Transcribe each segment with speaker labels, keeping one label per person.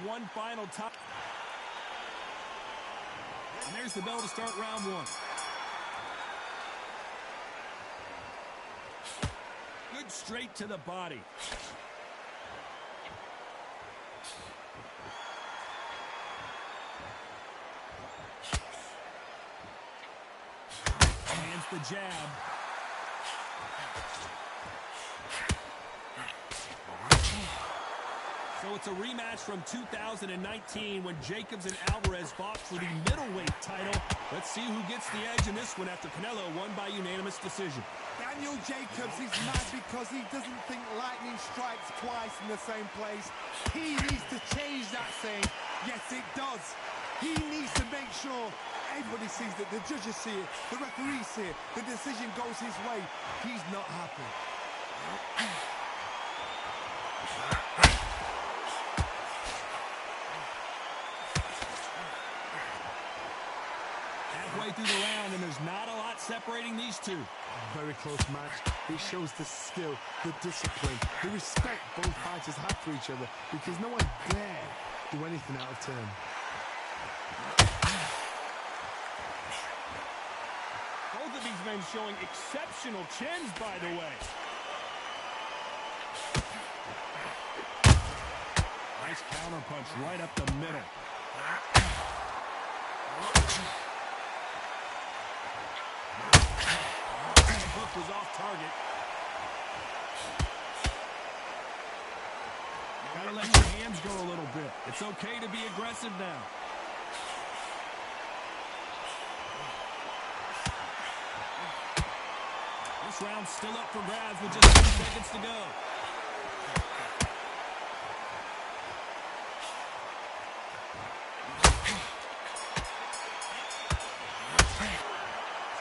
Speaker 1: one final time. And there's the bell to start round one. Good straight to the body. Lands the jab. So it's a rematch from 2019 when Jacobs and Alvarez fought for the middleweight title. Let's see who gets the edge in this one after Canelo won by unanimous decision.
Speaker 2: Daniel Jacobs is mad because he doesn't think lightning strikes twice in the same place. He needs to change that saying. Yes, it does. He needs to make sure everybody sees it, the judges see it, the referees see it, the decision goes his way. He's not happy.
Speaker 1: Halfway through the round, and there's not a lot separating these two.
Speaker 2: Very close match. It shows the skill, the discipline, the respect both fighters have for each other because no one dare do anything out of turn.
Speaker 1: Both of these men showing exceptional chins, by the way. Nice counterpunch right up the middle. Hook was off target. Gotta let your hands go a little bit. It's okay to be aggressive now. This round's still up for grabs with just 2 seconds to go.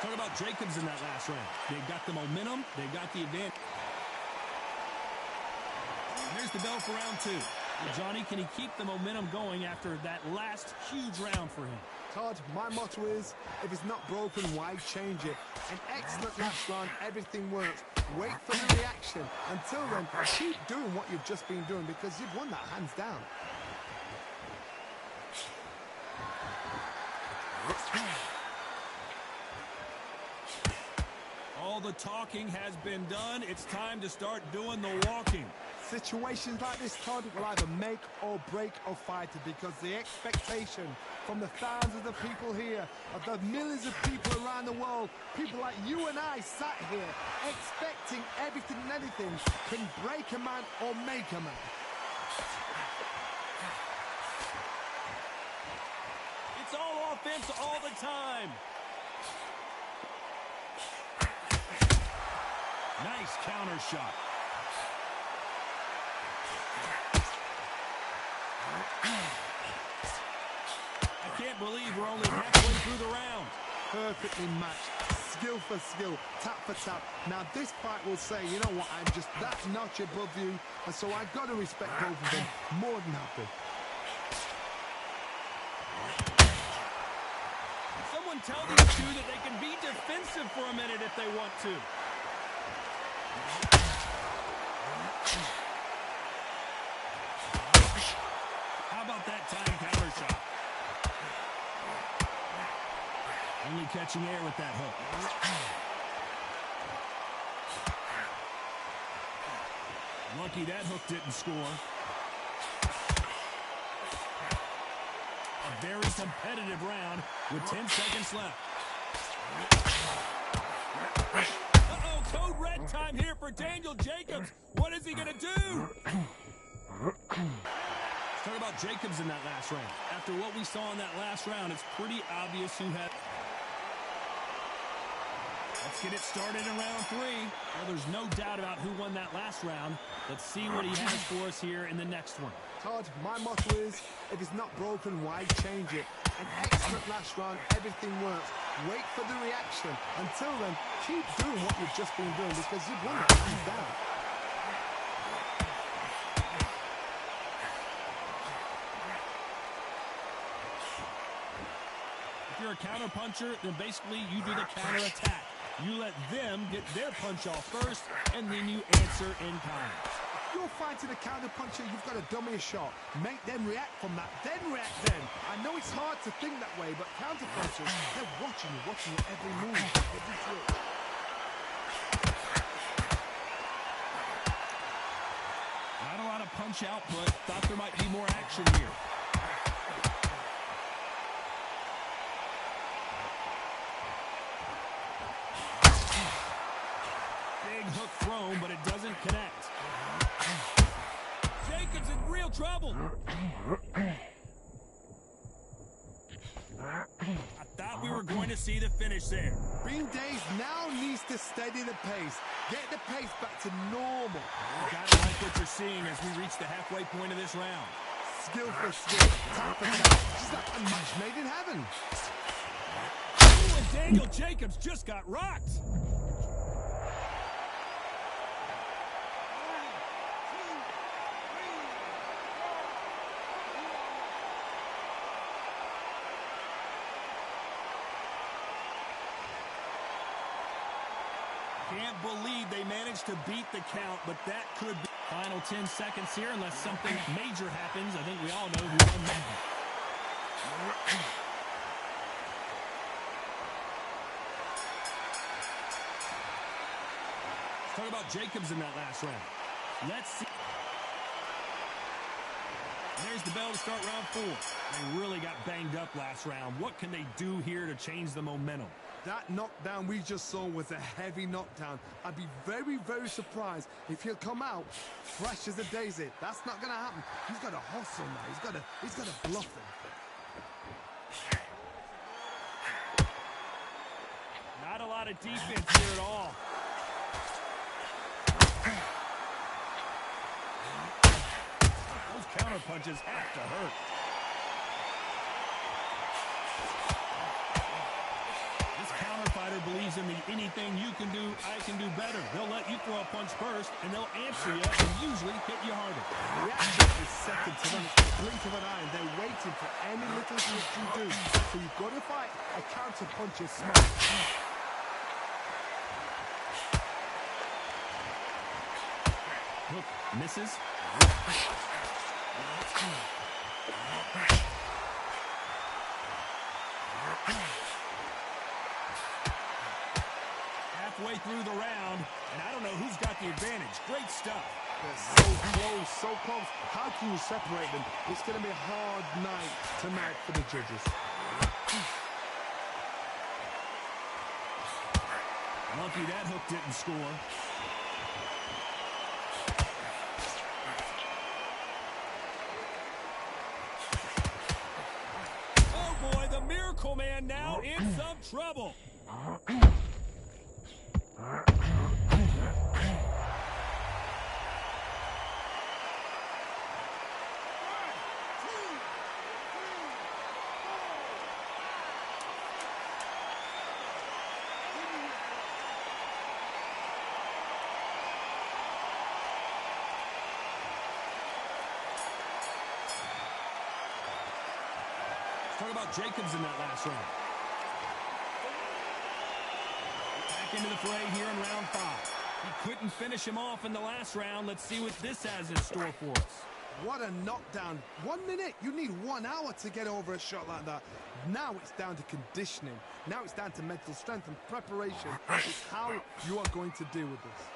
Speaker 1: Talk about Jacobs in that last round. They've got the momentum. They've got the advantage. And there's the bell for round two. Well, Johnny, can he keep the momentum going after that last huge round for him?
Speaker 2: Todd, my motto is, if it's not broken, why change it? An excellent last round, everything works. Wait for the reaction. Until then, keep doing what you've just been doing because you've won that hands down.
Speaker 1: All the talking has been done. It's time to start doing the walking.
Speaker 2: Situations like this, Todd, will either make or break a fighter because the expectation from the thousands of people here, of the millions of people around the world, people like you and I sat here expecting everything and anything can break a man or make a man.
Speaker 1: It's all offense all the time. Nice counter shot. I can't believe we're only halfway through the round.
Speaker 2: Perfectly matched, skill for skill, tap for tap. Now this fight will say, you know what, I'm just that notch above you, and so I've got to respect both of them more than happy.
Speaker 1: Someone tell these two that they can be defensive for a minute if they want to. How about that time counter shot? Only catching air with that hook. Lucky that hook didn't score. A very competitive round with 10 seconds left. Uh-oh, code red time here for Daniel Jacobs. What is he going to do? Let's talk about Jacobs in that last round. After what we saw in that last round, it's pretty obvious who had... Let's get it started in round three. Well, there's no doubt about who won that last round. Let's see what he has for us here in the next one.
Speaker 2: Todd, my motto is, if it's not broken, why change it? An excellent last round, everything works. Wait for the reaction. Until then, keep doing what you've just been doing because you've won it hands down.
Speaker 1: If you're a counter puncher, then basically you do the counter attack. You let them get their punch off first, and then you answer in kind.
Speaker 2: you're fighting a counter-puncher, you've got to dummy a shot. Make them react from that, then react then. I know it's hard to think that way, but counter-punchers, they're watching your every move, every trick.
Speaker 1: Not a lot of punch output. Thought there might be more action here. Big hook thrown, but it doesn't connect. Jacobs in real trouble. I thought we were going to see the finish there.
Speaker 2: Green Days now needs to steady the pace. Get the pace back to normal.
Speaker 1: You gotta like what you're seeing as we reach the halfway point of this round.
Speaker 2: Skill for skill, tap for tap. Just like a match made in heaven.
Speaker 1: Ooh, and Daniel Jacobs just got rocked. Can't believe they managed to beat the count, but that could be. Final 10 seconds here, unless something major happens. I think we all know who won that. Let's talk about Jacobs in that last round. Let's see. There's the bell to start round 4. They really got banged up last round. What can they do here to change the momentum?
Speaker 2: That knockdown we just saw was a heavy knockdown. I'd be very, very surprised if he'll come out fresh as a daisy. That's not going to happen. He's got to hustle now. He's got to bluff him.
Speaker 1: Not a lot of defense here at all. Those counter punches have to hurt. Believes in the anything you can do, I can do better. They'll let you throw a punch first, and they'll answer you and usually hit you harder.
Speaker 2: The reaction is second to none. It's a blink of an eye, and they're waiting for any little trick you do. So you've got to fight a counter puncher smart.
Speaker 1: Hook misses. Halfway through the round, and I don't know who's got the advantage. Great stuff.
Speaker 2: They're so close, so close. How can you separate them? It's going to be a hard night tonight for the judges.
Speaker 1: Lucky that hook didn't score. Oh boy, the Miracle Man now in some trouble. Talk about Jacobs in that last round. Back into the fray here in round 5. He couldn't finish him off in the last round. Let's see what this has in store for us.
Speaker 2: What a knockdown. 1 minute. You need 1 hour to get over a shot like that. Now it's down to conditioning. Now it's down to mental strength and preparation. It's how you are going to deal with this.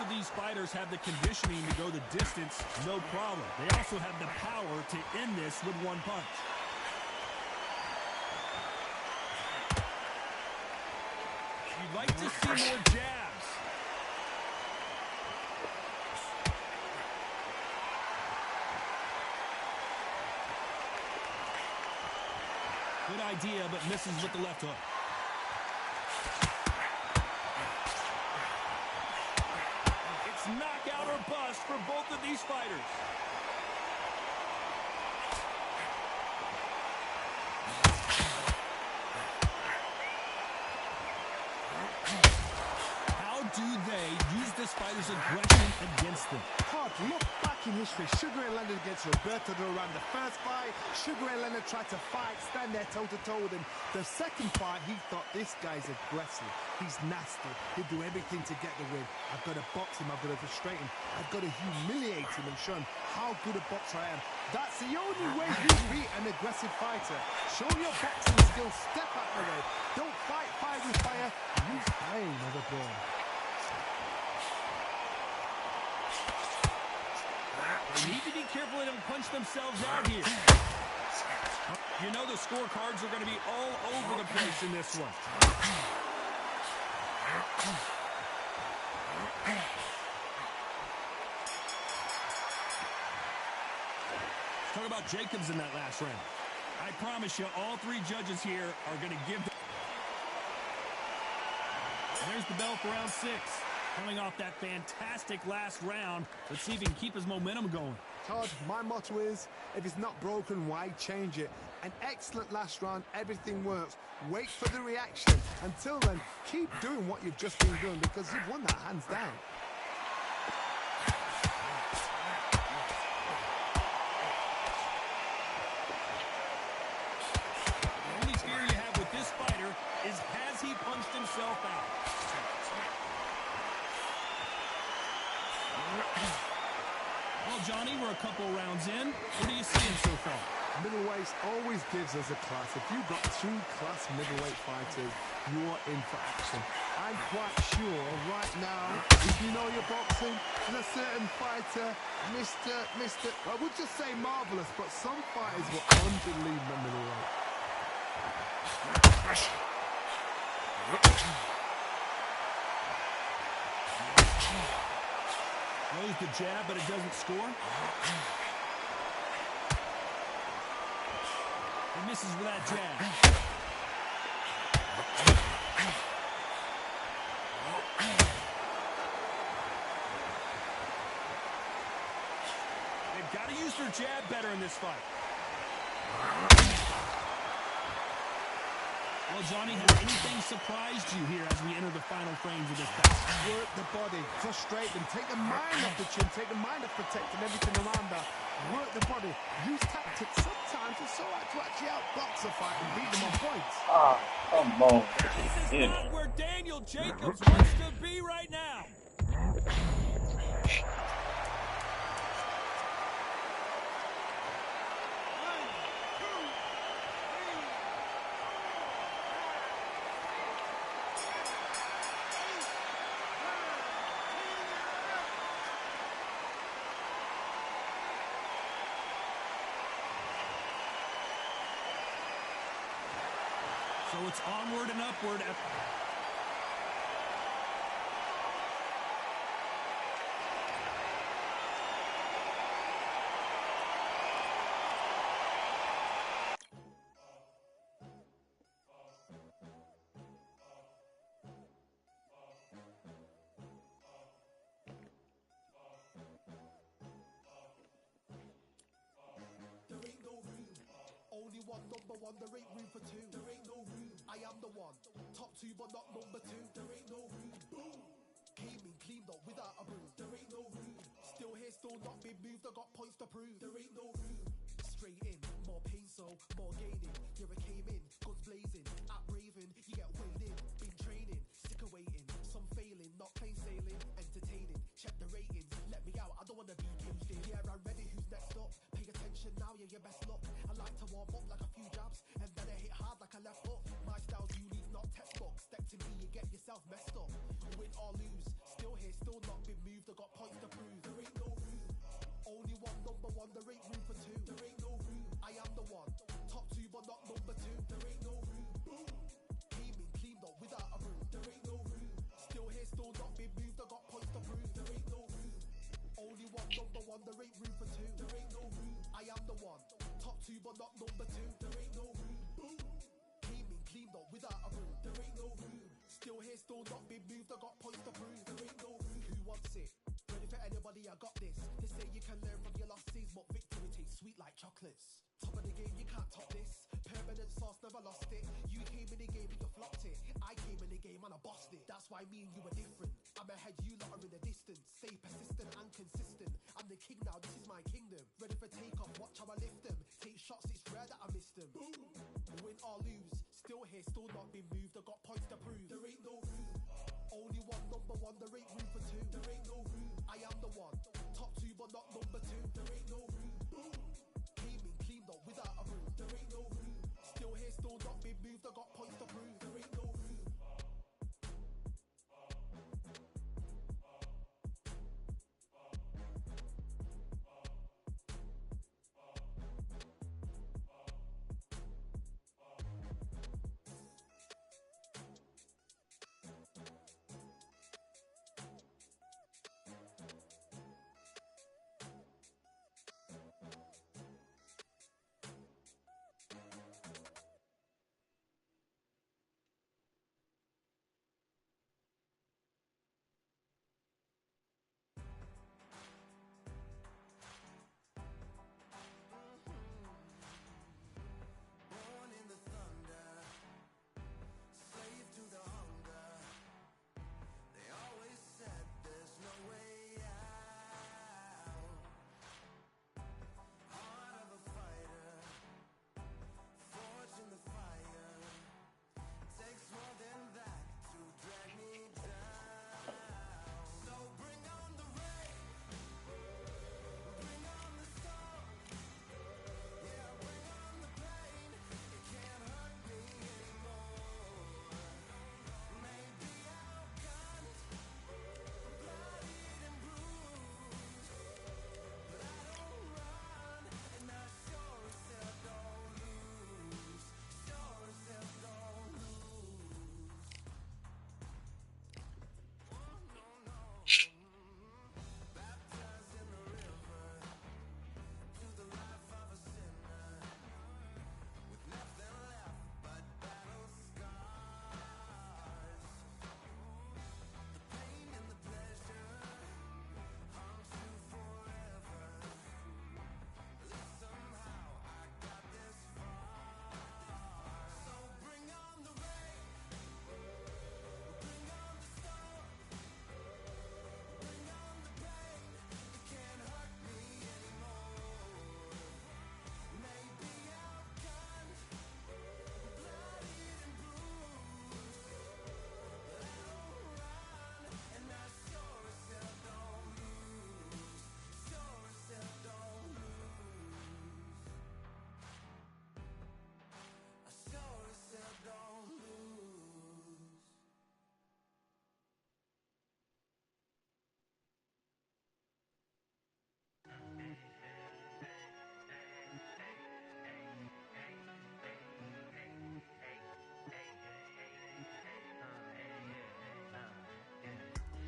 Speaker 1: These fighters have the conditioning to go the distance, no problem. They also have the power to end this with 1 punch. You'd like to see more jabs. Good idea, but misses with the left hook. Knockout or bust for both of these fighters. How do they use this fighter's aggression against them?
Speaker 2: Todd, look back in history. Sugar Ray Leonard against Roberto Duran. The first fight, Sugar Ray Leonard tried to fight, stand there toe-to-toe with him. The second fight, he thought, this guy's aggressive. He's nasty. He'll do everything to get the win. I've got to box him. I've got to frustrate him. I've got to humiliate him and show him how good a boxer I am. That's the only way you beat an aggressive fighter. Show your boxing skills. Step out the way. Don't fight fire with fire. Use flame as a brawn.
Speaker 1: They need to be careful they don't punch themselves out here. You know the scorecards are going to be all over the place in this one. Talk about Jacobs in that last round. I promise you, all three judges here are going to give them. And there's the bell for round 6. Coming off that fantastic last round, let's see if he can keep his momentum going.
Speaker 2: Todd, my motto is, if it's not broken, why change it? An excellent last round, everything works. Wait for the reaction. Until then, keep doing what you've just been doing because you've won that hands down.
Speaker 1: The only fear you have with this fighter is, has he punched himself out? Well, Johnny, we're a couple rounds in. What are you seeing so far?
Speaker 2: Middleweight always gives us a class. If you've got 2 class middleweight fighters, you're in for action. I'm quite sure right now, if you know your boxing, there's a certain fighter, Mr. I would just say marvelous, but some fighters were unbelievable middleweight.
Speaker 1: Throws the jab, but it doesn't score. He misses with that jab. They've got to use their jab better in this fight. Well, Johnny, has anything surprised you here as we enter the final frames of this battle?
Speaker 2: Work the body, frustrate them, take the mind off the chin, take the mind off protecting everything around that. Work the body, use tactics. Sometimes it's so hard to actually outbox a fight and beat them on points.
Speaker 3: Ah, come on.
Speaker 1: This is not where Daniel Jacobs wants to be right now. So it's onward and upward.
Speaker 4: Only one, number one, there ain't room for two. There ain't no room. I am the one. Top 2, but not number 2. There ain't no room. Boom. Came in, cleaned up without a broom. There ain't no room. Still here, still not been moved. I got points to prove. There ain't no room. Straight in, more pain, so more gaining. Here I came in, guns blazing. At Raven, you get weighed in. Been training, sick of waiting. Some failing, not plain sailing. Entertaining, check the ratings. Let me out, I don't wanna be caged in. Yeah, I'm ready, who's next up? Pay attention now, yeah, your best luck. I like to warm up like a few jabs, and then I hit hard like a left hook. My style's unique, not textbook. Step to me, you get yourself messed up. Win or lose, still here, still not been moved. I got points to prove. There ain't no room. Only one, number one, there ain't room for 2. There ain't no room. I am the one. Top 2, but not number 2. There ain't no room. Boom. Came in, cleaned up without a broom. There ain't no room. Still here, still not been moved. I got points to prove. There ain't no room. Only one, number one, there ain't room for 2. There ain't no room. I am the one. Top 2, but not number 2. There ain't no room. Boom. Came in, cleaned up without a broom. There ain't no room. Still here, still not been moved. I got points to prove. There ain't no room. Who wants it? Ready for anybody? I got this. They say you can learn from your losses, but victory tastes sweet like chocolates. Top of the game, you can't top this. Permanent sauce, never lost it. You came in the game and you flopped it. I came in the game and I bossed it. That's why me and you are different. I'm a ahead, you lot are in the distance. Stay persistent and consistent. I'm the king now, this is my kingdom. Ready for takeoff, watch how I lift them. Take shots, it's rare that I miss them. Boom! Win or lose, still here, still not been moved. I got points to prove. There ain't no room. Only one, number one, there ain't room for two. There ain't no room. I am the one. Top two, but not number two. There ain't no room. Boom! Came in, cleaned up without a room. There ain't no room. Still here, still not been moved. I got points to prove. There ain't no room.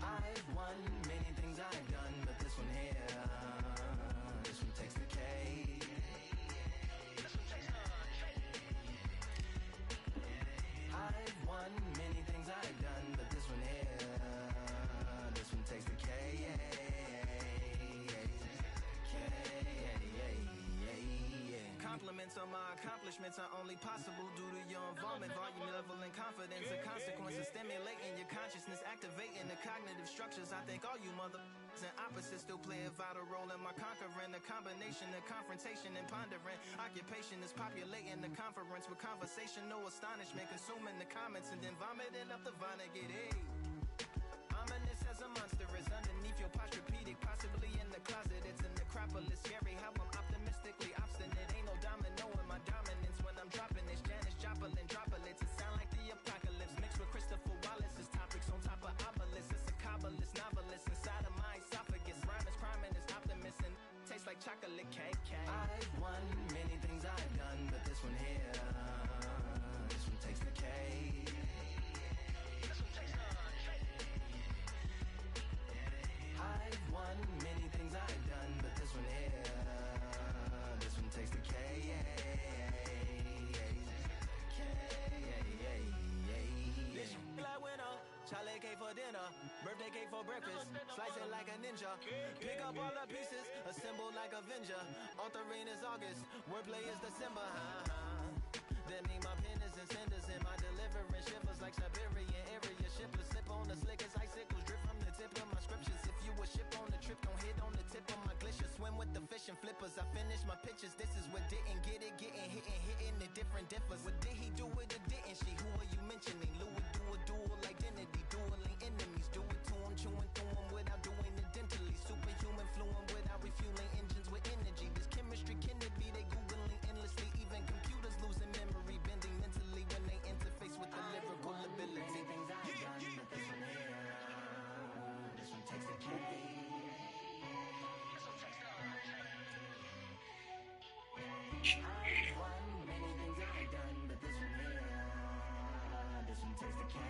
Speaker 3: I've won many things I've done, but this one here, this one takes the cake. I've won many things I've done, but this one here, this one takes the cake.
Speaker 5: Compliments on my accomplishments are only possible due to your involvement, volume, level, and confidence. The consequences stimulating your consciousness, activating the cognitive structures. I think all you mother and opposites still play a vital role in my conquering. The combination of confrontation and pondering. Occupation is populating the conference with conversation, no astonishment, consuming the comments and then vomiting up the vinegar. Hey, ominous as a monster is underneath your posturepedic, possibly in the closet. It's a necropolis, scary how I'm optimistically obstinate. Ain't no domino in my dominance when I'm dropping this. Janis Joplin droplets. It sound like the apocalypse mixed with Christopher Wallace's topics on top of obelisks. It's a kabbalist novelist inside of my esophagus. Rhyme is priming is optimist and tastes like chocolate cake.
Speaker 3: I've won many things I've done, but this one here, this one takes the cake. I've won many things I've done, but this one here, this one takes the cake.
Speaker 5: Like winner, chocolate cake for dinner, birthday cake for breakfast, slice it like a ninja, pick up all the pieces, assemble like Avenger, author rain is August, wordplay is December, That mean my pen is in cinders and my deliverance shivers like Siberian area shipless, sip on the slickest icicles, drip from the tip grip of my scriptures. If you a ship on the trip, don't hit on the tip of my glacier. Swim with the fish and flippers. I finish my pitches. This is what didn't get it, getting hitting the different differs. What did he do with it? Didn't she? Who are you mentioning? Louis do a dual identity, dueling enemies. Do it to him, chewing through him without doing it dentally. Superhuman fluent without refueling engines with energy. This chemistry can it be? They googling endlessly. Even computers losing memory, bending mentally when they interface with the lyrical ability.
Speaker 3: Things I've done, but this one here, this one takes the cake. I've won many things I've done, but this one here, this one takes the cake.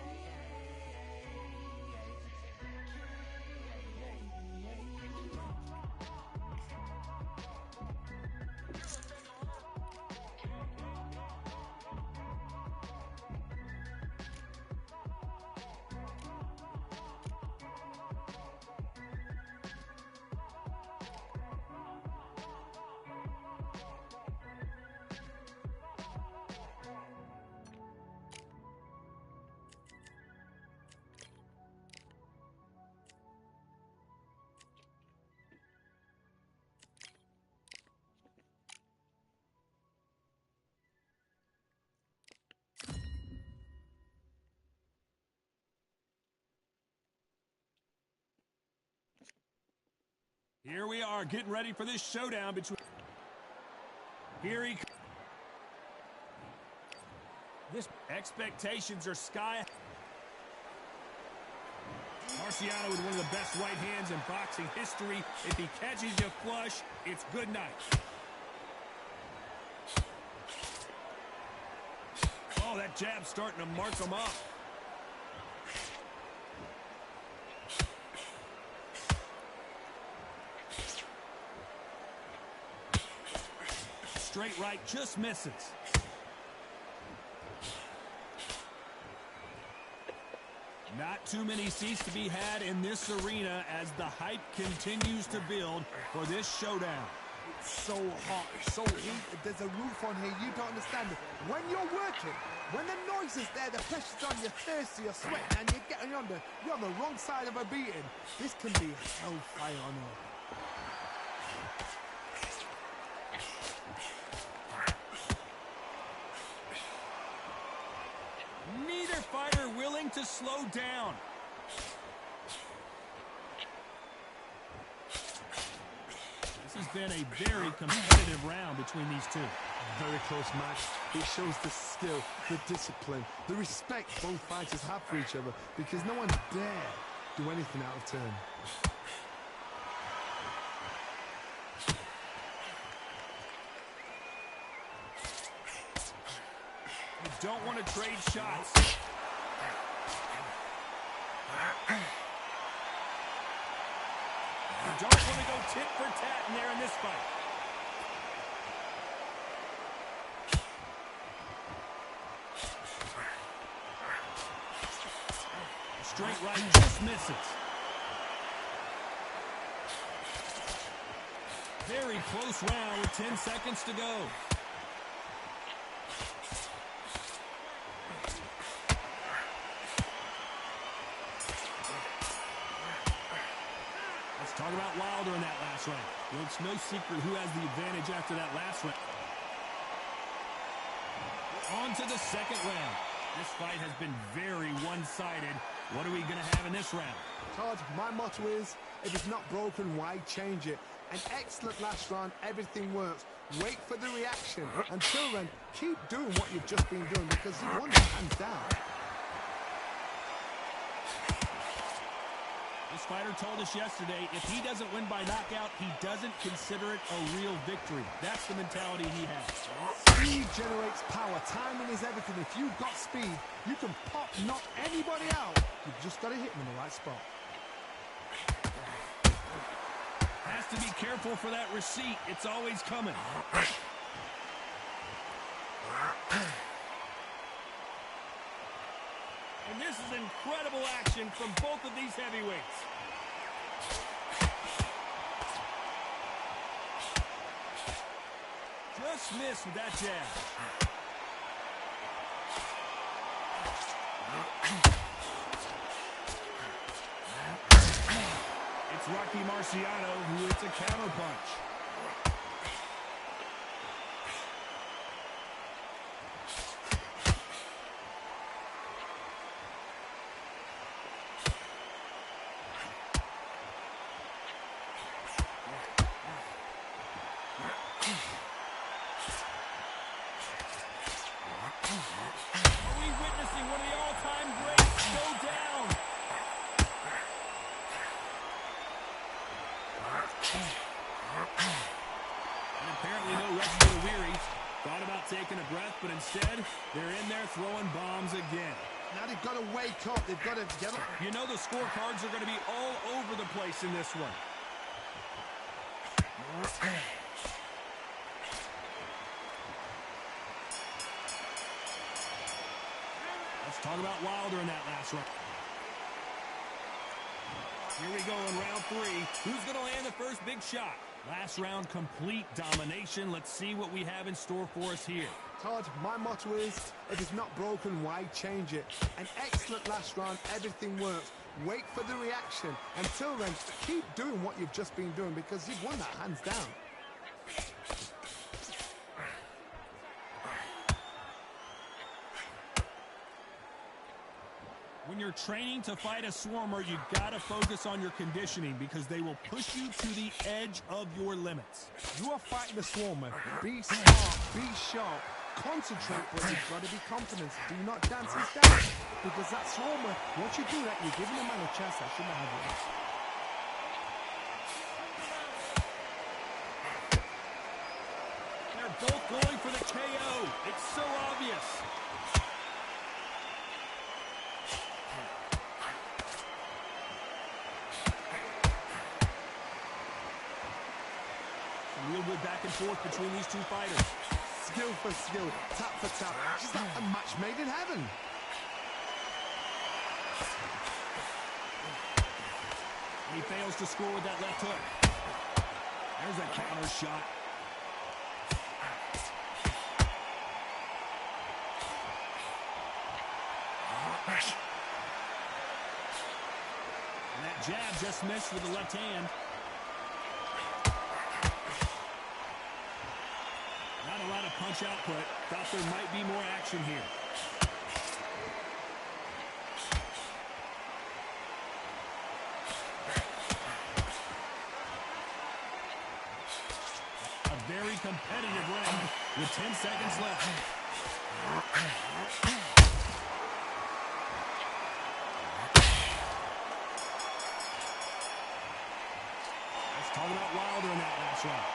Speaker 1: Here we are, getting ready for this showdown between... Here he... This expectations are sky... Marciano with one of the best right hands in boxing history. If he catches you flush, it's good night. Oh, that jab's starting to mark him up. Straight right just misses. Not too many seats to be had in this arena as the hype continues to build for this showdown.
Speaker 2: It's so hot, it's so heated. There's a roof on here, you don't understand it. When you're working, when the noise is there, the pressure's on, you're thirsty, you're sweating, and you're on the wrong side of a beating. This can be hellfire on earth.
Speaker 1: Neither fighter willing to slow down. This has been a very competitive round between these two.
Speaker 2: Very close match. It shows the skill, the discipline, the respect both fighters have for each other, because no one dare do anything out of turn.
Speaker 1: You don't want to trade shots. You don't want to go tit for tat in there in this fight. Straight right just misses. Very close round with 10 seconds to go. Talk about Wilder in that last round. Well, it's no secret who has the advantage after that last round. On to the second round. This fight has been very one-sided. What are we going to have in this round?
Speaker 2: Todd, my motto is, if it's not broken, why change it? An excellent last round, everything works. Wait for the reaction. Until then, keep doing what you've just been doing, because you won it hands down.
Speaker 1: This fighter told us yesterday, if he doesn't win by knockout, he doesn't consider it a real victory. That's the mentality he has.
Speaker 2: Speed generates power. Timing is everything. If you've got speed, you can knock anybody out. You've just got to hit them in the right spot.
Speaker 1: Has to be careful for that receipt. It's always coming. And this is incredible action from both of these heavyweights. Just missed with that jab. Rocky Marciano, who hits a counterpunch. Are we witnessing one of the all-time greats go down? And apparently no rest for the weary. Thought about taking a breath, but instead, they're in there throwing bombs again.
Speaker 2: Now they've got to wake up. They've got to get up.
Speaker 1: You know the scorecards are going to be all over the place in this one. Let's talk about Wilder in that last round. Here we go in round 3. Who's going to land the first big shot? Last round, complete domination. Let's see what we have in store for us here.
Speaker 2: Todd, my motto is, if it's not broken, why change it? An excellent last round, everything works. Wait for the reaction. Until then, keep doing what you've just been doing because you've won that hands down.
Speaker 1: When you're training to fight a Swarmer, you've got to focus on your conditioning because they will push you to the edge of your limits.
Speaker 2: You are fighting the Swarmer. Be smart, be sharp, concentrate, but you've got to be confident. Do not dance his dance because that Swarmer, once you do that, you're giving a man a chance that shouldn't have it.
Speaker 1: They're both going for the KO. It's so obvious. Real good back and forth between these two fighters.
Speaker 2: Skill for skill, tap for tap. It's like a match made in heaven.
Speaker 1: He fails to score with that left hook. There's a counter shot. And that jab just missed with the left hand. Not a lot of punch output. Thought there might be more action here. A very competitive round with 10 seconds left. Let's talk about Wilder in that last round.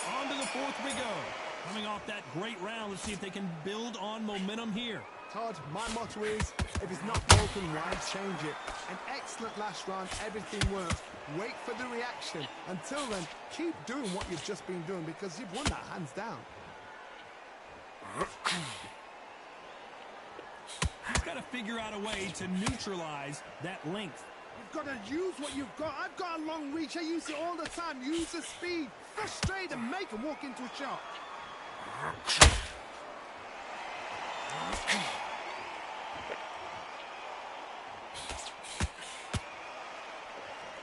Speaker 1: On to the fourth we go. Coming off that great round, let's see if they can build on momentum here.
Speaker 2: Todd, my motto is, if it's not broken, why change it? An excellent last round, everything works. Wait for the reaction. Until then, keep doing what you've just been doing because you've won that hands down.
Speaker 1: He's got to figure out a way to neutralize that length.
Speaker 2: You've got to use what you've got. I've got a long reach. I use it all the time. Use the speed. Frustrate and make him walk into a shot.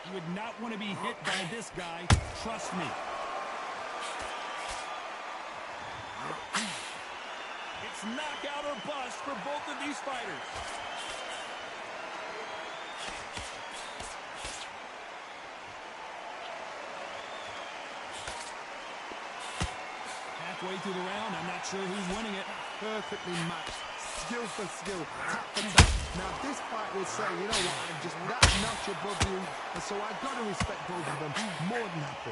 Speaker 1: You would not want to be hit by this guy. Trust me. It's knockout or bust for both of these fighters. Halfway through the round, I'm not sure who's winning it.
Speaker 2: Perfectly matched. Skill for skill. Tap for tap. Now this fight will say, you know what, I'm just that notch above you. And so I've got to respect both of them. More than happy.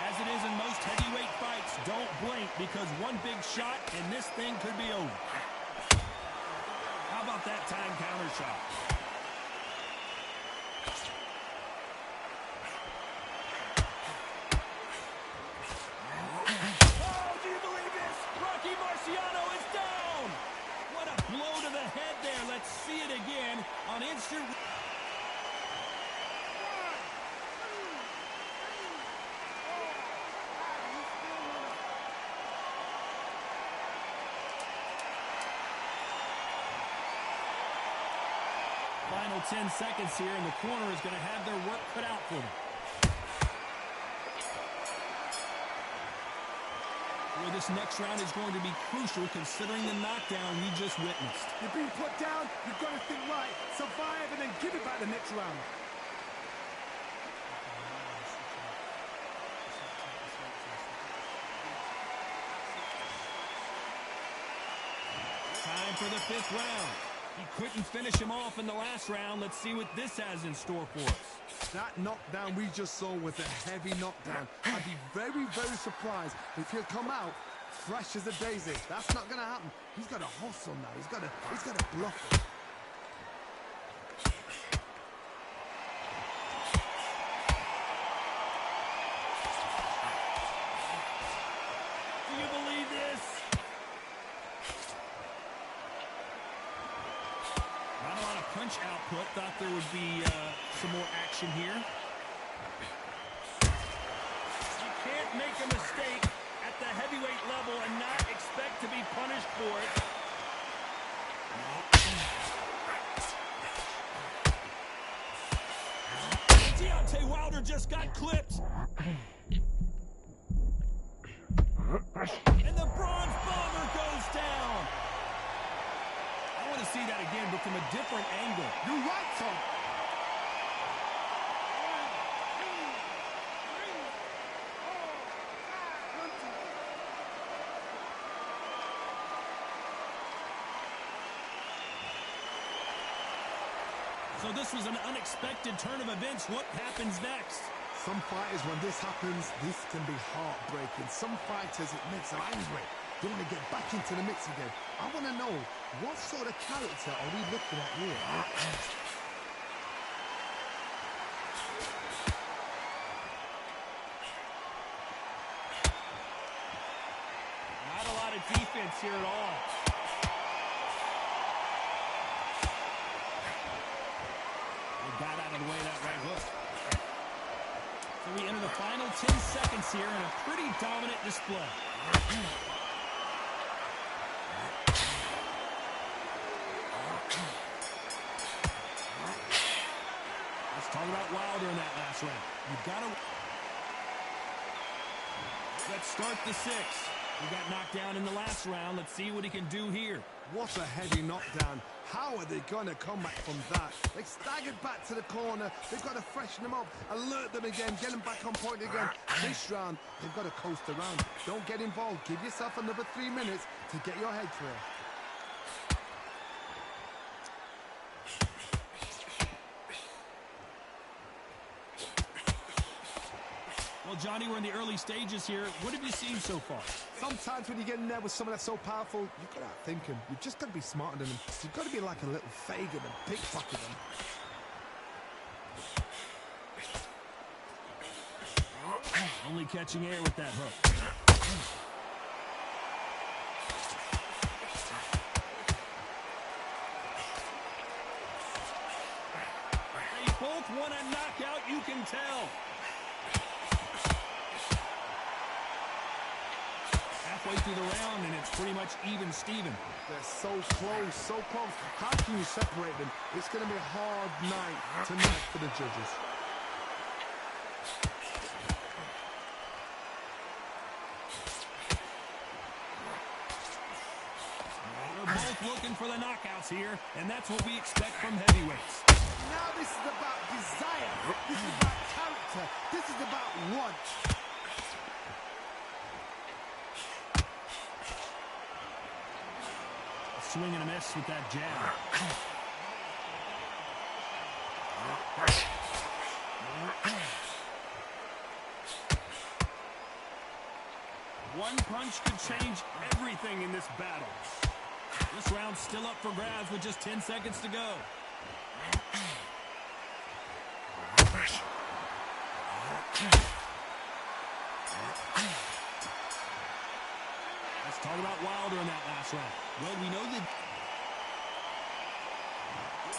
Speaker 1: As it is in most heavyweight fights, don't blink because one big shot and this thing could be over. How about that time counter shot? Oh, do you believe this? Rocky Marciano is down! What a blow to the head there. Let's see it again on instant... final 10 seconds here, and the corner is going to have their work cut out for them. Well, this next round is going to be crucial considering the knockdown we just witnessed.
Speaker 2: You're being put down, you've got to think right, survive, and then give it back the next round.
Speaker 1: Time for the 5th round. He couldn't finish him off in the last round. Let's see what this has in store for us.
Speaker 2: That knockdown we just saw was a heavy knockdown. I'd be very, very surprised if he'll come out fresh as a daisy. That's not going to happen. He's got to hustle now. He's got to bluff it.
Speaker 1: Do you believe this? Not a lot of punch output. Thought there would be some more action here. You can't make a mistake at the heavyweight level and not expect to be punished for it. Deontay Wilder just got clipped. And the Bronze Bomber goes down. I want to see that again, but from a different angle.
Speaker 2: You're right, Tom.
Speaker 1: So this was an unexpected turn of events. What happens next?
Speaker 2: Some fighters, when this happens, this can be heartbreaking. Some fighters, it makes them angry. They want to get back into the mix again. I want to know, what sort of character are we looking at here?
Speaker 1: Not a lot of defense here at all. They got out of the way of that right hook. So we enter the final 10 seconds here in a pretty dominant display. Let's talk about Wilder in that last round. You've got to... Let's start the 6th. He got knocked down in the last round. Let's see what he can do here.
Speaker 2: What a heavy knockdown. How are they going to come back from that? They staggered back to the corner. They've got to freshen them up, alert them again, get them back on point again. This round, they've got to coast around. Don't get involved. Give yourself another 3 minutes to get your head clear.
Speaker 1: Well, Johnny, we're in the early stages here. What have you seen so far?
Speaker 2: Sometimes when you get in there with someone that's so powerful, you've got to outthink him. You've just got to be smarter than him. You've got to be like a little Fagin and pickpocket him.
Speaker 1: Only catching air with that hook. They both want a knockout, you can tell. Halfway through the round, and it's pretty much even Steven.
Speaker 2: They're so close, so close. How can you separate them? It's going to be a hard night tonight for the judges.
Speaker 1: They're both looking for the knockouts here, and that's what we expect from heavyweights.
Speaker 2: Now this is about desire. This is about character. This is about want.
Speaker 1: Swing and a miss with that jab. One punch could change everything in this battle. This round's still up for grabs with just 10 seconds to go. Let's talk about Wilder in that last round. Well, we know that...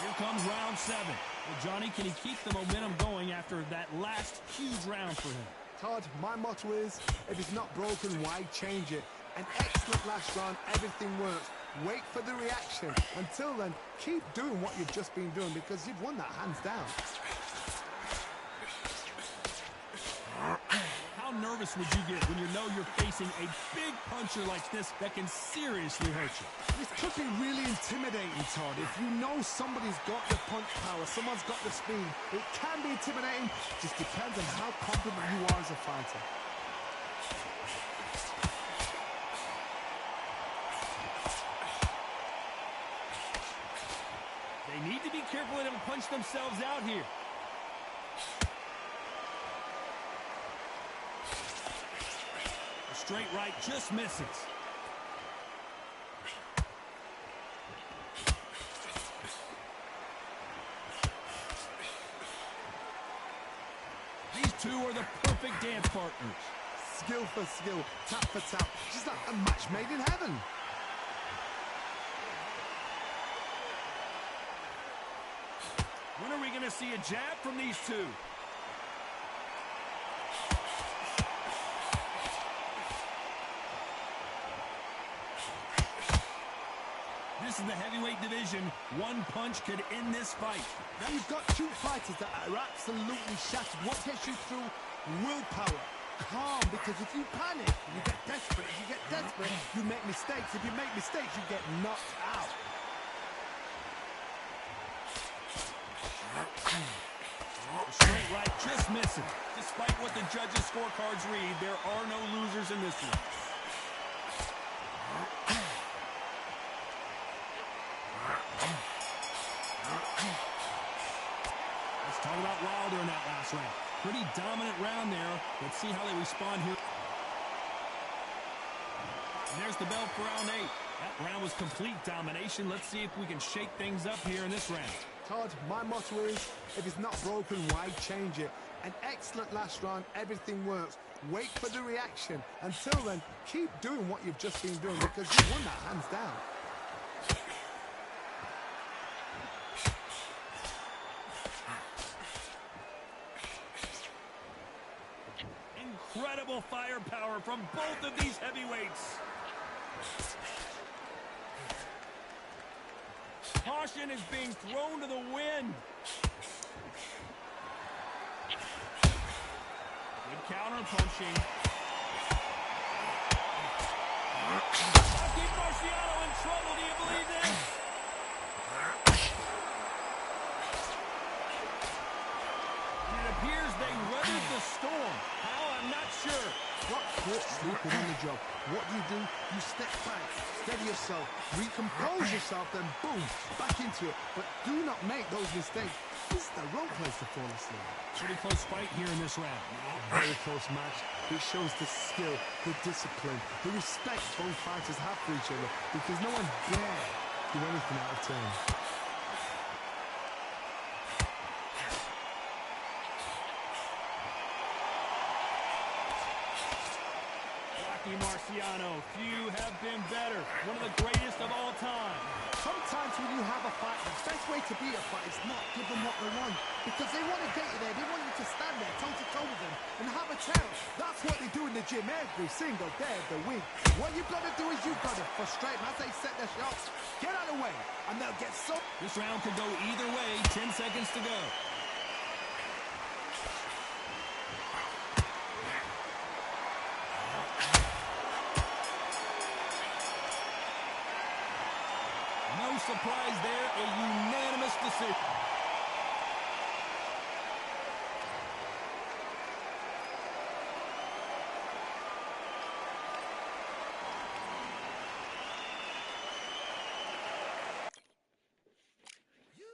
Speaker 1: Here comes round 7. Well, Johnny, can he keep the momentum going after that last huge round for him?
Speaker 2: Todd, my motto is, if it's not broken, why change it? An excellent last round, everything works. wait for the reaction. Until then, keep doing what you've just been doing because you've won that hands down.
Speaker 1: How nervous would you get when you know you're facing a big puncher like this that can seriously hurt you?
Speaker 2: This could be really intimidating, Todd. If you know somebody's got the punch power, someone's got the speed, it can be intimidating. Just depends on how confident you are as a fighter.
Speaker 1: They need to be careful they don't punch themselves out here. A straight right just misses. These two are the perfect dance partners.
Speaker 2: Skill for skill, tap for tap, just like a match made in heaven.
Speaker 1: When are we going to see a jab from these two? This is the heavyweight division. One punch could end this fight.
Speaker 2: Now you've got two fighters that are absolutely shattered. What gets you through? Willpower. Calm, because if you panic, you get desperate. If you get desperate, you make mistakes. If you make mistakes, you get knocked out.
Speaker 1: Straight right just missing. Despite what the judges' scorecards read, there are no losers in this one. Let's talk about Wilder in that last round. Pretty dominant round there. Let's see how they respond here. And there's the bell for round 8. That round was complete domination. Let's see if we can shake things up here in this round.
Speaker 2: Todd, my motto is, if it's not broken, why change it? An excellent last round, everything works. Wait for the reaction. Until then, keep doing what you've just been doing because you've won that hands down.
Speaker 1: Incredible firepower from both of these heavyweights. Caution is being thrown to the wind. Good counter punching. Rocky Marciano in trouble. Do you believe this? And it appears they weathered the storm. How? I'm not sure.
Speaker 2: Got caught sleeping on the job. What do? You step back, steady yourself, recompose yourself, then boom, back into it. But do not make those mistakes. This is the wrong place to fall asleep.
Speaker 1: Pretty close fight here in this round.
Speaker 2: Very close match. It shows the skill, the discipline, the respect both fighters have for each other because no one dare do anything out of turn.
Speaker 1: Marciano, few have been better. One of the greatest of all time.
Speaker 2: Sometimes when you have a fight, the best way to beat a fight is not give them what they want. Because they want to get you there. They want you to stand there toe-to-toe with them and have a tell. That's what they do in the gym every single day of the week. What you've got to do is you've got to frustrate them as they set their shots. Get out of the way, and they'll get so...
Speaker 1: This round could go either way. 10 seconds to go. No surprise there, a unanimous decision.
Speaker 3: You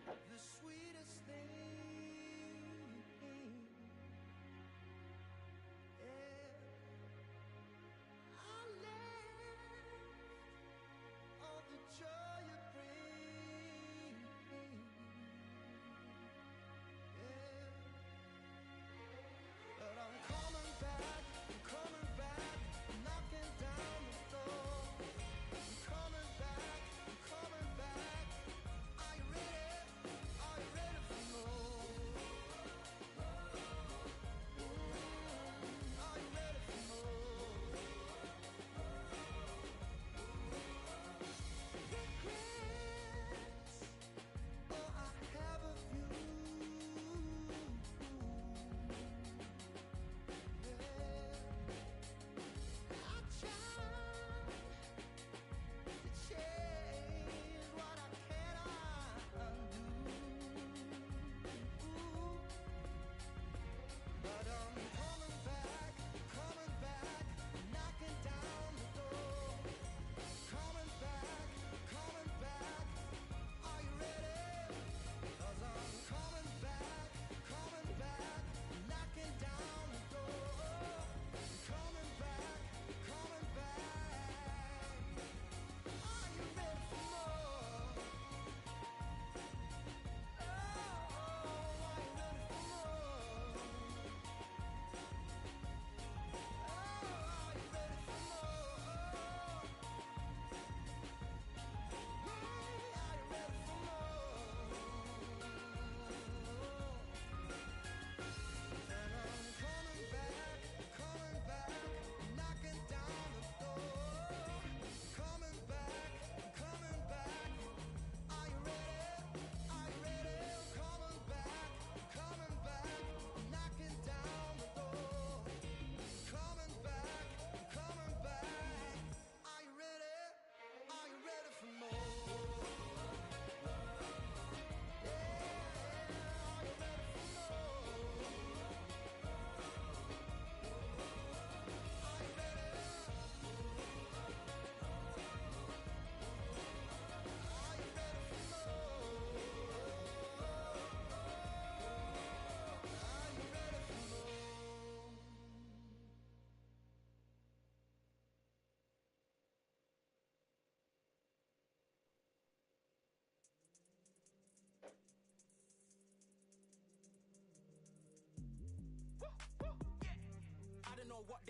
Speaker 3: are the sweetest thing. I live. All the joy you bring.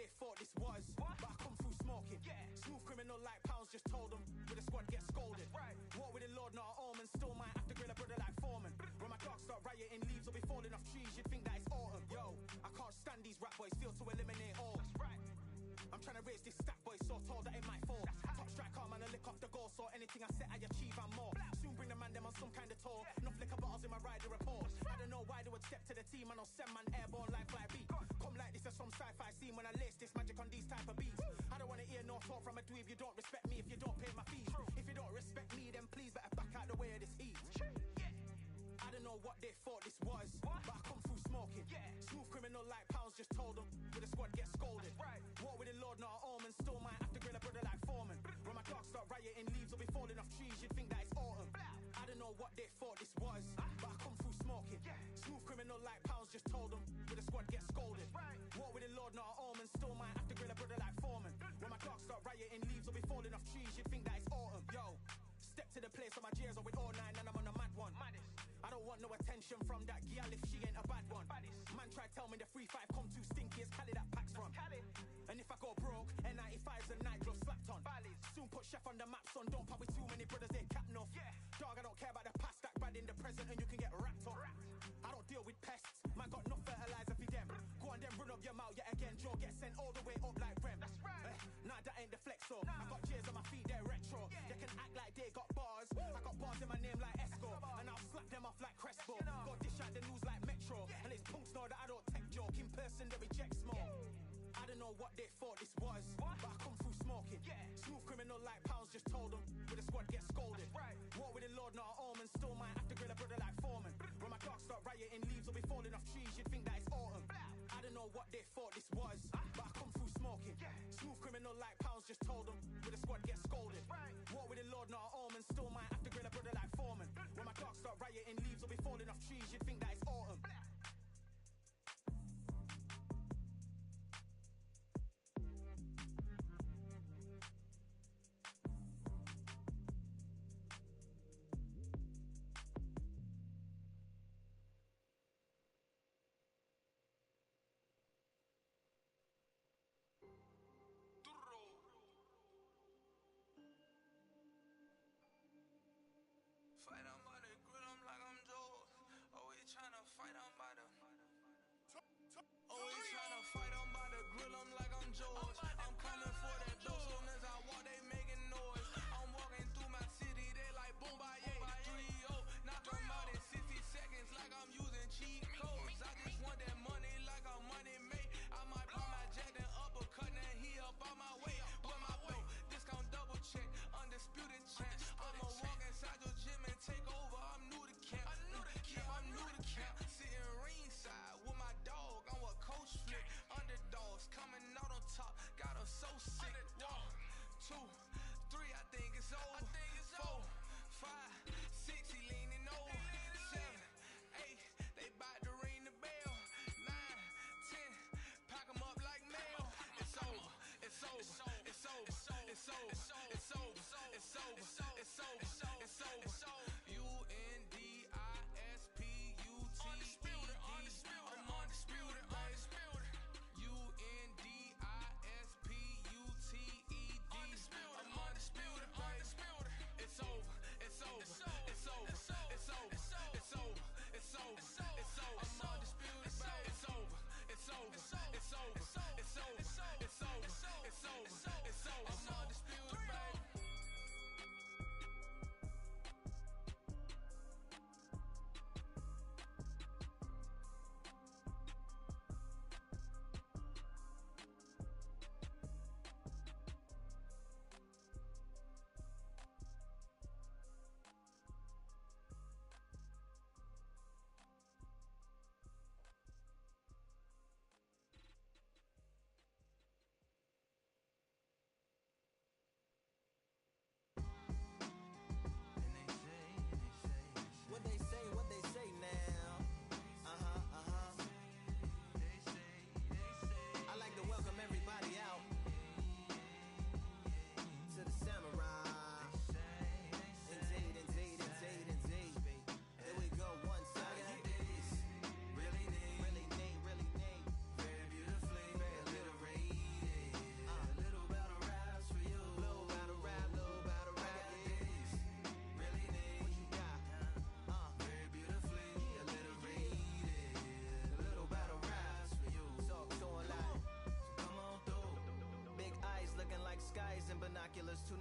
Speaker 5: they thought this was. But I come through smoking. Smooth criminal like pounds, just told them. With a squad get scolded. Walk with the Lord, not an omen. Still might have to grill a brother like Foreman. When my dogs start rioting, leaves will be falling off trees. You'd think that it's autumn. Yo, I can't stand these rap boys, feel to eliminate all. I'm trying to raise this stat boy, so tall that it might fall. Top striker, man, I lick off the goal, so anything I set, I achieve and more. Soon bring the man them on some kind of tour. No flicker bottles in my rider report. I don't know why they would step to the team, and I'll send man airborne like fly beat. Come like this as some sci-fi scene when I lace this magic on these type of beats. I don't wanna hear no talk from a dweeb. You don't respect me if you don't pay my fees. If you don't respect me, then please better back out the way of this heat. I don't know what they thought this was, but I come through smoking. Smooth criminal like pounds, just told them. With a squad get scolded. Walk with the Lord, not an omen. Still might have to grill a brother like Foreman. When my dogs start rioting, leaves will be falling off trees. You'd think that it's autumn. I don't know what they thought this was, but I come through smoking. Smooth criminal like pounds, just told them. With a squad get scolded. Walk with the Lord, not an omen. Still might have to grill a brother like Foreman. When my dogs start rioting, leaves will be falling off trees. You'd think that it's autumn. Yo, step to the place where my J's are with all nine and I'm on a mad one. I don't want no attention from that gal if she ain't a bad one. Man try tell me the 3-5 come too stinky, it's Cali that packs from. And if I go broke, N95s and nightgloves slapped on. Soon put chef on the map, son, don't pop with too many brothers, they cap enough. Dog, I don't care about the past, that bad in the present and you can get wrapped up. I don't deal with pests, man got no fertilizer for them. Go on then run up your mouth yet again, Joe get sent all the way up like Rem. Nah, that ain't the flexo, I got J's on my feet, they're retro. They can act like they got bars, I got bars in my name like Esco. And I'll slap them off like Crespo. Go dish out the news like Metro. And it's punks know that I don't tech joke. In person they reject smoke. I don't know what they thought this was, but I come through smoking. Smooth criminal like pounds, just told them. With a squad get scolded. Walk with the Lord, not an omen. Still might have to grill a brother like Foreman. When my dogs start rioting, leaves will be falling off trees. You'd think that it's autumn. I don't know what they thought this was, but I come through smoking. Smooth criminal like pounds, just told them. With a squad get scolded. Walk with the Lord, not an omen. Still might have to grill a brother like Foreman. When my dogs start rioting, leaves will be falling off trees. You'd think that it's autumn.
Speaker 3: Fight, I'm out of grill, I'm like I'm Joe. Always tryna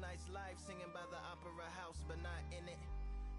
Speaker 5: nice life, singing by the opera house, but not in it.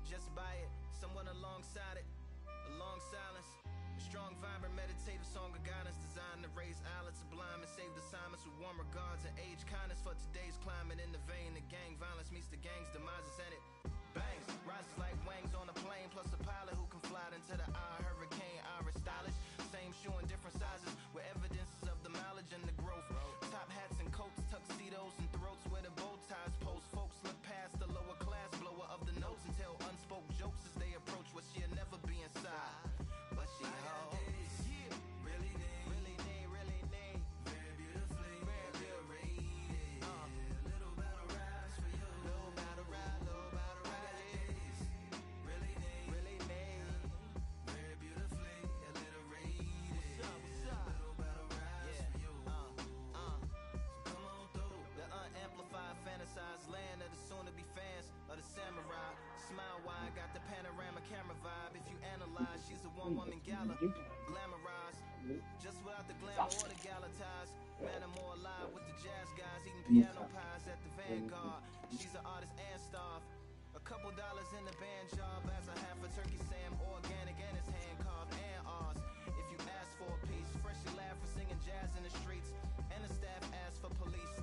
Speaker 5: Just by it, someone alongside it. A long silence. A strong, vibrant, meditative song of guidance designed to raise eyelids sublime and save the assignments with warm regards and age kindness for today's climate. In the vein, the gang violence meets the gang's demises, and it bangs. Rises like wangs on a plane, plus a pilot who can fly into the eye. Hurricane, Irish stylish. Same shoe in different sizes with evidences of the mileage and the growth. Top hats and coats, tuxedos and throats where the bow ties post. Folks look past the lower class blower of the notes and tell unspoke jokes as they approach what she'll never be inside. But she holds. Yeah. Really need, really need, really need. Very beautifully, very rated. Little battle rise for you. Little battle ride, little battle ride. Really need, really need. Very beautifully, a little rated. What's up, what's up? Little battle rise for you. So come on through. The unamplified, fantasized land of the soon-to-be fans of the samurai. Smile wide, got the panorama camera vibe. If you analyze, she's a one-woman gala. Glamorized, just without the glamour or the gala ties. Man, I'm more alive with the jazz guys, eating piano pies at the Vanguard. She's an artist and staff. A couple dollars in the band job as a half a turkey Sam, organic and it's hand carved and ours. If you ask for a piece, freshly laugh for singing jazz in the streets, and the staff asked for police.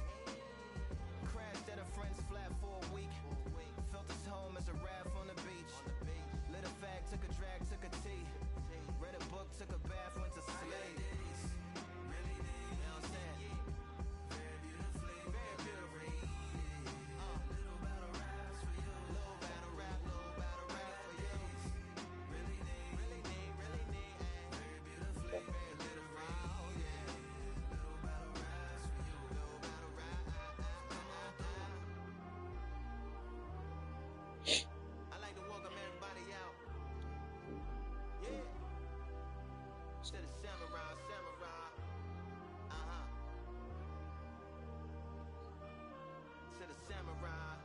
Speaker 5: Crashed at a friend's flat for a week. Felt his home as a raft on the beach. Lit a fag, took a drag, took a tea. Read a book, took a bath, went to sleep. Really need, you know what I'm saying? Very beautifully, very beautifully. Little battle raps for you. Little battle rap for you. Really need, really need, really need. Very beautifully, very little round, yeah. Little battle raps for you. Little battle rap. Come on through. I like to welcome everybody out. Yeah. To the samurai, samurai. To the samurai.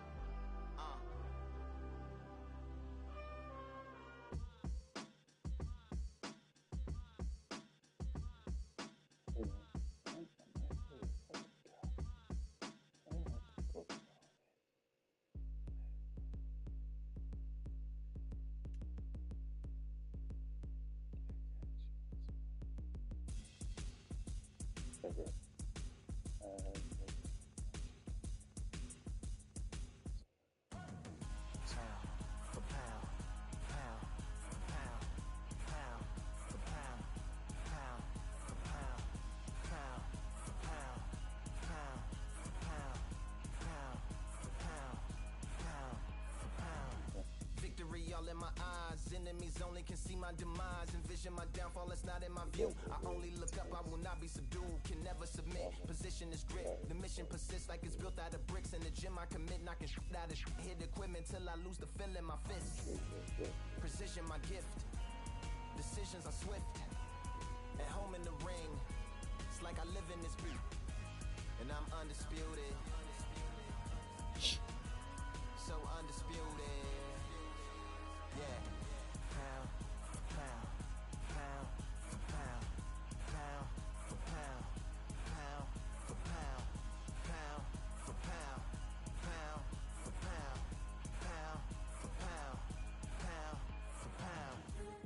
Speaker 5: Victory all in my eyes. Enemies only can see my demise. Envision my downfall, it's not in my view. I only look up, I will not be subdued. Can never submit, position is grit. The mission persists like it's built out of bricks. In the gym I commit, knocking shit out of shit. Hit equipment till I lose the feel in my fists. Precision my gift. Decisions are swift. At home in the ring, it's like I live in this beat. And I'm undisputed. So undisputed. Yeah. Pound for pound, pound for pound, pound for pound, pound for pound, pound for pound, pound for pound, pound for pound, pound for pound.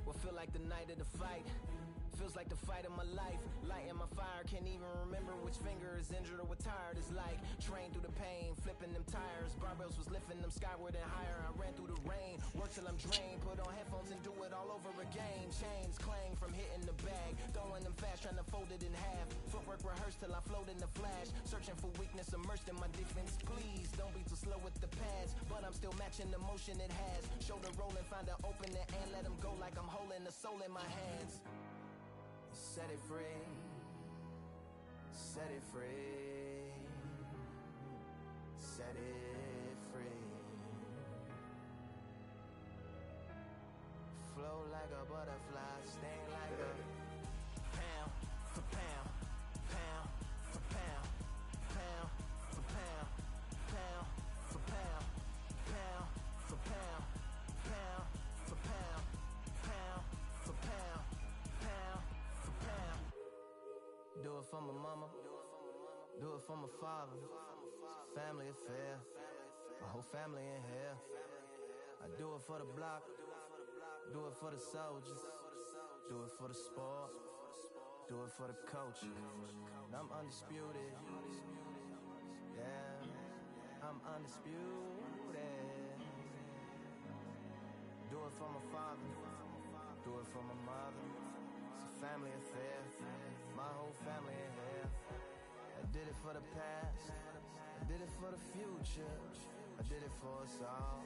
Speaker 5: What feel like the night of the fight? Feels like the fight of my life. Lighting my fire, can't even remember which finger is injured or what tired is like. Train through the pain, flipping them tires. Barbells was lifting them skyward and higher. I ran through the rain, work till I'm drained. Put on headphones and do it all over again. Chains clang from hitting the bag. Throwing them fast, trying to fold it in half. Footwork rehearsed till I float in the flash. Searching for weakness, immersed in my defense. Please, don't be too slow with the pads. But I'm still matching the motion it has. Shoulder rolling, find an opening and let them go like I'm holding the soul in my hands. Set it free, set it free, set it free. Flow like a butterfly, sting like a pound for pound, pound for pound, pound for pound, pound for pound, pound for pound, pound for pound, pound for pound, pound. Do it for my mama, do it for my father. Family affair, My whole family in here. I do it for the block, do it for the soldiers, do it for the sport, do it for the culture. And I'm undisputed. Yeah, I'm undisputed. Do it for my father, do it for my mother. It's a family affair, my whole family in here. I did it for the past, I did it for the future, I did it for us all.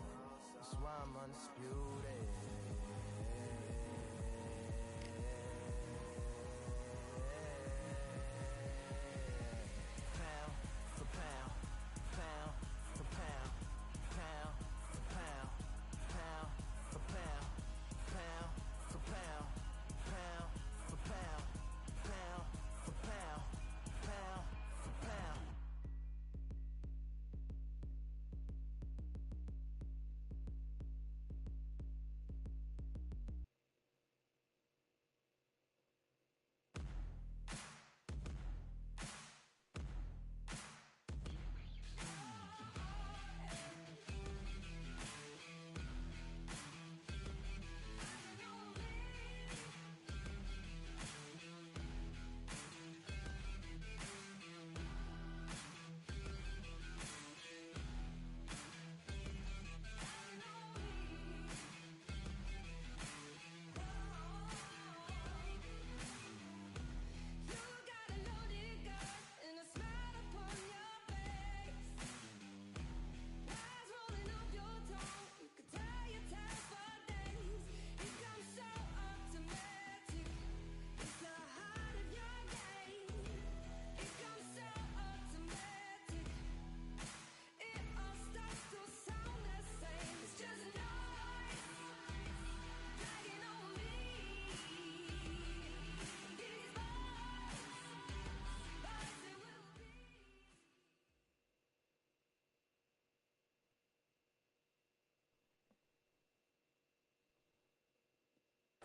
Speaker 5: That's why I'm undisputed. Pound for pound, pound for pound, pound for pound, pound for pound, pound for pound, pound for pound, pound for pound, pound for pound.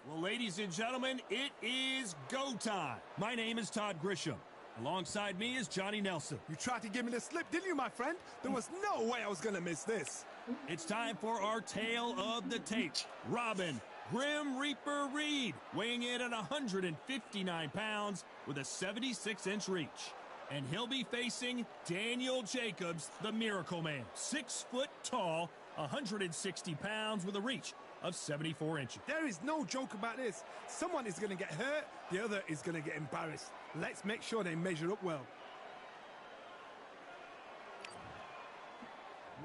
Speaker 1: Well, ladies and gentlemen, it is go time. My name is Todd Grisham. Alongside me is Johnny Nelson.
Speaker 2: You tried to give me the slip, didn't you, my friend? There was no way I was going to miss this.
Speaker 1: It's time for our tale of the tape. Robin Grim Reaper Reed, weighing in at 159 pounds with a 76-inch reach. And he'll be facing Daniel Jacobs, the Miracle Man. 6 foot tall, 160 pounds with a reach of 74 inches.
Speaker 2: There is no joke about this. Someone is going to get hurt, the other is going to get embarrassed. Let's make sure they measure up well.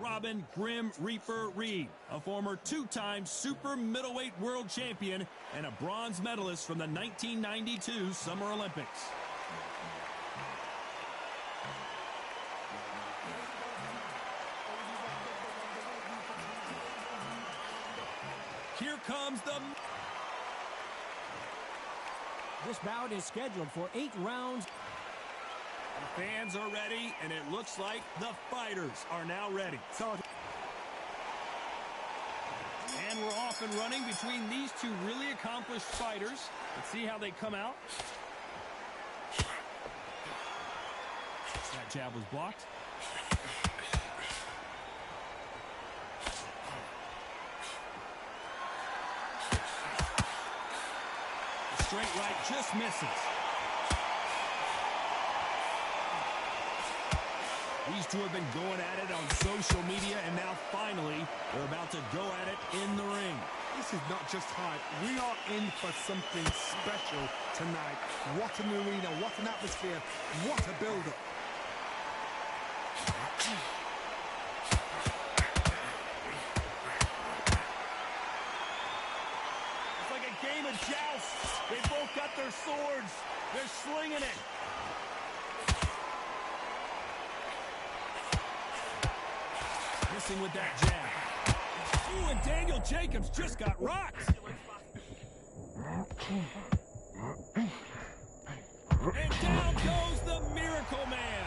Speaker 1: Robin Grim Reaper Reed, a former 2-time super middleweight world champion and a bronze medalist from the 1992 Summer Olympics. Here comes the...
Speaker 6: This bout is scheduled for 8 rounds.
Speaker 1: The fans are ready, and it looks like the fighters are now ready. And we're off and running between these two really accomplished fighters. Let's see how they come out. That jab was blocked. The straight right just misses. These two have been going at it on social media, and now finally they're about to go at it in the ring.
Speaker 2: This is not just hype. We are in for something special tonight. What an arena, what an atmosphere, what a build-up.
Speaker 1: It's like a game of jousts. They both got their swords. They're slinging it. Missing with that jab. Ooh, and Daniel Jacobs just got rocked. And down goes the Miracle Man.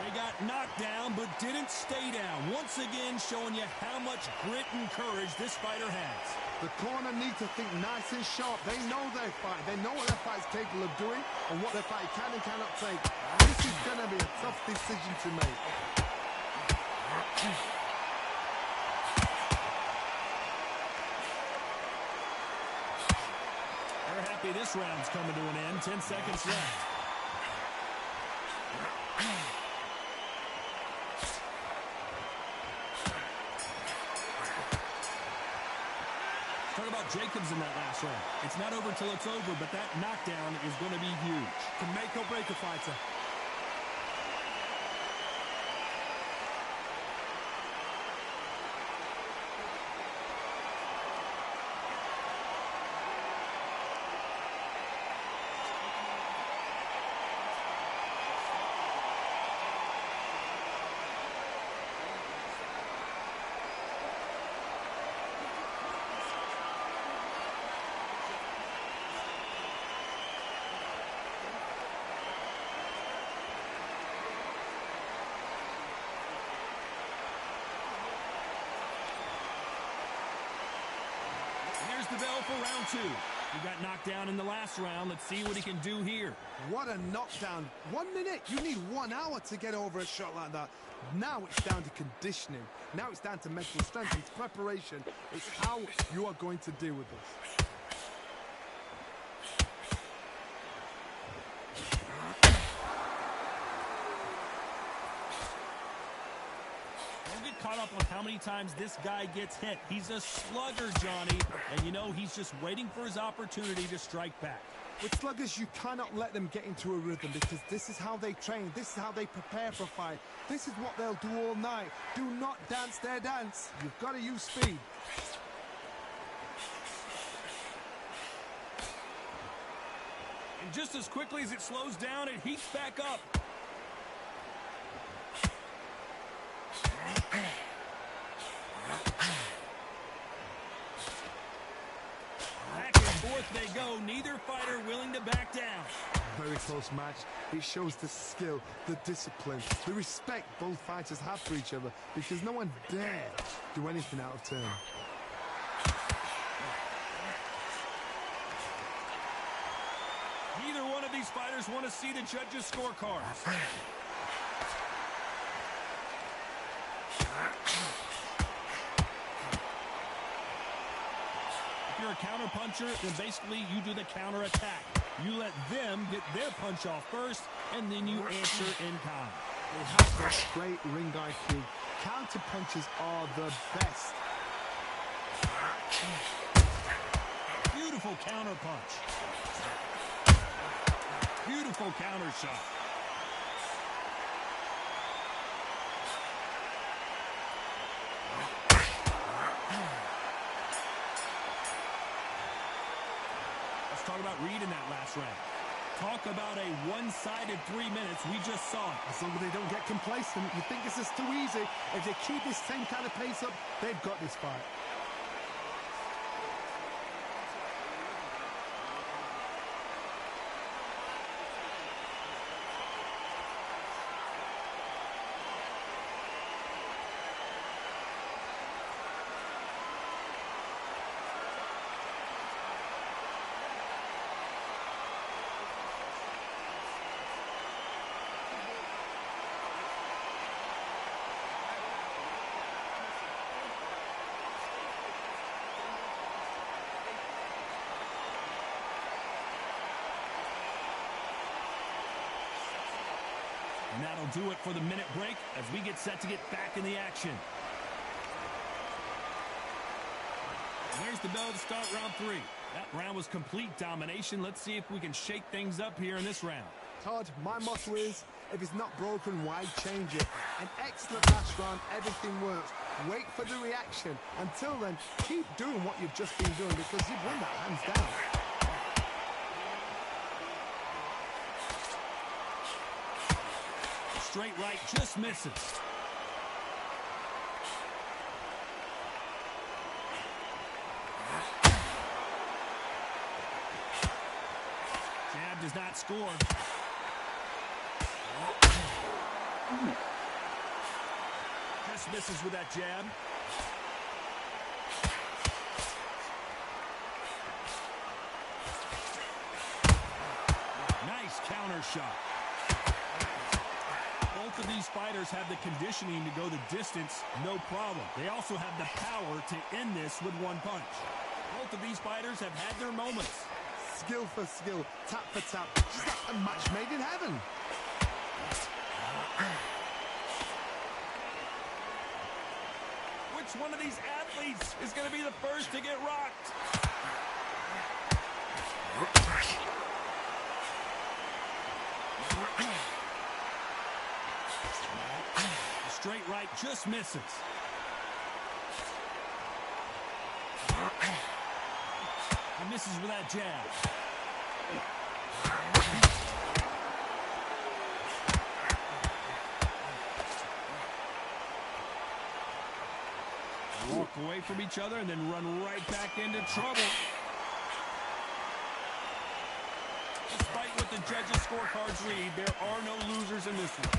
Speaker 1: They got knocked down but didn't stay down. Once again showing you how much grit and courage this fighter has.
Speaker 2: The corner need to think nice and sharp. They know their fight. They know what their fight's capable of doing and what their fight can and cannot take. This is going to be a tough decision to make.
Speaker 1: They're happy this round's coming to an end. 10 seconds left. Talk about Jacobs in that last round. It's not over till it's over, but that knockdown is going to be huge.
Speaker 2: Can make or break a fighter.
Speaker 1: The bell for round two. He got knocked down in the last round. Let's see what he can do here.
Speaker 2: What a knockdown. 1 minute. You need 1 hour to get over a shot like that. Now it's down to conditioning. Now it's down to mental strength. It's preparation. It's how you are going to deal with this.
Speaker 1: Caught up on how many times this guy gets hit. He's a slugger, Johnny, and you know he's just waiting for his opportunity to strike back.
Speaker 2: With sluggers, you cannot let them get into a rhythm because this is how they train. This is how they prepare for a fight. This is what they'll do all night. Do not dance their dance. You've got to use speed.
Speaker 1: And just as quickly as it slows down, it heats back up. Back and forth they go. Neither fighter willing to back down.
Speaker 2: Very close match. It shows the skill, the discipline, the respect both fighters have for each other because no one dare do anything out of turn.
Speaker 1: Neither one of these fighters want to see the judges' scorecards. If you're a counter-puncher, then basically you do the counter-attack. You let them get their punch off first, and then you answer in kind.
Speaker 2: They have got great ring IQ. Counter punches are the best.
Speaker 1: Beautiful counter punch. Beautiful counter shot. Let's talk about Reed in that last round. Talk about a one-sided 3 minutes. We just saw it.
Speaker 2: As long as they don't get complacent, you think this is too easy. If they keep this same kind of pace up, they've got this fight.
Speaker 1: And that'll do it for the minute break as we get set to get back in the action. And there's the bell to start round 3. That round was complete domination. Let's see if we can shake things up here in this round.
Speaker 2: Todd, my motto is, if it's not broken, why change it? An excellent last round, everything works. Wait for the reaction. Until then, keep doing what you've just been doing because you've won that hands down.
Speaker 1: Straight right just misses. Jab does not score. Just misses with that jab. Nice counter shot. Both of these fighters have the conditioning to go the distance, no problem. They also have the power to end this with one punch. Both of these fighters have had their moments.
Speaker 2: Skill for skill, tap for tap. Just like a match made in heaven.
Speaker 1: Which one of these athletes is going to be the first to get rocked? The straight right just misses. And misses with that jab. Walk away from each other and then run right back into trouble. Despite what the judges' scorecards read, there are no losers in this one.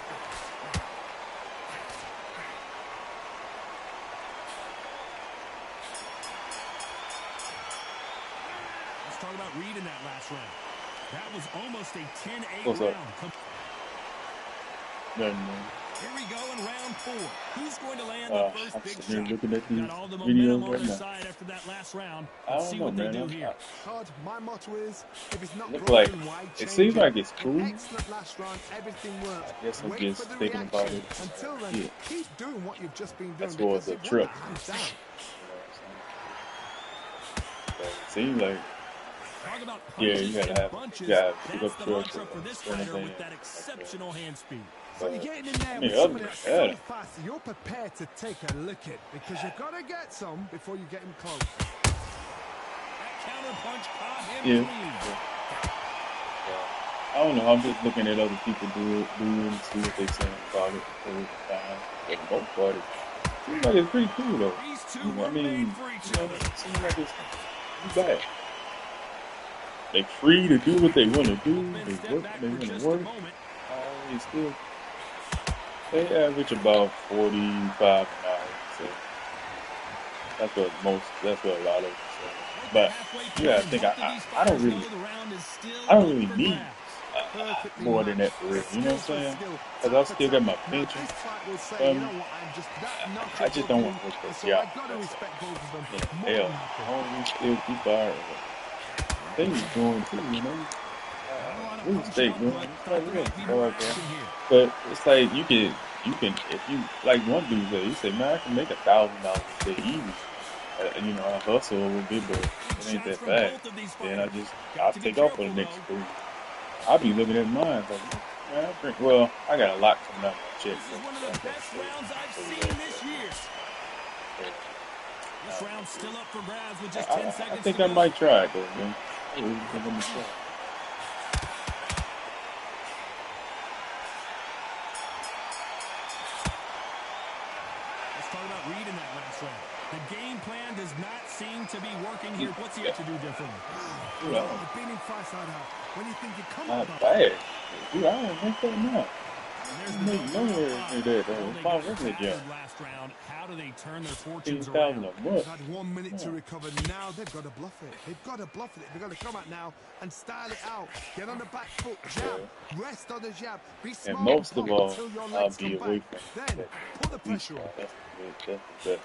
Speaker 1: Let's talk about Reed in that last round. That was almost a 10-8 round. Here we go in round 4. Who's going to land the first big shot?
Speaker 7: Looking at these
Speaker 1: Got all the momentum on
Speaker 7: right
Speaker 1: their
Speaker 7: now.
Speaker 1: side after that last round.
Speaker 7: I
Speaker 1: Let's
Speaker 7: don't
Speaker 1: see
Speaker 7: know,
Speaker 1: what they
Speaker 7: man.
Speaker 1: do here.
Speaker 2: Todd, my motto is, if it's not
Speaker 7: Look
Speaker 2: broken,
Speaker 7: like
Speaker 2: why
Speaker 7: it
Speaker 2: change
Speaker 7: seems like it's cool.
Speaker 2: An excellent last round, everything worked.
Speaker 7: I guess I'm
Speaker 2: Wait
Speaker 7: just
Speaker 2: for the
Speaker 7: thinking about
Speaker 2: reaction.
Speaker 7: it.
Speaker 2: Until then,
Speaker 7: Yeah.
Speaker 2: keep doing what you've just been doing.
Speaker 7: That's towards
Speaker 2: because
Speaker 7: the
Speaker 2: you've won
Speaker 7: trip.
Speaker 2: it hands down.
Speaker 7: It seems like
Speaker 1: Talk about
Speaker 7: Yeah,
Speaker 1: punches
Speaker 7: you gotta
Speaker 1: and
Speaker 7: have-
Speaker 1: bunches.
Speaker 7: you gotta pick
Speaker 1: That's
Speaker 7: up
Speaker 1: the
Speaker 7: truck
Speaker 1: mantra
Speaker 7: or
Speaker 1: for this
Speaker 7: something
Speaker 1: fighter
Speaker 7: like
Speaker 1: with that
Speaker 7: that.
Speaker 1: exceptional hand speed.
Speaker 2: So you're getting in there
Speaker 7: I
Speaker 2: with
Speaker 7: mean,
Speaker 2: somebody
Speaker 7: other
Speaker 2: that's
Speaker 7: than
Speaker 2: so
Speaker 7: that,
Speaker 2: fast, you're prepared to take a lick it because you've got to get some before you get him close.
Speaker 1: That counter punch caught him
Speaker 7: Yeah.
Speaker 1: clean.
Speaker 7: I don't know. I'm just looking at other people do it and see what they saying about it. For the most part, it seems like it's pretty cool though.
Speaker 1: These two
Speaker 7: You know,
Speaker 1: were
Speaker 7: I mean,
Speaker 1: made for each other.
Speaker 7: it seems like it's bad. They free to do what they want to do.
Speaker 1: Men
Speaker 7: They
Speaker 1: step
Speaker 7: work.
Speaker 1: back
Speaker 7: They
Speaker 1: for
Speaker 7: want
Speaker 1: just
Speaker 7: to
Speaker 1: a
Speaker 7: work.
Speaker 1: moment.
Speaker 7: They average about 45 an hour. So that's what a lot of them say. But yeah, I think I don't really need more than that for real. You know what I'm saying? Because I still got my pension. I just don't want to work that job. Hell, I don't still keep our things going too, you know? Real estate, man. But it's like you can, if you, like one dude said, he said, man, I can make $1,000 a day easy. You know, I hustle a little bit, but it ain't that bad. Then I'll take off for the next 3. I'll be looking at mine, like, man, I got a lot coming out of my check.
Speaker 1: This is one of the best rounds I've seen this year. This round's still up for grabs with just 10 seconds
Speaker 7: I think
Speaker 1: to
Speaker 7: I
Speaker 1: go.
Speaker 7: might try it, though, man. I really think I'm gonna try it.
Speaker 1: Let's talk about Reed in that last round. The game plan does not seem to be working here. What's he have to do differently?
Speaker 7: Yeah.
Speaker 2: You've been in fights like that. When you think you come
Speaker 7: Not
Speaker 2: up,
Speaker 7: bad. Dude, I don't make that now.
Speaker 1: There's
Speaker 7: I make nowhere near that, though.
Speaker 1: Well, they
Speaker 7: If I
Speaker 1: got
Speaker 7: was a job,
Speaker 1: last round. How do they turn their fortunes
Speaker 7: 15,000
Speaker 1: around?
Speaker 7: a
Speaker 2: they've
Speaker 7: month.
Speaker 2: had 1 minute to recover. Now they've got to bluff it. They've got to bluff it. They've got to come out now and style it out. Get on the back foot, jab, rest on the jab. Be smart.
Speaker 7: And most of
Speaker 2: block
Speaker 7: all,
Speaker 2: until your
Speaker 7: I'll
Speaker 2: legs
Speaker 7: be
Speaker 2: come
Speaker 7: away
Speaker 2: back.
Speaker 7: from
Speaker 2: Then
Speaker 7: that.
Speaker 2: put the pressure on.
Speaker 7: That's the best.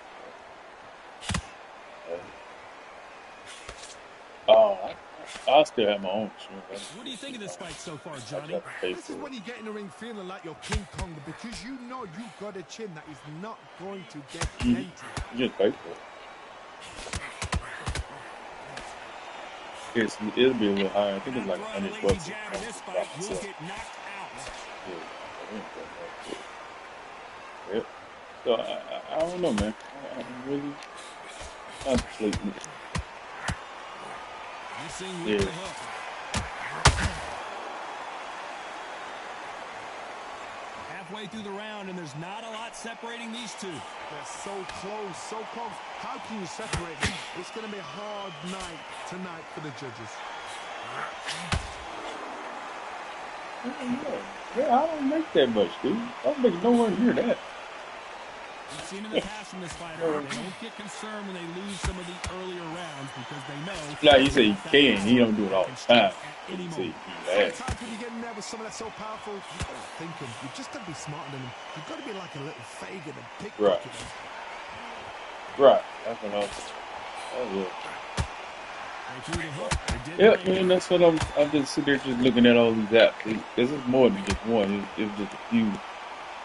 Speaker 7: I still have my own insurance.
Speaker 1: What do you think of this fight so far,
Speaker 7: I
Speaker 1: Johnny?
Speaker 7: got to pay
Speaker 2: This is
Speaker 7: for
Speaker 2: when
Speaker 7: it.
Speaker 2: you get in the ring feeling like you're King Kong because you know you've got a chin that is not going to get dented.
Speaker 7: You just pay for it. It'll be a little higher. I think it's like
Speaker 1: After a
Speaker 7: $100
Speaker 1: lazy
Speaker 7: bucks.
Speaker 1: jab in this fight, you'll get knocked out.
Speaker 7: Yeah. So I don't know, man. I'm really contemplating it.
Speaker 1: Missing with
Speaker 7: Yeah.
Speaker 1: the hook. Halfway through the round, and there's not a lot separating these two.
Speaker 2: They're so close, so close. How can you separate them? It's going to be a hard night tonight for the judges.
Speaker 7: Yeah, I don't make that much, dude. I don't make nowhere near that.
Speaker 1: We've seen in the past from this fighter, they don't get concerned when they lose some of the earlier rounds because they know.
Speaker 7: Like you say, he can. He don't do it all the time.
Speaker 1: Any
Speaker 7: See,
Speaker 1: moment.
Speaker 2: Sometimes when you get in there with someone that's so powerful, you've got to think him. You've just got to be smarter than him. You've got to be like a little Fagin and pickpocket him.
Speaker 7: Right. That's what I was saying. Yeah, man, that's what I'm just sitting there just looking at all these apps. This is more than just one. It's just a few.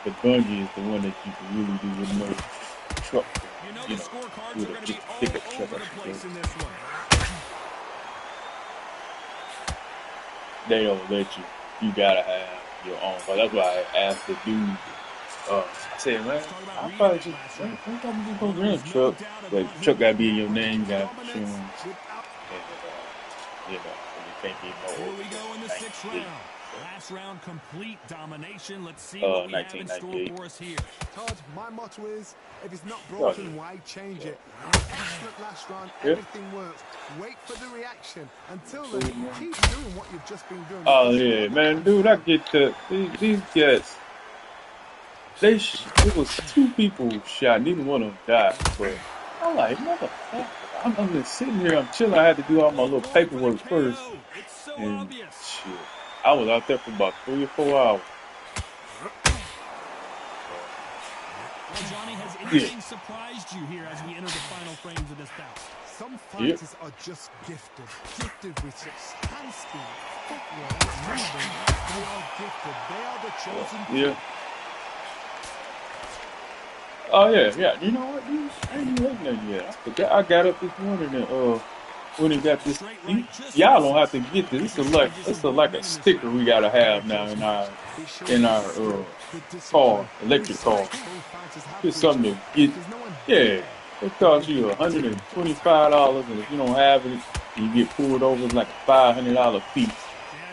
Speaker 7: But Bungie is the one that you can really do with no truck.
Speaker 1: You know the scorecards are going to be all over the place in this one.
Speaker 7: They don't let you. You gotta have your own. But that's why I asked the dude. I said, man, I probably just think I'm just gonna rent a truck. But the truck gotta be in your name. You got insurance. And, you can't be more.
Speaker 1: Here we go in the 6th round. Last round, complete domination. Let's see what we have in store for us here.
Speaker 2: Todd, my motto is, if it's not broken, why change it? Excellent last round. Everything works. Wait for the reaction. Until then, keep doing what you've just been doing.
Speaker 7: Oh, yeah, man. Dude, I get to these guys. It was 2 people shot. Neither one of them died. But I'm like, motherfucker. I'm just sitting here. I'm chilling. I had to do all my little paperwork first. And shit. I was out there for about 3 or 4 hours.
Speaker 1: Well, Johnny, has anything surprised you here as we enter the final frames of this bout?
Speaker 2: Some fighters are just gifted with such hand skill, footwork, movement. They are gifted. They are the chosen few.
Speaker 7: Oh yeah. You know what, dude? I ain't even looking at it yet. I got up this morning and when he got this, y'all don't have to get this. It's like a sticker we gotta have now in our car, electric car. It's something to get. Yeah, it costs you $125, and if you don't have it, you get pulled over. It's like a $500 fee.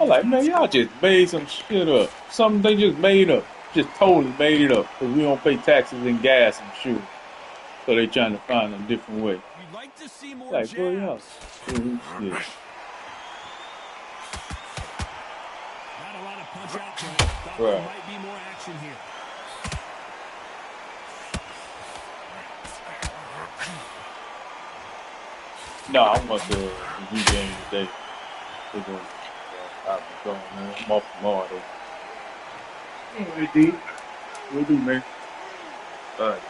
Speaker 7: I'm like, man, y'all just made some shit up. Something they just made up. Just totally made it up because we don't pay taxes and gas and shit. So they trying to find a different way.
Speaker 1: You'd like to see more
Speaker 7: like, boy, else.
Speaker 1: Not a lot of punch out to it. Thought there might be more action here.
Speaker 7: No, I want the review game today. They're going to go, man. I'm off tomorrow, though. Hey, D. What do, man? All right.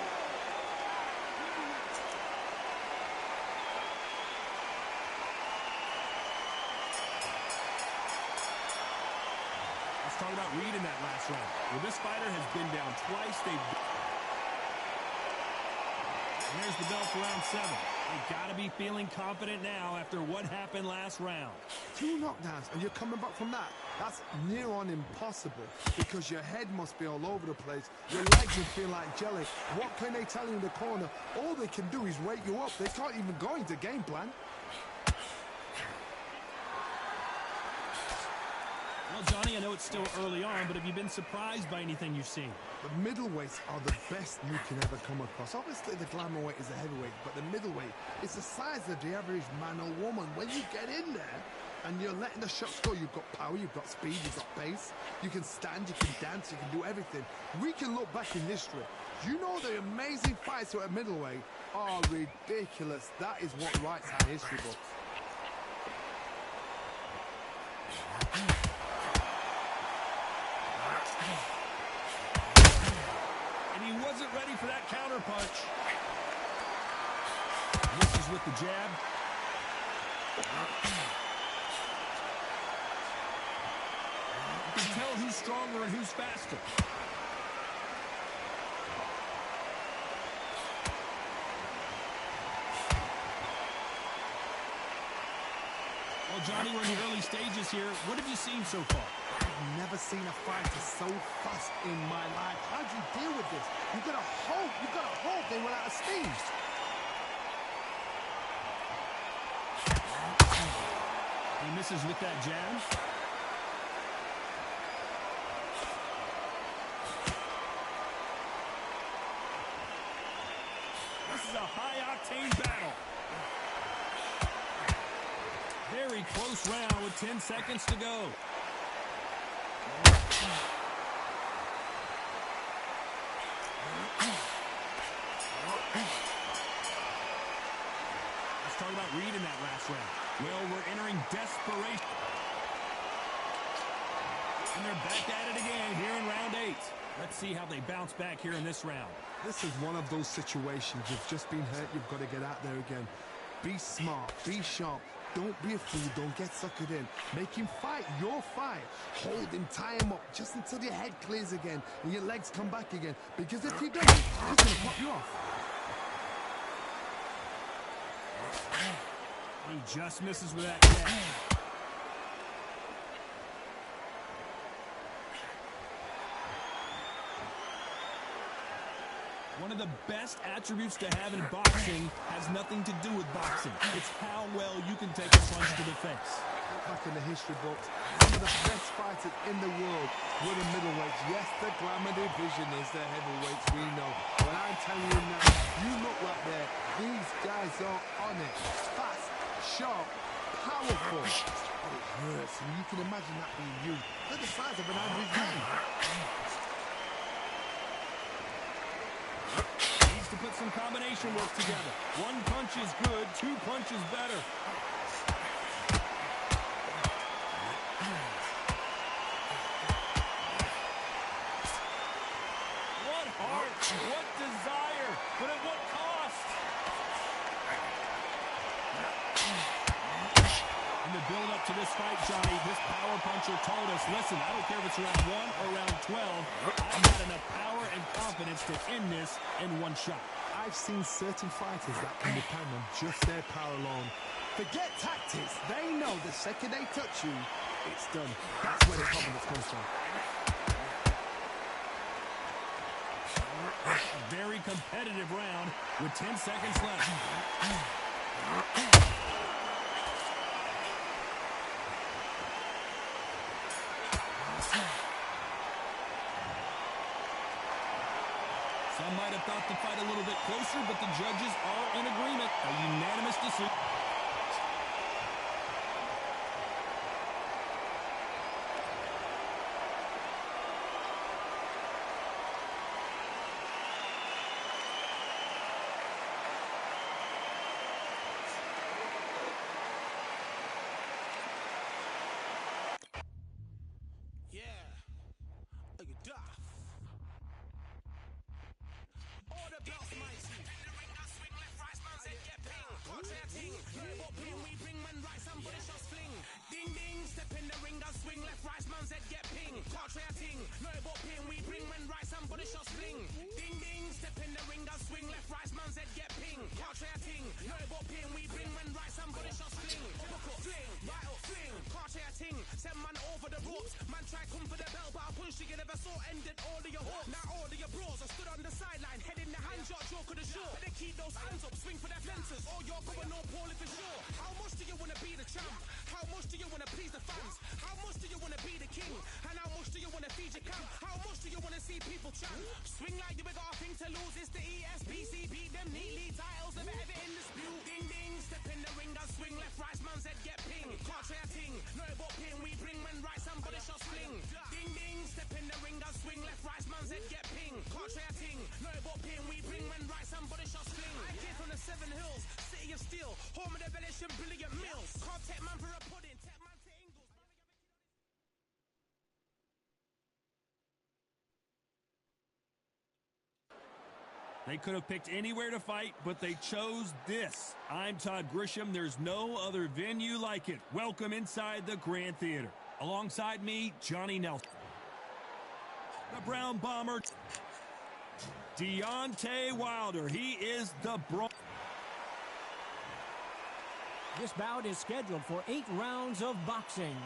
Speaker 1: Let's talk about Reed in that last round. Well, this fighter has been down twice. And there's the bell for round 7. They got to be feeling confident now after what happened last round.
Speaker 2: 2 knockdowns, and you're coming back from that. That's near on impossible because your head must be all over the place. Your legs would feel like jelly. What can they tell you in the corner? All they can do is wake you up. They can't even go into game plan.
Speaker 1: Well, Johnny, I know it's still early on, but have you been surprised by anything you've seen?
Speaker 2: The middleweights are the best you can ever come across. Obviously, the glamour weight is a heavyweight, but the middleweight is the size of the average man or woman. When you get in there and you're letting the shots go, you've got power, you've got speed, you've got pace. You can stand, you can dance, you can do everything. We can look back in history. You know the amazing fights at middleweight are ridiculous. That is what writes our history book.
Speaker 1: And he wasn't ready for that counter punch. Misses with the jab. You can tell who's stronger and who's faster. Well, Johnny, we're in the early stages here. What have you seen so far?
Speaker 2: I've never seen a fighter so fast in my life. How do you deal with this? You've got to hope they run out of steam.
Speaker 1: He misses with that jab. This is a high-octane battle. Very close round with 10 seconds to go. that last round. Well, we're entering desperation. And they're back at it again here in round 8. Let's see how they bounce back here in this round.
Speaker 2: This is one of those situations. You've just been hurt. You've got to get out there again. Be smart. Be sharp. Don't be a fool. Don't get suckered in. Make him fight your fight. Hold him. Tie him up just until your head clears again and your legs come back again. Because if you don't, he's going to pop you off.
Speaker 1: He just misses with that jab. One of the best attributes to have in boxing has nothing to do with boxing. It's how well you can take a punch to the face.
Speaker 2: Back in the history books, some of the best fighters in the world were the middleweights. Yes, the glamour division is the heavyweights, we know. But I'm telling you now, you look right there, these guys are on it. Fast, sharp, powerful. Oh, it hurts, and you can imagine that being you. They're the size of an average man.
Speaker 1: To put some combination work together. One punch is good, 2 punches better. What heart, what desire, but at what cost? In the build-up to this fight, Johnny, this power puncher told us, listen, I don't care if it's round 1 or round 12, I've got enough power and confidence to end this in one shot.
Speaker 2: I've seen certain fighters that can depend on just their power alone. Forget tactics. They know the second they touch you, it's done. That's where the confidence comes from.
Speaker 1: Very competitive round with 10 seconds left. Some might have thought the fight a little bit closer, but the judges are in agreement. A unanimous decision.
Speaker 3: Swing like you got a thing to lose. It's the ESPC. Beat them neatly. Titles never ever in dispute. Ding ding. Step in the ring and swing left, right. Man's head get ping. Can't try a ting. No but ping. We bring when right. Somebody shot sling. Ding ding. Step in the ring and swing left, right. Man's head get ping. Can't try a ting. No but ping. We bring when right. Somebody shot sling. I came from the 7 Hills, city of steel, home of the village and brilliant mills. Can't take man for a pudding. Take man to Ingles.
Speaker 1: They could have picked anywhere to fight, but they chose this. I'm Todd Grisham. There's no other venue like it. Welcome inside the Grand Theater. Alongside me, Johnny Nelson. The Brown Bomber, Deontay Wilder. He is the Bronx.
Speaker 6: This bout is scheduled for 8 rounds of boxing.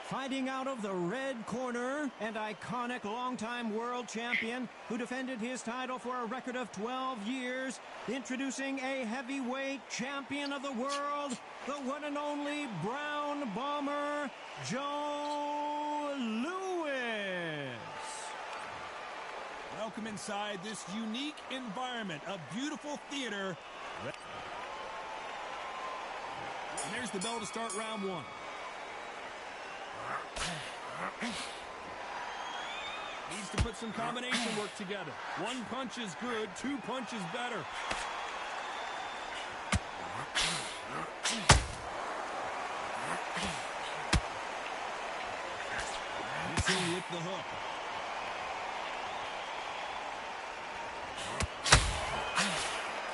Speaker 6: Fighting out of the red corner, and iconic longtime world champion who defended his title for a record of 12 years, introducing a heavyweight champion of the world, the one and only Brown Bomber, Joe Louis.
Speaker 1: Welcome inside this unique environment, a beautiful theater. And there's the bell to start round 1. Needs to put some combination work together. 1 punch is good, 2 punches better. the hook.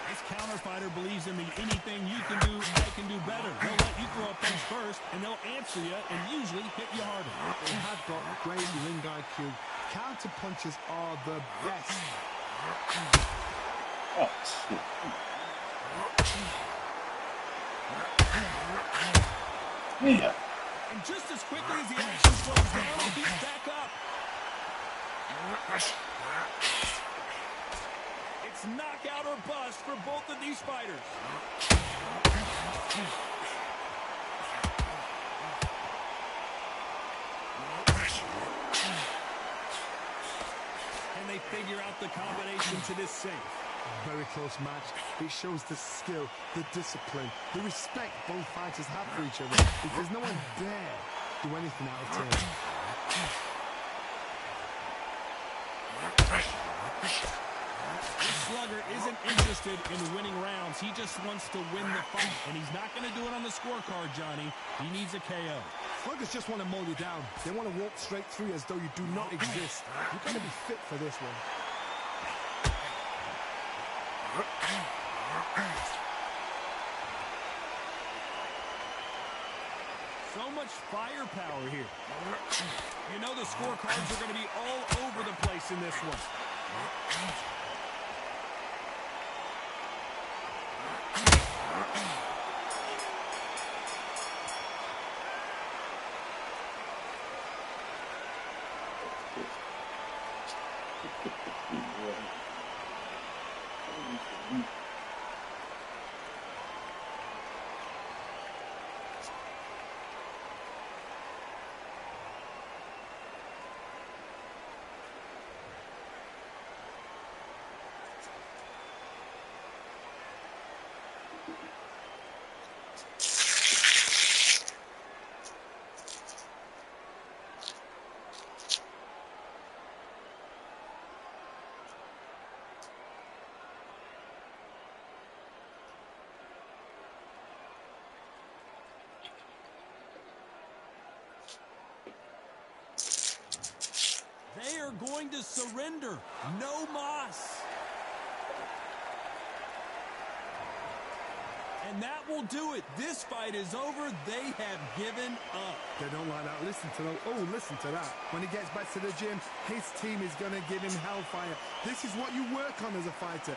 Speaker 1: This counter fighter believes in the anything you can do, I can do better. They'll let you throw a punch first, and they'll answer you and usually hit you harder.
Speaker 2: They have got great ring IQ. Counter punches are the best.
Speaker 7: Oh, shit. Yeah.
Speaker 1: And just as quickly as the action slows down, he's back up. It's knockout or bust for both of these fighters. And they figure out the combination to this safe.
Speaker 2: Very close match. It shows the skill, the discipline, the respect both fighters have for each other. Because no one dare do anything out of turn.
Speaker 1: This slugger isn't interested in winning rounds. He just wants to win the fight. And he's not going to do it on the scorecard, Johnny. He needs a KO.
Speaker 2: Sluggers just want to mow you down. They want to walk straight through as though you do not exist. You've got to be fit for this one.
Speaker 1: So much firepower here. You know the scorecards are going to be all over the place in this one. They are going to surrender. No mas. And that will do it. This fight is over. They have given up.
Speaker 2: They don't like that. Listen to that. Oh, listen to that. When he gets back to the gym, his team is going to give him hellfire. This is what you work on as a fighter.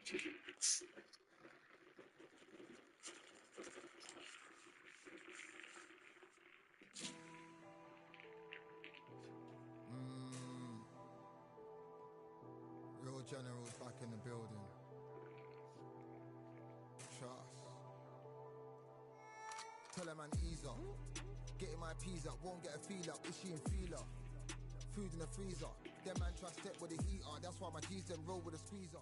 Speaker 4: Real generals back in the building. Trust. Tell a man ease up. Getting my peas up, won't get a feel up. Is she in feeler? Food in the freezer. Them man try step with a heater. That's why my G's them roll with a squeezer.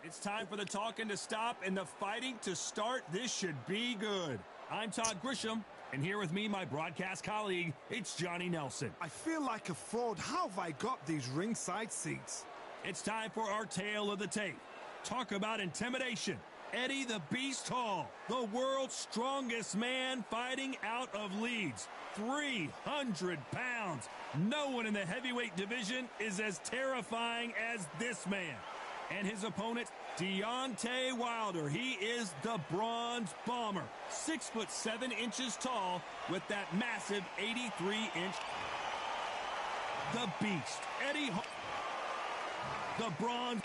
Speaker 1: It's time for the talking to stop and the fighting to start. This should be good. I'm Todd Grisham, and here with me, my broadcast colleague, it's Johnny Nelson.
Speaker 2: I feel like a fraud. How have I got these ringside seats?
Speaker 1: It's time for our tale of the tape. Talk about intimidation. Eddie the Beast Hall, the world's strongest man fighting out of Leeds. 300 pounds. No one in the heavyweight division is as terrifying as this man. And his opponent, Deontay Wilder. He is the Bronze Bomber. 6'7" tall with that massive 83-inch. The Beast, Eddie Hall. The Bronze.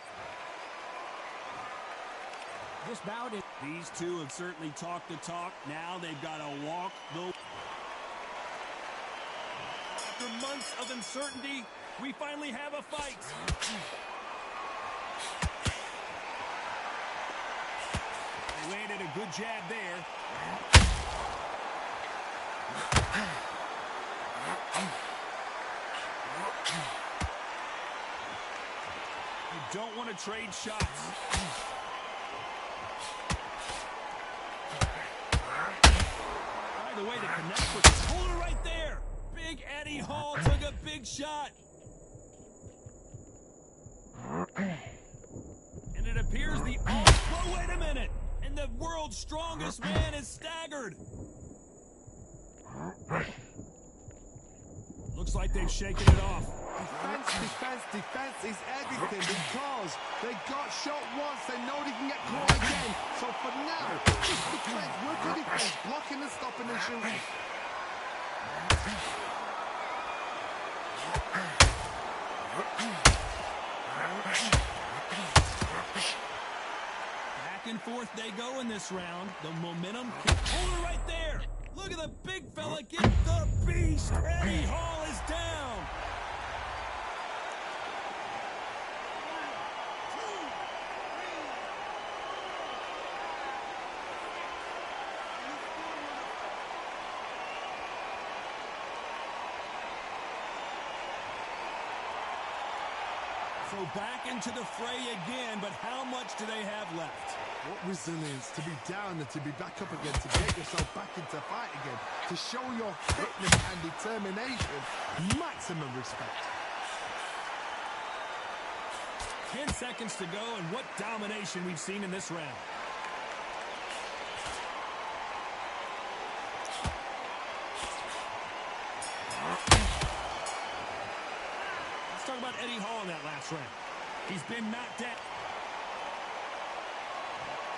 Speaker 6: This bout is...
Speaker 1: These two have certainly talked the talk. Now they've got to walk the... After months of uncertainty, we finally have a fight. They landed a good jab there. You don't want to trade shots. By the way, to connect with the holder right there. Big Eddie Hall took a big shot. And it appears the oh, wait a minute. And the world's strongest man is staggered. Looks like they've shaken it off.
Speaker 2: Defense is everything because they got shot once, they know they can get caught again. So for now, just defense, work on defense, blocking and stopping and shooting.
Speaker 1: Back and forth they go in this round. The momentum. Hold it right there. Look at the big fella get the beast. Eddie Hall is down. So back into the fray again, but how much do they have left?
Speaker 2: What resilience to be down and to be back up again, to get yourself back into fight again, to show your fitness and determination. Maximum respect.
Speaker 1: 10 seconds to go, and what domination we've seen in this round. Let's talk about Eddie Hall in that last round. He's been knocked down.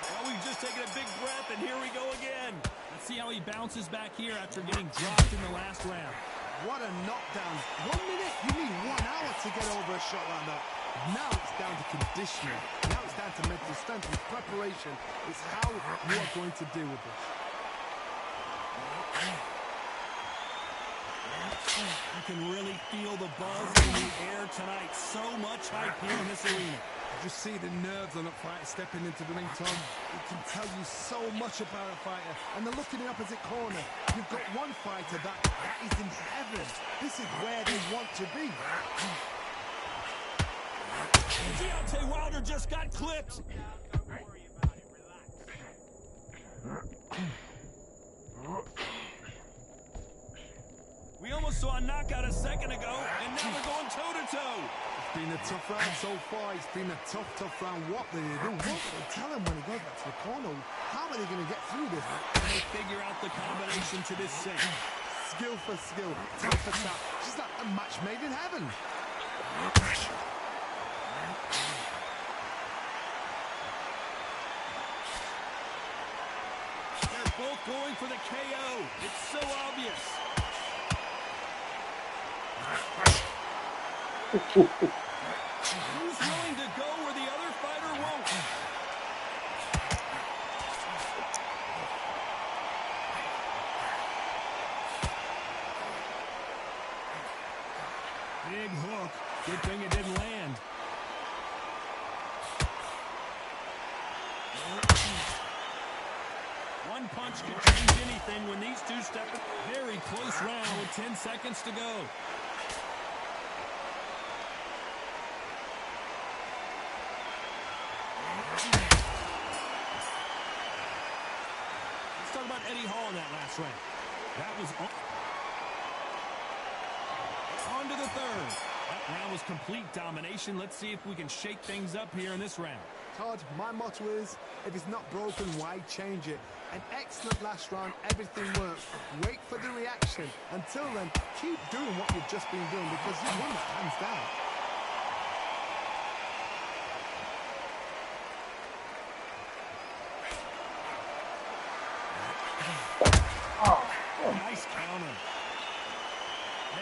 Speaker 1: Oh, we've just taken a big breath, and here we go again. Let's see how he bounces back here after getting dropped in the last round.
Speaker 2: What a knockdown. 1 minute? You need 1 hour to get over a shot like that. Now it's down to conditioning. Now it's down to mental strength and preparation. It's how you are going to deal with this.
Speaker 1: You can really feel the buzz in the air tonight. So much hype here in this arena.
Speaker 2: Just see the nerves on a fighter stepping into the ring, Tom. It can tell you so much about a fighter. And the look in the opposite corner. You've got one fighter that is in heaven. This is where they want to be.
Speaker 1: Deontay Wilder just got clipped. We almost saw a knockout a second ago, and now we're going toe-to-toe.
Speaker 2: It's been a tough round so far. It's been a tough round. What do they do? What do they tell him when he goes back to the corner? How are they going to get through this?
Speaker 1: They figure out the combination to this sink.
Speaker 2: Skill for skill, tap for tap. Just like a match made in heaven.
Speaker 1: They're both going for the KO. It's so obvious. Who's willing to go where the other fighter won't? Big hook. Good thing it didn't land. One punch could change anything when these two step in. Very close round with 10 seconds to go. Let's talk about Eddie Hall in that last round. That was on to the third. That round was complete domination. Let's see if we can shake things up here in this round.
Speaker 2: Todd, my motto is, if it's not broken, why change it? An excellent last round, everything worked. Wait for the reaction. Until then, keep doing what you've just been doing because you won that hands down.
Speaker 1: Nice counter.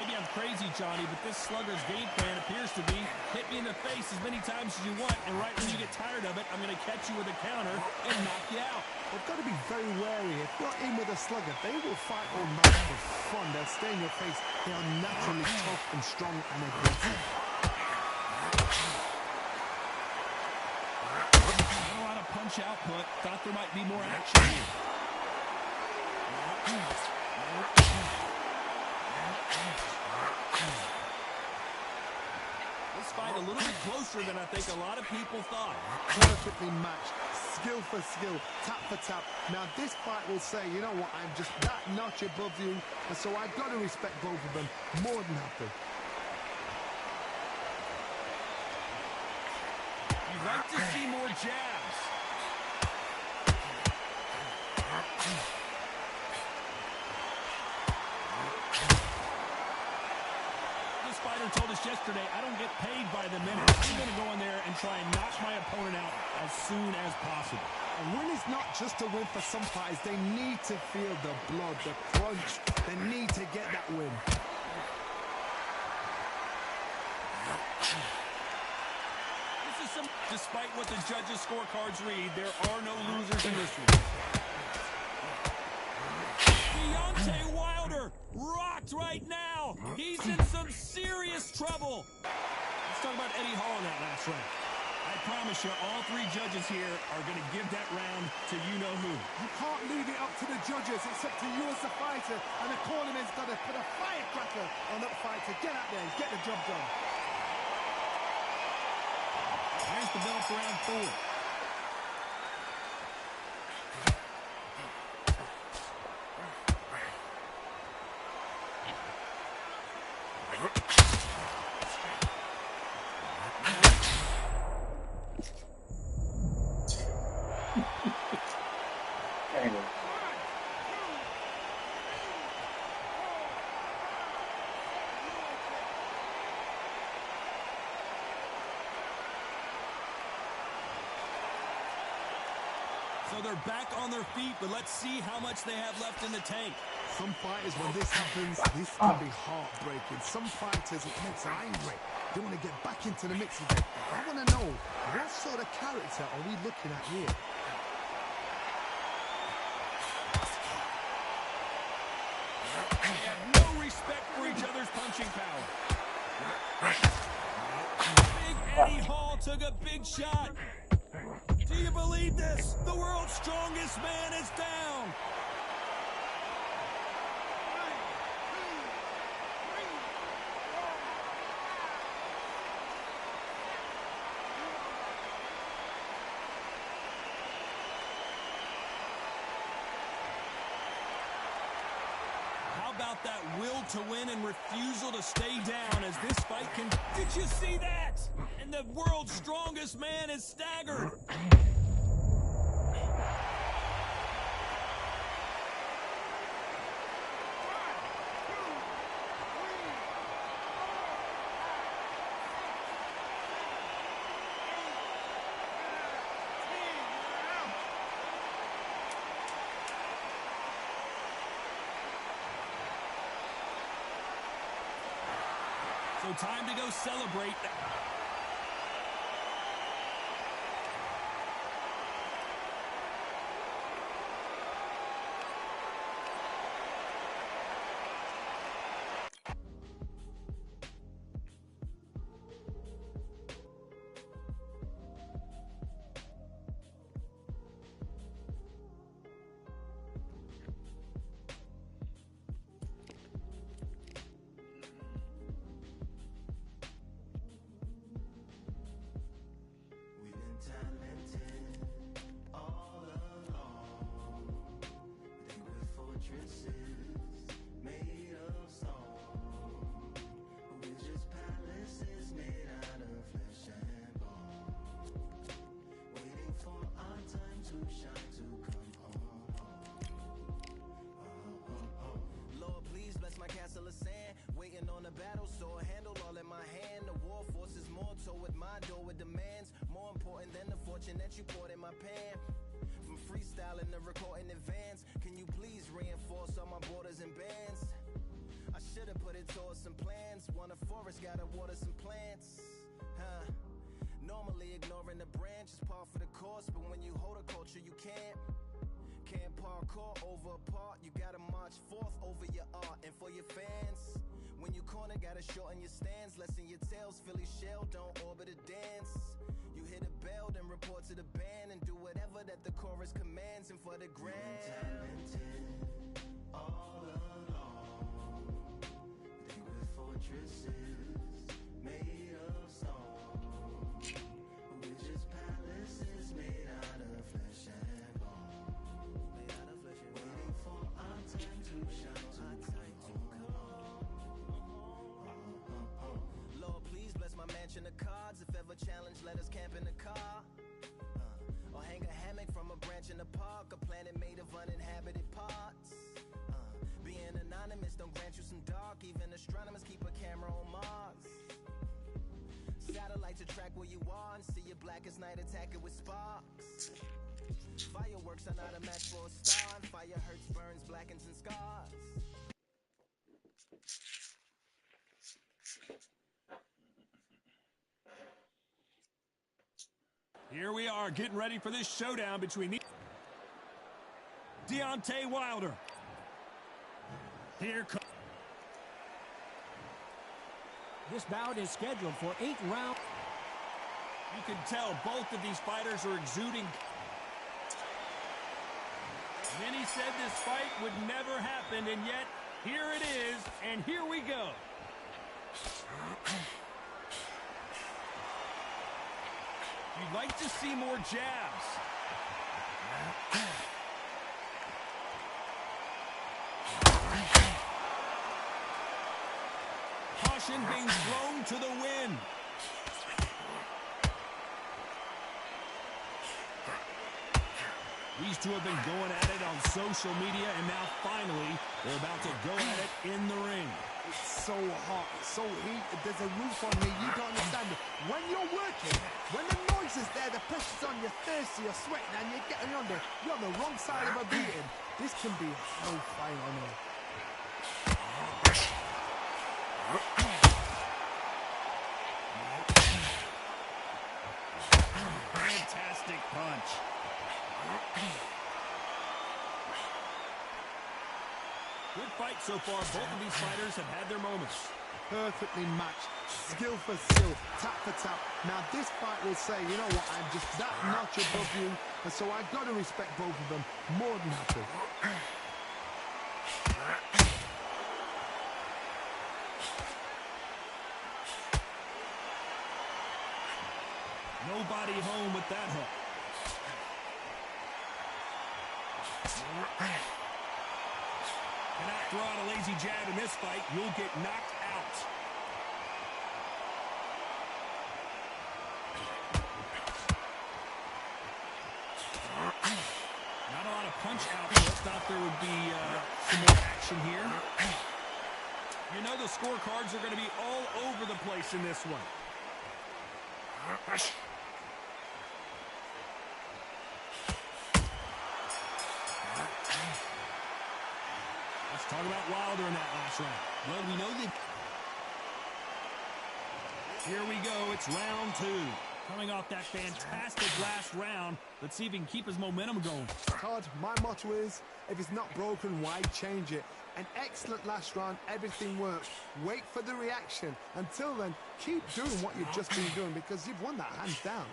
Speaker 1: Maybe I'm crazy, Johnny, but this slugger's game plan appears to be hit me in the face as many times as you want, and right when you get tired of it, I'm going to catch you with a counter and knock you out.
Speaker 2: They've got to be very wary. If you're in with a slugger, they will fight all night for fun. They'll stay in your face. They are naturally tough and strong and aggressive.
Speaker 1: Not a lot of punch output. Thought there might be more action here. This fight a little bit closer than I think a lot of people thought.
Speaker 2: Perfectly matched, skill for skill, tap for tap. Now this fight will say, you know what, I'm just that notch above you, and so I've got to respect both of them more than happy.
Speaker 1: You'd like to see more jabs. This fighter told us yesterday, I don't get paid by the minute. I'm going to go in there and try and knock my opponent out as soon as possible.
Speaker 2: A win is not just a win for some fighters. They need to feel the blood, the crunch. They need to get that win.
Speaker 1: Despite what the judges' scorecards read, there are no losers in this one. Deontay Wilder rocked right now. He's in some serious trouble. Let's talk about Eddie Hall in that last round. I promise you, all three judges here are going to give that round to you-know-who.
Speaker 2: You can't leave it up to the judges. It's up to you as the fighter, and the cornerman's got to put a firecracker on that fight to get out there and get the job done.
Speaker 1: Here's the bell for round 4. So they're back on their feet, but let's see how much they have left in the tank.
Speaker 2: Some fighters, when this happens, this can be heartbreaking. Some fighters, it makes them angry. They want to get back into the mix again. I want to know, what sort of character are we looking at here?
Speaker 1: They have no respect for each other's punching power. Big Eddie Hall took a big shot. Do you believe this? The world's strongest man is down. How about that will to win and refusal to stay down as this fight can... Did you see that? And the world's strongest man is staggered. So time to go celebrate that.
Speaker 5: That you poured in my pan. From freestyling to recording advance, can you please reinforce all my borders and bands? I should have put it towards some plans. Want a forest, gotta water some plants. Normally ignoring the branch is par for the course, but when you hold a culture you can't parkour over a part. You gotta march forth over your art and for your fans. When you corner, gotta shorten your stance. Lessen your tails, Philly shell, don't orbit a dance. You hit a bell, then report to the band and do whatever that the chorus commands. And for the grand, talented all along. Think we're fortresses made of stone. We're just palaces made out of flesh and bone. Waiting for our time to shine, Lord, please bless my mansion of cards. If ever challenged, let us camp in the car. Or hang a hammock from a branch in the park. A planet made of uninhabited parts. Being anonymous don't grant you some dark. Even astronomers keep a camera on Mars. Satellites to track where you are and see your blackest night attack it with sparks. Fireworks are not a match for a star. And fire hurts, burns, blackens, and scars.
Speaker 1: Here we are getting ready for this showdown between the Deontay Wilder. Here comes.
Speaker 6: This bout is scheduled for 8 rounds.
Speaker 1: You can tell both of these fighters are exuding. Many said this fight would never happen, and yet here it is, and here we go. You'd like to see more jabs. Caution being blown to the wind. These two have been going at it on social media, and now finally they're about to go at it in the ring.
Speaker 2: It's so hot, it's so heated, there's a roof on me, you don't understand it. When you're working, when the noise is there, the pressure's on, you're thirsty, you're sweating, and you're getting under, you're on the wrong side of a beating. This can be hellfire on you.
Speaker 1: Fantastic punch. Good fight so far. Both of these fighters have had their moments.
Speaker 2: Perfectly matched, skill for skill, tap for tap. Now this fight will say, you know what, I'm just that notch above you, and so I've got to respect both of them. More than happy.
Speaker 1: Nobody home with that hook. Cannot throw out a lazy jab in this fight. You'll get knocked out. Not a lot of punch output. Thought there would be some more action here. You know the scorecards are going to be all over the place in this one. Let's talk about Wilder in that last round. Well, we know that Here we go. It's round 2. Coming off that fantastic last round, let's see if he can keep his momentum going.
Speaker 2: Todd, my motto is, if it's not broken, why change it? An excellent last round, everything works. Wait for the reaction. Until then, keep doing what you've just been doing because you've won that hands down.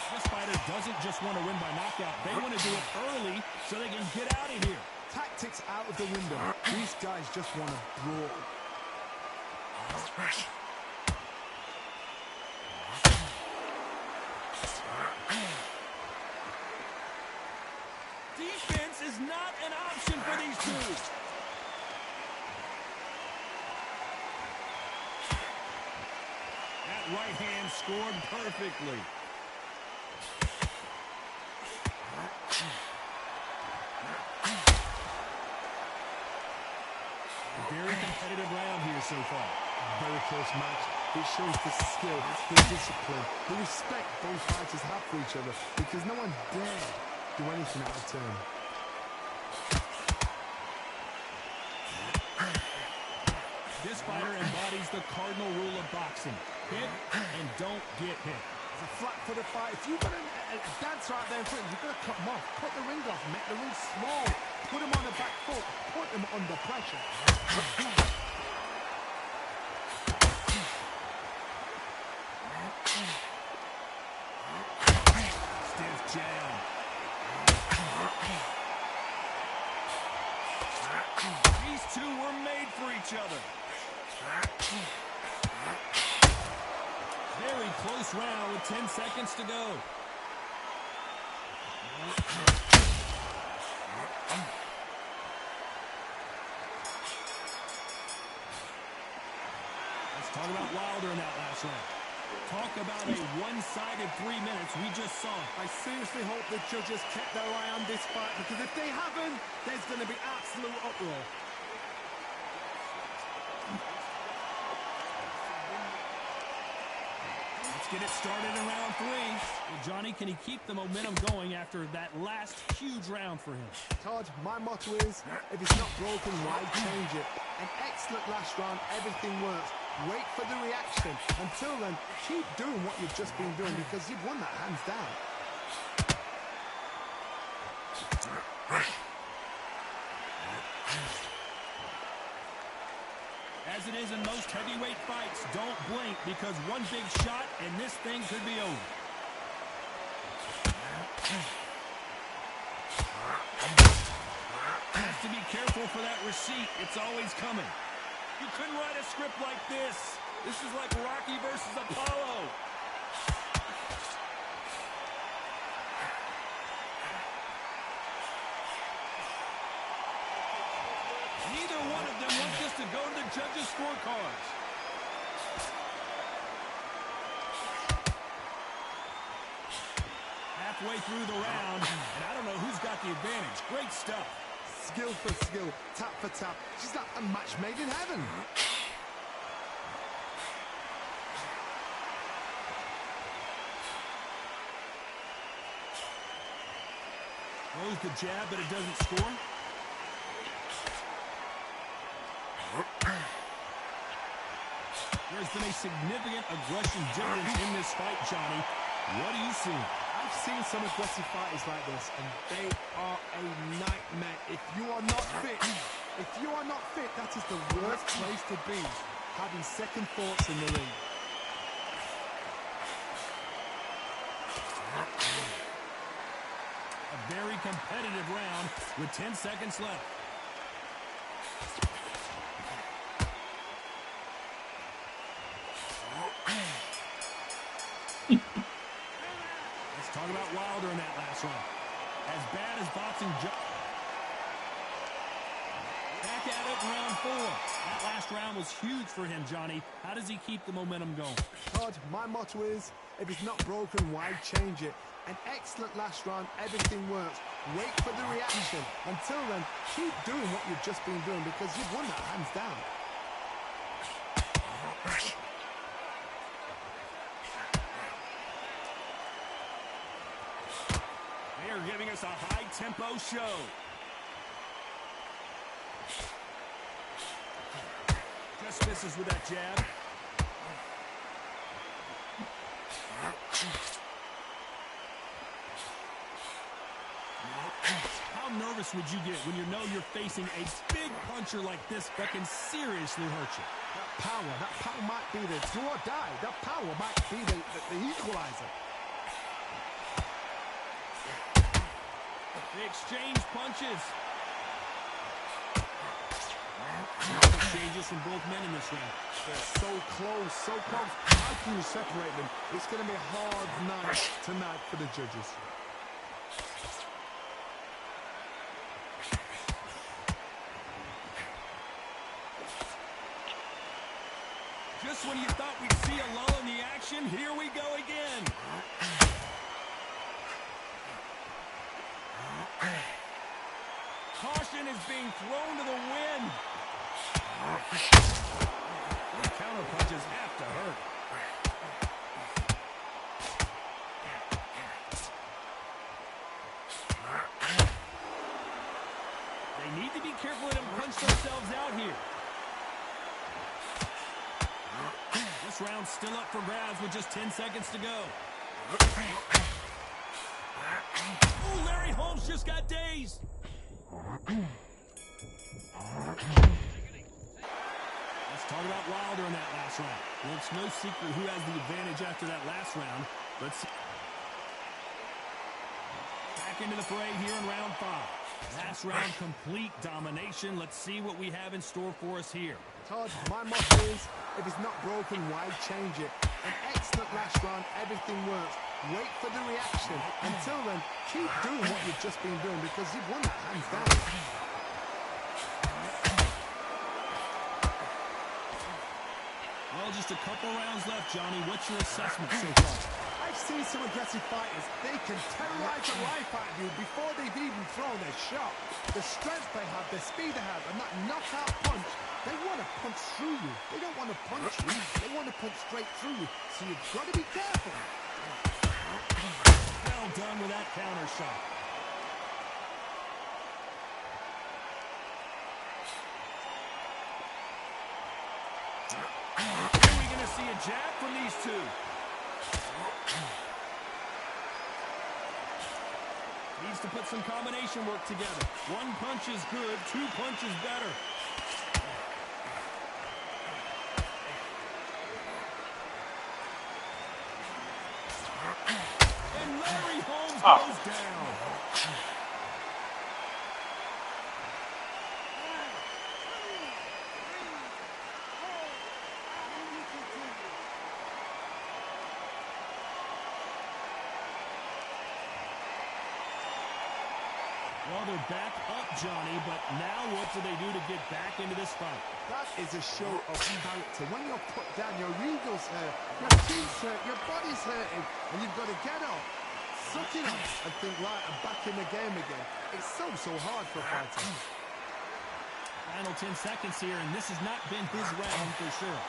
Speaker 1: This fighter doesn't just want to win by knockout. They want to do it early so they can get out of here.
Speaker 2: Tactics out of the window. These guys just want to brawl.
Speaker 1: Defense is not an option for these two. That right hand scored perfectly. A very competitive round here so far.
Speaker 2: Very close match. It shows the skill, the discipline, the respect both fighters have for each other because no one dare do anything out of turn.
Speaker 1: This fighter embodies the cardinal rule of boxing. Hit and don't get hit.
Speaker 2: It's a flat-footed fight. If you've got a dancer out there in front, you've got to cut him off. Cut the ring off, make the ring small. Put him on the back foot. Put him under pressure.
Speaker 1: Stiff jab. These two were made for each other. Very close round with 10 seconds to go. Let's talk about Wilder in that last round. Talk about a one-sided 3 minutes we just saw.
Speaker 2: I seriously hope the judges kept their eye on this fight because if they haven't, there's going to be absolute uproar.
Speaker 1: Let's get it started in round 3. Well, Johnny, can he keep the momentum going after that last huge round for him?
Speaker 2: Todd, my motto is, if it's not broken, why change it? An excellent last round, everything works. Wait for the reaction. Until then, keep doing what you've just been doing because you've won that hands down.
Speaker 1: As it is in most heavyweight fights, don't blink because one big shot and this thing could be over. Has to be careful for that receipt. It's always coming. You couldn't write a script like this. This is like Rocky versus Apollo. Neither one of them wants this to go to the judges' scorecards. Halfway through the round, and I don't know who's got the advantage. Great stuff.
Speaker 2: Skill for skill, tap for tap. She's like a match made in heaven.
Speaker 1: Throws the jab, but it doesn't score. There's been a significant aggression difference in this fight, Johnny. What do you see?
Speaker 2: I've seen some aggressive fighters like this, and they are a nightmare. If you are not fit, that is the worst place to be, having second thoughts in the ring.
Speaker 1: A very competitive round with 10 seconds left. Let's talk about Wilder in that last round. As bad as boxing. Back at it in round 4. That last round was huge for him, Johnny. How does he keep the momentum going?
Speaker 2: Todd, my motto is, if it's not broken, why change it? An excellent last round, everything works. Wait for the reaction. Until then, keep doing what you've just been doing because you've won that hands down.
Speaker 1: They are giving us a high-tempo show. just misses with that jab. How nervous would you get when you know you're facing a big puncher like this that can seriously hurt you?
Speaker 2: That power might be the do or die. That power might be the equalizer.
Speaker 1: They exchange punches. Exchanges from both men in this round.
Speaker 2: They're so close, so close. How can you separate them? It's going to be a hard night tonight for the judges.
Speaker 1: Just when you thought we'd see a lull in the action, here we go again. Caution is being thrown to the wind. These counter punches have to hurt. They need to be careful they don't punch themselves out here. This round's still up for grabs with just 10 seconds to go. Oh, Larry Holmes just got dazed. Let's talk about Wilder in that last round. Well, it's no secret who has the advantage after that last round. Let's see. Back into the fray here in round 5. Last round, complete domination. Let's see what we have in store for us here.
Speaker 2: Todd, my motto is, if it's not broken, why change it? An excellent last round, everything works. Wait for the reaction. Until then, keep doing what you've just been doing because you've won that hands down.
Speaker 1: Well, just a couple rounds left, Johnny. What's your assessment so far?
Speaker 2: I've seen some aggressive fighters. They can terrorize the life out of you before they've even thrown their shot. The strength they have, the speed they have, and that knockout punch, they want to punch through you. They don't want to punch you. They want to punch straight through you. So you've got to be careful.
Speaker 1: Well done with that counter shot. Are we going to see a jab from these two? Needs to put some combination work together. One punch is good, 2 punches better. And Larry Holmes goes down. Well, they're back up, Johnny, but now what do they do to get back into this fight?
Speaker 2: That is a show of character. When you're put down, your ego's hurt, your team's hurt, your body's hurting, and you've got to get up, suck it up, and think, right, I'm back in the game again. It's so hard for a fighter.
Speaker 1: Final 10 seconds here, and this has not been his round for sure.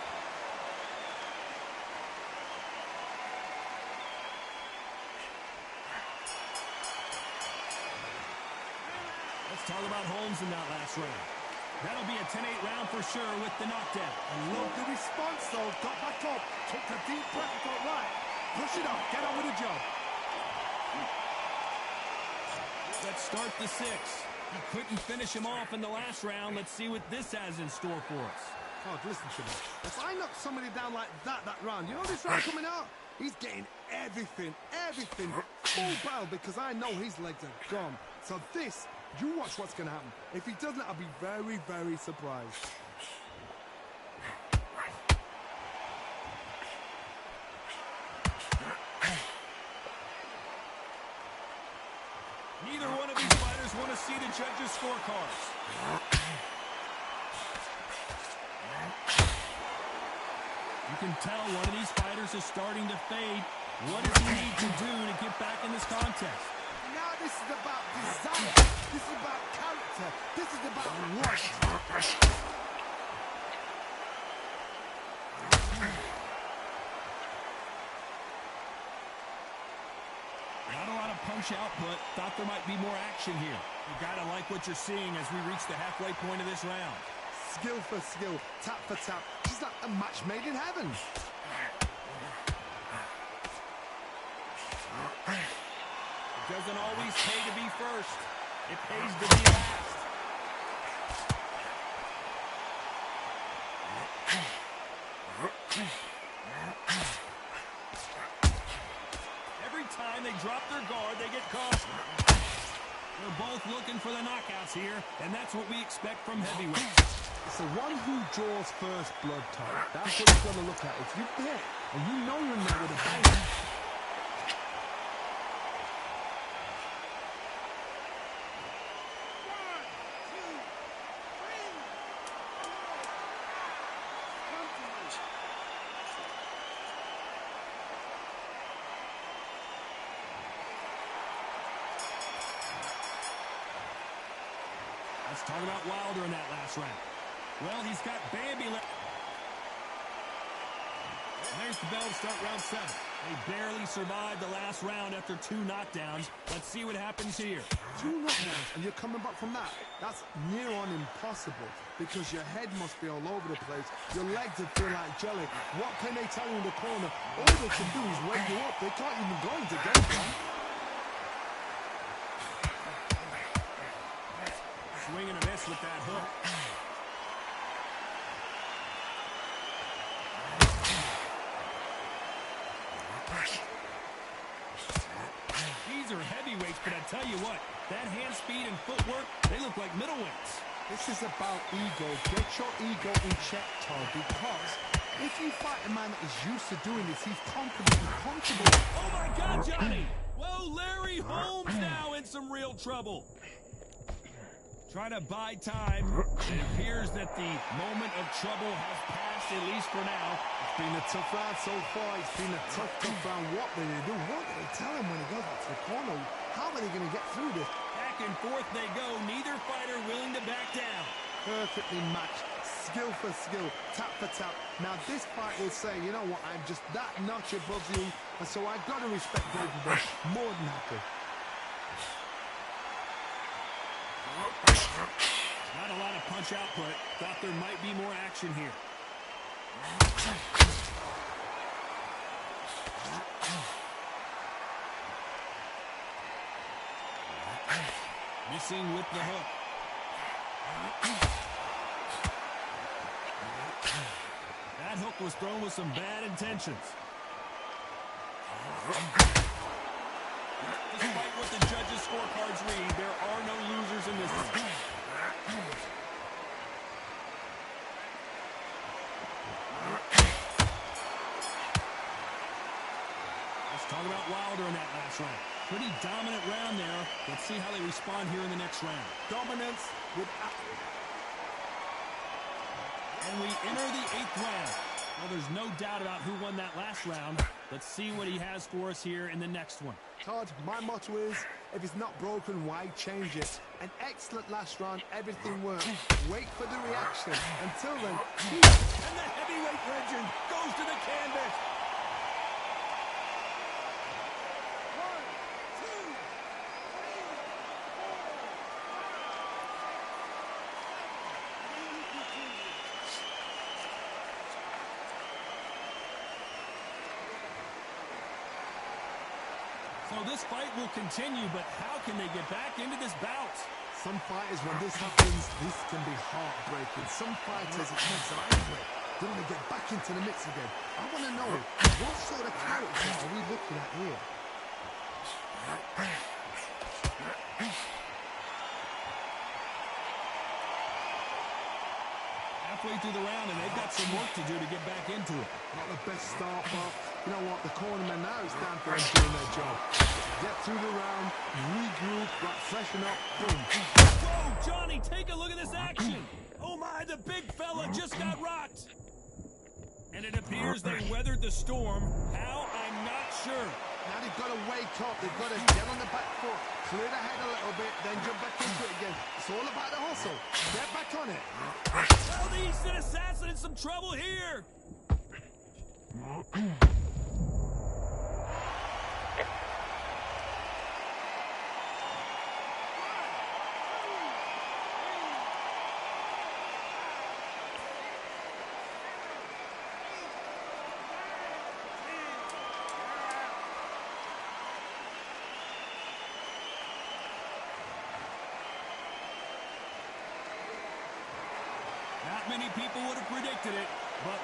Speaker 1: Let's talk about Holmes in that last round. That'll be a 10-8 round for sure with the knockdown.
Speaker 2: I love the response, though. Got back up, took a deep breath, thought, right, push it up, get on with the job.
Speaker 1: Let's start the 6. He couldn't finish him off in the last round. Let's see what this has in store for us.
Speaker 2: Oh, listen to me. If I knock somebody down like that round, you know this round coming out? He's getting everything, full barrel because I know his legs are gone. So this, you watch what's going to happen. If he doesn't, I'll be very, very surprised.
Speaker 1: Neither one of these fighters want to see the judges' scorecards. You can tell one of these fighters is starting to fade. What does he need to do to get back in this contest?
Speaker 2: Now this is about desire. This is about character. This is about work.
Speaker 1: Not a lot of punch output. Thought there might be more action here. You gotta like what you're seeing as we reach the halfway point of this round.
Speaker 2: skill for skill, tap for tap. It's like a match made in heaven.
Speaker 1: It doesn't always pay to be first. It pays to be last. Every time they drop their guard, they get caught. They're both looking for the knockouts here, and that's what we expect from heavyweights.
Speaker 2: It's the one who draws first blood, Tom. That's what you've got to look at. If you're there, and you know you're in there with a bang.
Speaker 1: Let's talk about Wilder in that last round. Well, he's got Bambi left. There's the bell to start round 7. They barely survived the last round after 2 knockdowns. Let's see what happens here.
Speaker 2: 2 knockdowns, and you're coming back from that. That's near on impossible, because your head must be all over the place. Your legs would feel like jelly. What can they tell you in the corner? All they can do is wake you up. They can't even go into game plan.
Speaker 1: Swing and a miss with that hook. These are heavyweights, but I tell you what, that hand speed and footwork, they look like middleweights.
Speaker 2: This is about ego. Get your ego in check, Todd, because if you fight a man that is used to doing this, he's confident and comfortable.
Speaker 1: Oh my God, Johnny! Whoa, Larry Holmes now in some real trouble. Trying to buy time. It appears that the moment of trouble has passed, at least for now.
Speaker 2: It's been a tough round so far. It's been a tough round. What do they do? What do they tell him when he goes back to the corner? How are they going to get through this?
Speaker 1: Back and forth they go. Neither fighter willing to back down.
Speaker 2: Perfectly matched. Skill for skill. Tap for tap. Now this fight will say, you know what, I'm just that notch above you. And so I've got to respect both of them. More than happy.
Speaker 1: Not a lot of punch output. Thought there might be more action here. Missing with the hook. That hook was thrown with some bad intentions. Despite what the judges' scorecards read, there are no losers in this one. Let's talk about Wilder in that last round. Pretty dominant round there. Let's see how they respond here in the next round.
Speaker 2: Dominance with...
Speaker 1: And we enter the 8th round. Well, there's no doubt about who won that last round. Let's see what he has for us here in the next one.
Speaker 2: Todd, my motto is, if it's not broken, why change it? An excellent last round, everything worked. Wait for the reaction. Until then,
Speaker 1: and the heavyweight legend goes to the canvas. 1, 2, 3. So this fight will continue, but how can they get back into this bout?
Speaker 2: Some fighters, when this happens, this can be heartbreaking. Some fighters, it takes an anyway. Then they get back into the mix again. I want to know, what sort of character are we looking at here?
Speaker 1: Halfway through the round, and they've got some work to do to get back into it.
Speaker 2: Not the best start, but you know what? The cornermen now, it's time for them doing their job. Get through the round, regroup, freshen up, boom.
Speaker 1: Whoa, Johnny, take a look at this action. Oh my, the big fella just got rocked. And it appears they weathered the storm. How? I'm not sure.
Speaker 2: Now they've got to wake up. They've got to get on the back foot, clear the head a little bit, then jump back into it again. It's all about the hustle. Get back on it.
Speaker 1: Oh, the Eastern Assassin in some trouble here. people would have predicted it, but...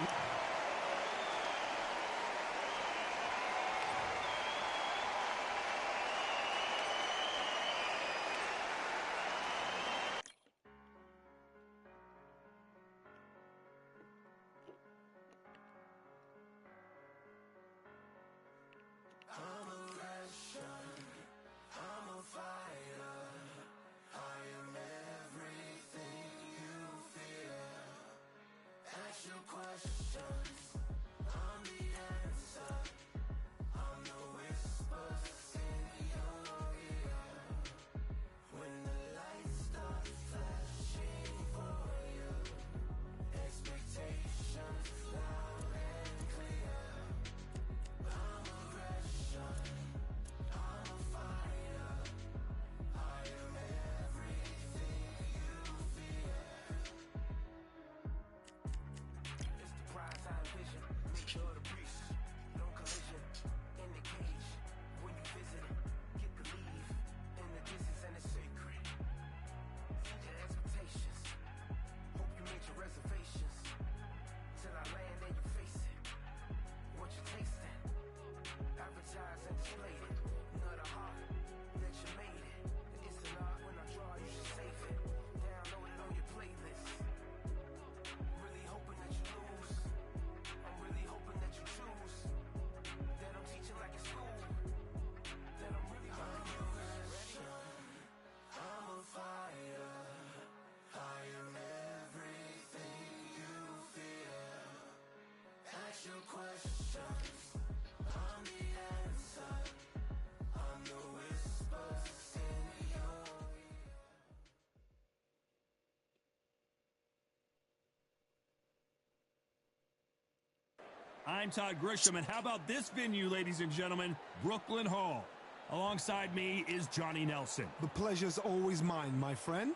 Speaker 1: I'm Todd Grisham, and how about this venue, ladies and gentlemen? Brooklyn Hall. Alongside me is Johnny Nelson.
Speaker 2: The pleasure's always mine, my friend.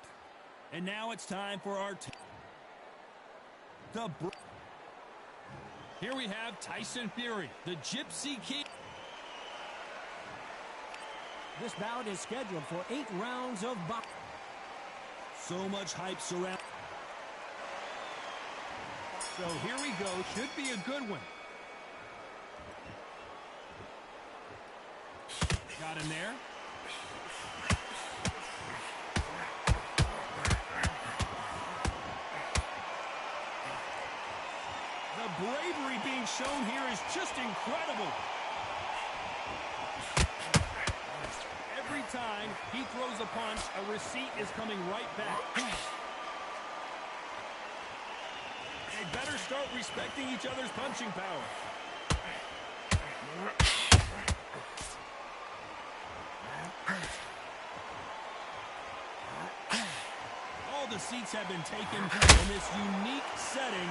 Speaker 1: And now it's time for our... Here we have Tyson Fury, the Gypsy King.
Speaker 6: This bout is scheduled for 8 rounds of boxing.
Speaker 1: So much hype surround. So here we go. Should be a good one. Got him there. The bravery being shown here is just incredible. Every time he throws a punch, a receipt is coming right back. They better start respecting each other's punching power. All the seats have been taken in this unique setting.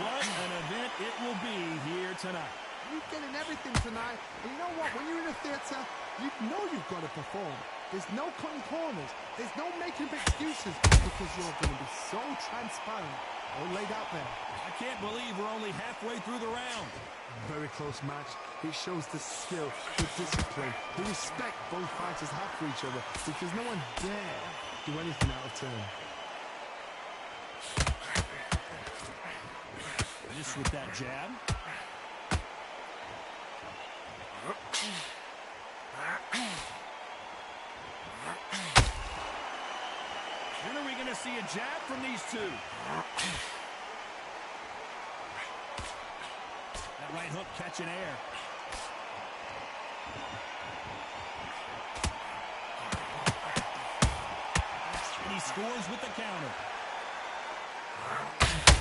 Speaker 1: What an event it will be here tonight.
Speaker 2: You're getting everything tonight. And you know what? When you're in a theater, you know you've got to perform. There's no cutting corners. There's no making excuses because you're going to be so transparent. All laid out there.
Speaker 1: I can't believe we're only halfway through the round.
Speaker 2: Very close match. It shows the skill, the discipline, the respect both fighters have for each other because no one dare do anything out of turn.
Speaker 1: Just with that jab. When are we going to see a jab from these two? That right hook catching air. And he scores with the counter.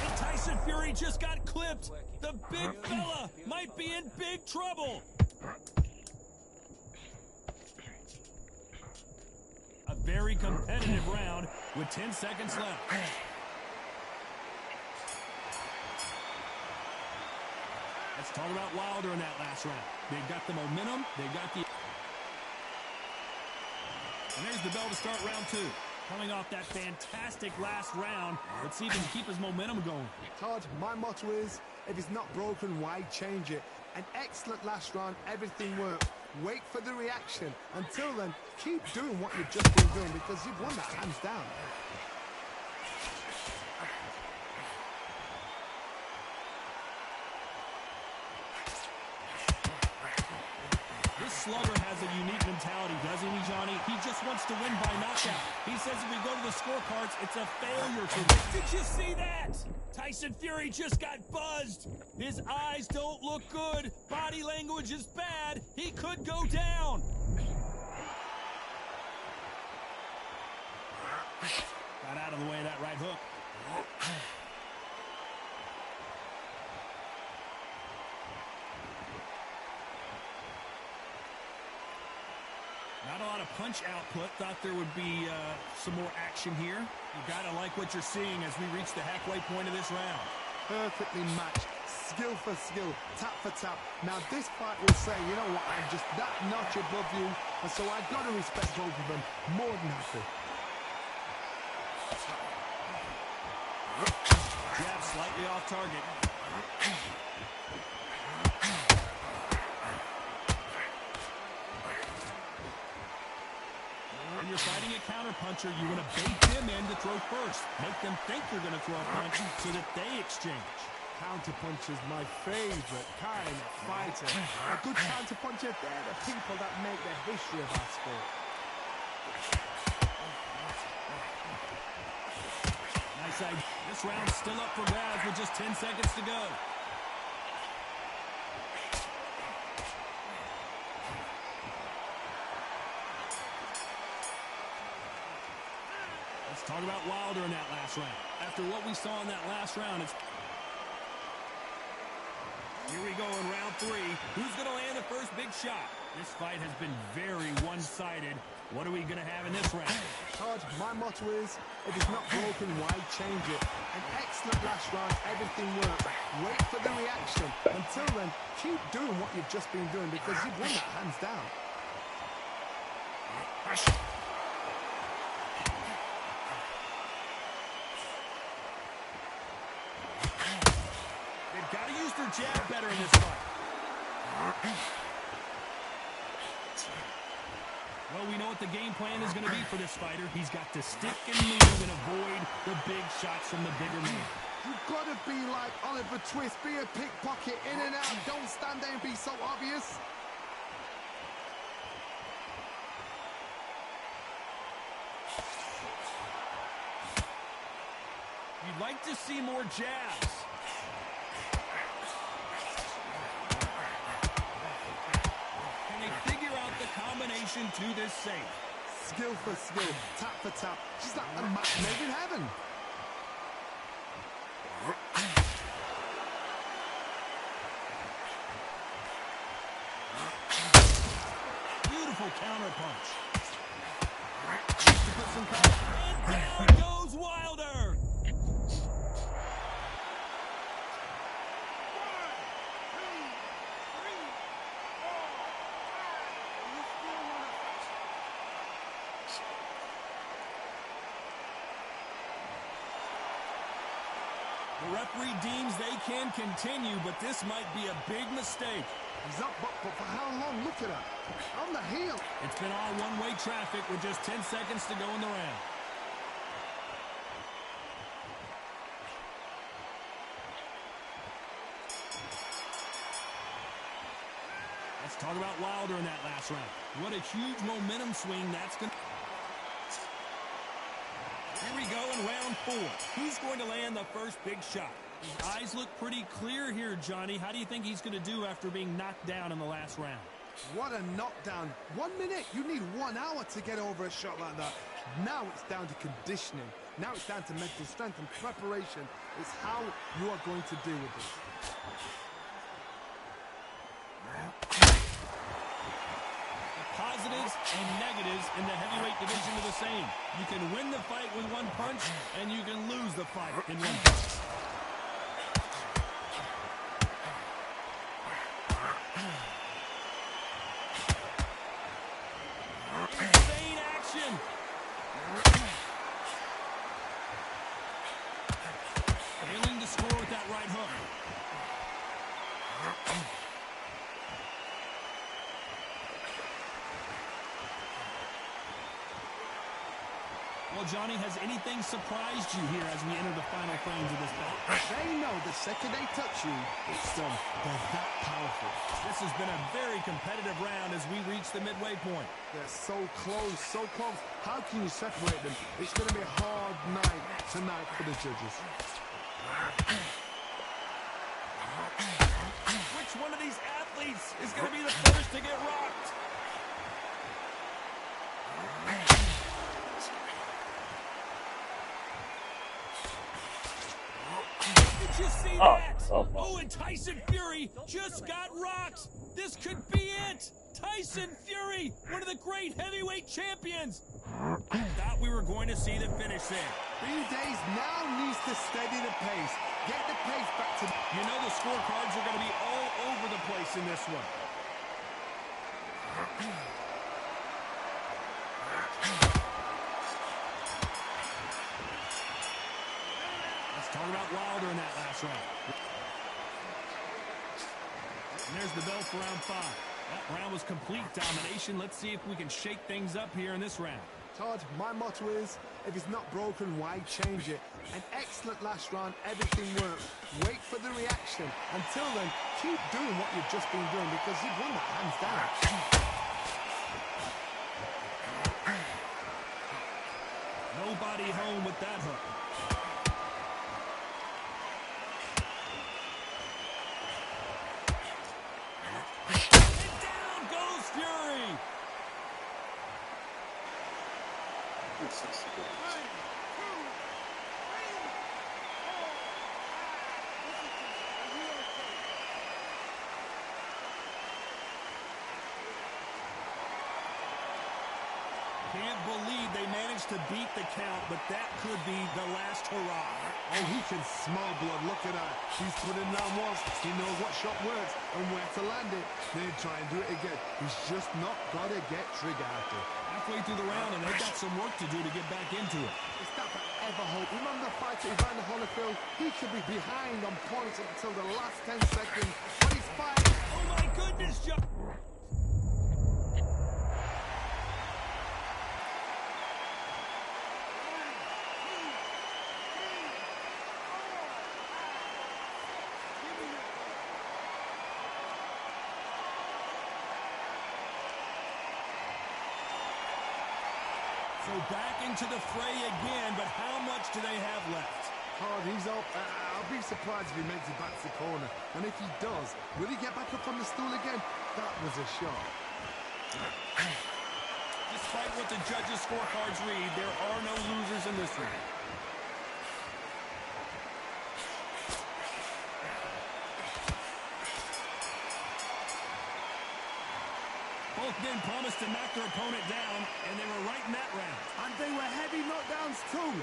Speaker 1: And Tyson Fury just got clipped. The big fella might be in big trouble. A very competitive round with 10 seconds left. Let's talk about Wilder in that last round. They've got the momentum. They've got the... And there's the bell to start round 2. Coming off that fantastic last round. Let's see if he can keep his momentum going.
Speaker 2: Todd, my motto is, if it's not broken, why change it? An excellent last round. Everything worked. Wait for the reaction. Until then, keep doing what you've just been doing because you've won that hands down.
Speaker 1: Slugger has a unique mentality, doesn't he, Johnny? He just wants to win by knockout. He says if we go to the scorecards, it's a failure for him. Did you see that? Tyson Fury just got buzzed. His eyes don't look good. Body language is bad. He could go down. Got out of the way of that right hook. Not a lot of punch output. Thought there would be some more action here. You gotta like what you're seeing as we reach the halfway point of this round.
Speaker 2: Perfectly matched, skill for skill, tap for tap. Now this fight will say, you know what, I'm just that notch above you, and so I've got to respect both of them more than happy.
Speaker 1: Jab slightly off target. When you're fighting a counterpuncher, you want to bait them in to throw first. Make them think you're going to throw a punch so that they exchange.
Speaker 2: Counterpunch is my favorite kind of fighter. A good counterpuncher, they're the people that make the history of our sport.
Speaker 1: Nice idea. This round's still up for grabs with just 10 seconds to go. Let's talk about Wilder in that last round. After what we saw in that last round, it's... Here we go in round 3. Who's going to land the first big shot? This fight has been very one-sided. What are we going to have in this round?
Speaker 2: Todd, my motto is, if it's not broken, why change it? An excellent last round, everything worked. Wait for the reaction. Until then, keep doing what you've just been doing because you've won that hands down.
Speaker 1: They've got to use their jab better in this fight. Well, we know what the game plan is going to be for this fighter. He's got to stick and move and avoid the big shots from the bigger man.
Speaker 2: You've got to be like Oliver Twist, be a pickpocket, in and out, don't stand there and be so obvious.
Speaker 1: You'd like to see more jabs. Combination to this save.
Speaker 2: Skill for skill, tap for tap. She's like a match made in heaven.
Speaker 1: Beautiful counter punch. And down goes Wilder. The referee deems they can continue, but this might be a big mistake.
Speaker 2: He's up, but for how long? Look at her. On the heel.
Speaker 1: It's been all one-way traffic with just 10 seconds to go in the round. Let's talk about Wilder in that last round. What a huge momentum swing that's going to... Here we go in round 4. Who's going to land the first big shot? His eyes look pretty clear here, Johnny. How do you think he's going to do after being knocked down in the last round?
Speaker 2: What a knockdown. 1 minute. You need 1 hour to get over a shot like that. Now it's down to conditioning. Now it's down to mental strength and preparation. It's how you are going to deal with this.
Speaker 1: Positives and negatives in the heavyweight division are the same. You can win the fight with 1 punch, and you can lose the fight in 1 punch. Insane action! Failing to score with that right hook. Well, Johnny, has anything surprised you here as we enter the final frames of this bout?
Speaker 2: They know the second they touch you, it's done. They're that powerful.
Speaker 1: This has been a very competitive round as we reach the midway point.
Speaker 2: They're so close, so close. How can you separate them? It's going to be a hard night tonight for the judges.
Speaker 1: Which one of these athletes is going to be the first to get rocked? Did you see that? Oh, and Tyson Fury just got rocked. This could be it. Tyson Fury, one of the great heavyweight champions. I thought we were going to see the finish there.
Speaker 2: B-Days now needs to steady the pace. Get the pace back to...
Speaker 1: You know the scorecards are going to be all over the place in this one. Let's talk about Wilder in that last round. And there's the bell for round 5. That round was complete domination. Let's see if we can shake things up here in this round.
Speaker 2: Todd, my motto is, if it's not broken, why change it? An excellent last round, everything worked. Wait for the reaction. Until then, keep doing what you've just been doing because you've won that hands down.
Speaker 1: Nobody home with that hook. And down goes Fury. Can't believe they managed to beat the count, but that could be the last hurrah.
Speaker 2: Oh, he can smell blood. Look at that. He's put it down once. He knows what shot works and where to land it. Then try and do it again. He's just not got to get trigger happy.
Speaker 1: Halfway through the round, and they've got some work to do to get back into it.
Speaker 2: It's not forever hope. Remember the fight at Evander Holyfield? He could be behind on points until the last 10 seconds. But he's fighting.
Speaker 1: Oh, my goodness, John. So back into the fray again, but how much do they have left?
Speaker 2: Hard, he's up. I'll be surprised if he makes it back to the corner. And if he does, will he get back up on the stool again? That was a shot.
Speaker 1: Despite what the judges' scorecards read, there are no losers in this round. Both men promised to knock their opponent down, and they were right in that round.
Speaker 2: And they were heavy knockdowns too.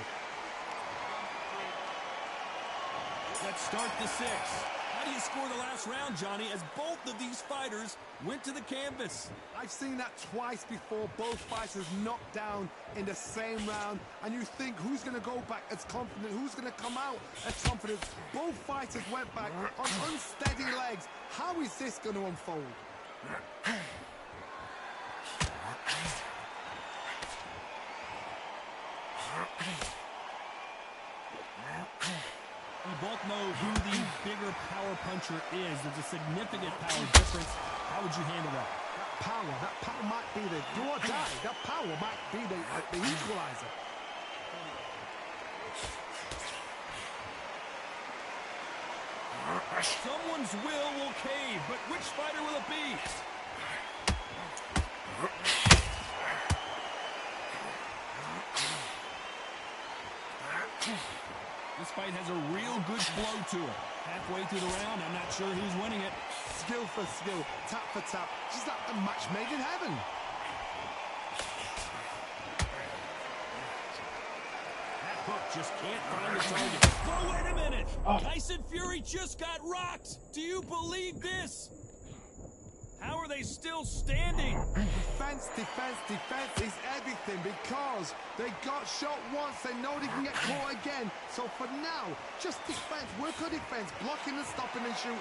Speaker 1: Let's start the 6th. How do you score the last round, Johnny, as both of these fighters went to the canvas?
Speaker 2: I've seen that twice before. Both fighters knocked down in the same round. And you think, who's going to go back as confident? Who's going to come out as confident? Both fighters went back on unsteady legs. How is this going to unfold?
Speaker 1: We both know who the bigger power puncher is. There's a significant power difference. How would you handle that?
Speaker 2: That power might be the do or die. That power might be the equalizer.
Speaker 1: Someone's will cave, but which fighter will it be? This fight has a real good flow to it. Halfway through the round, I'm not sure who's winning it.
Speaker 2: Skill for skill, tap for tap. Just like a match made in heaven.
Speaker 1: That hook just can't find the target. Oh, wait a minute. Tyson Fury just got rocked. Do you believe this? How are they still standing?
Speaker 2: Defense, defense, defense is everything because they got shot once. They know they can get caught again. So for now, just defense. Work on defense. Blocking and stopping and shooting.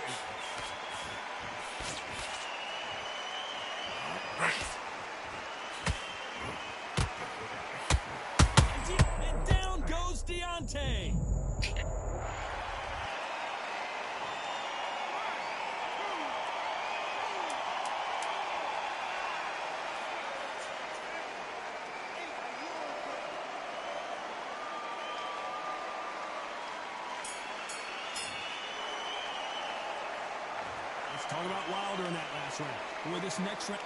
Speaker 1: Mate. Let's talk about Wilder in that last round. Boy, this next round.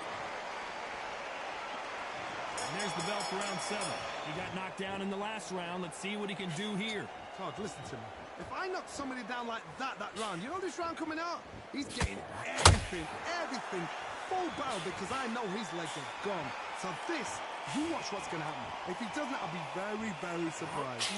Speaker 1: And there's the bell for round 7. He got knocked down in the last round. Let's see what he can do here.
Speaker 2: Todd, listen to me. If I knock somebody down like that round, you know this round coming out? He's getting everything, full barrel because I know his legs are gone. So this, you watch what's going to happen. If he doesn't, I'll be very, very surprised.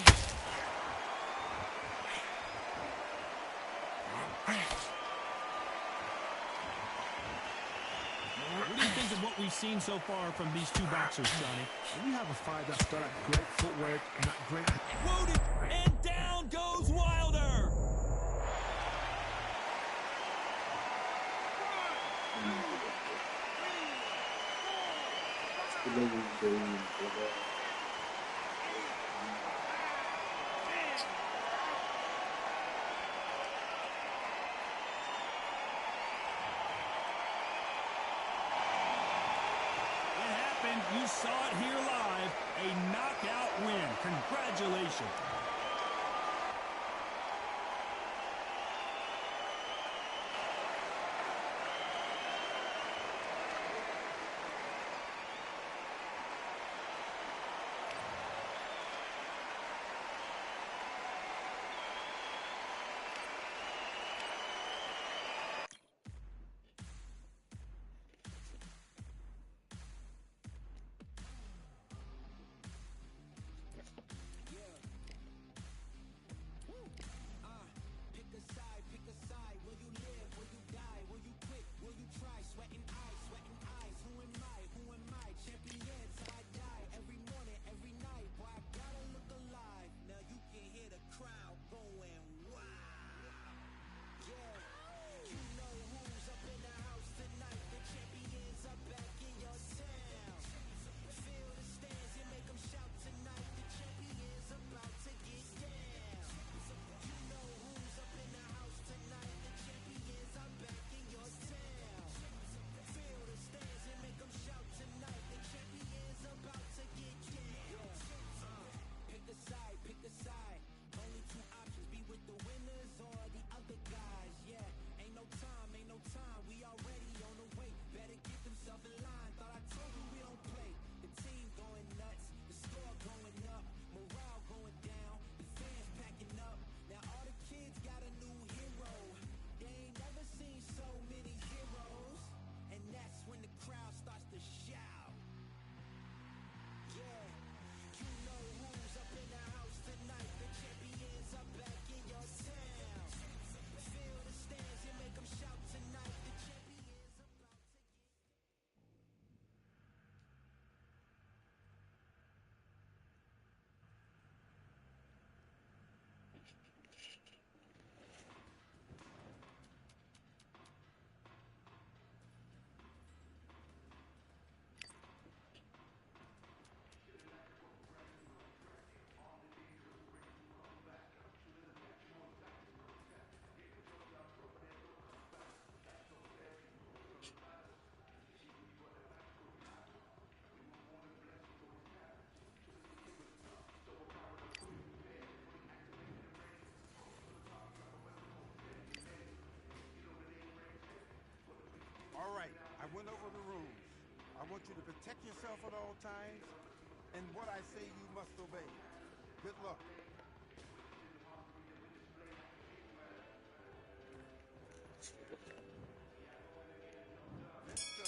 Speaker 1: What do you think of what we've seen so far from these two boxers, Johnny?
Speaker 2: When you have a fight that's got that great footwork and that great...
Speaker 1: Loaded, and down goes Wilder! You saw it here live, a knockout win. Congratulations.
Speaker 2: I went over the rules. I want you to protect yourself at all times, and what I say you must obey. Good luck. Let's go.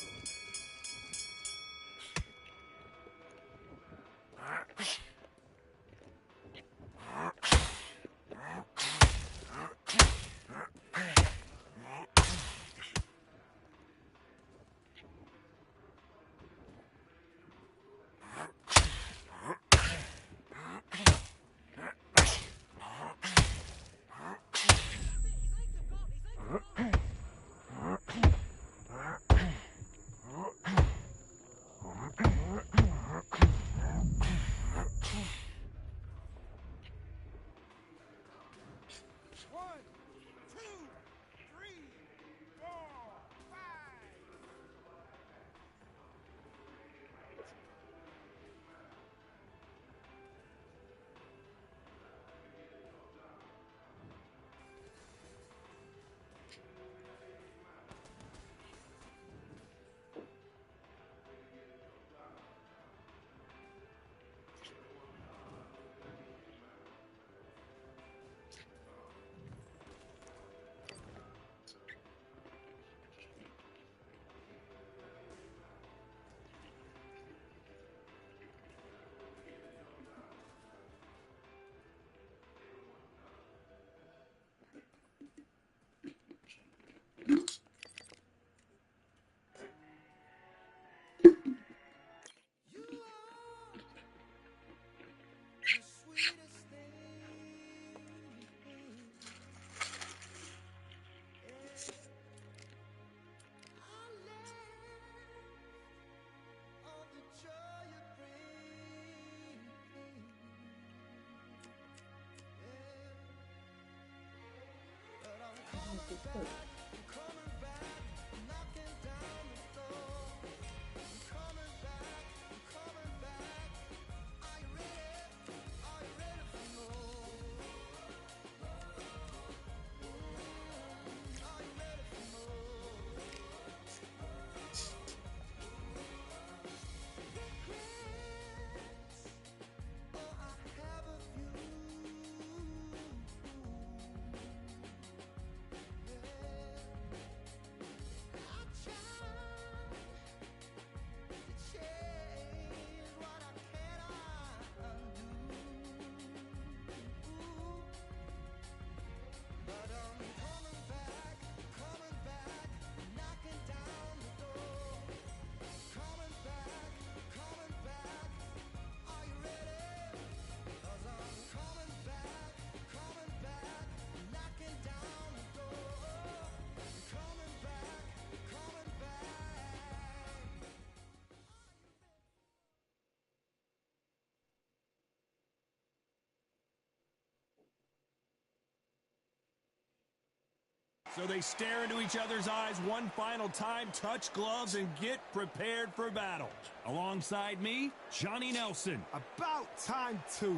Speaker 1: So they stare into each other's eyes one final time, touch gloves, and get prepared for battle. Alongside me, Johnny Nelson.
Speaker 2: About time, too.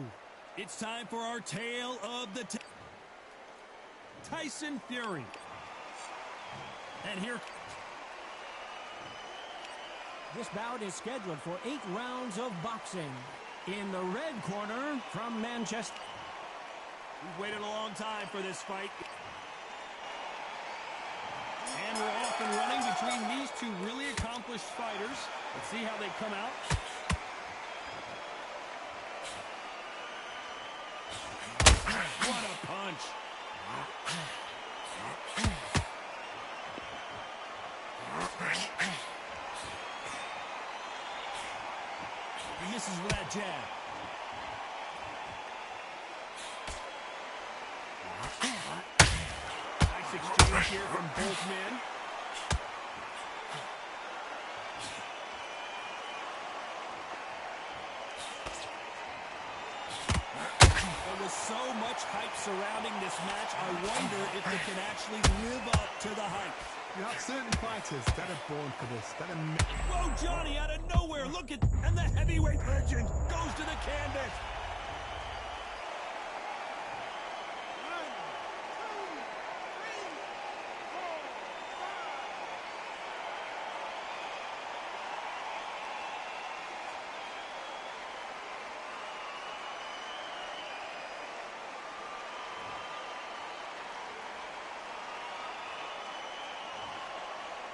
Speaker 1: It's time for our tale of the Tyson Fury. And here...
Speaker 6: This bout is scheduled for 8 rounds of boxing. In the red corner from Manchester.
Speaker 1: We've waited a long time for this fight. And we're off and running between these two really accomplished fighters. Let's see how they come out. What a punch. He misses with that jab. Nice exchange here from both men. There was so much hype surrounding this match, I wonder if they can actually live up to the hype.
Speaker 2: You have certain fighters that are born for this.
Speaker 1: Whoa, Johnny, out of nowhere. Look at... And the heavyweight legend goes to the canvas.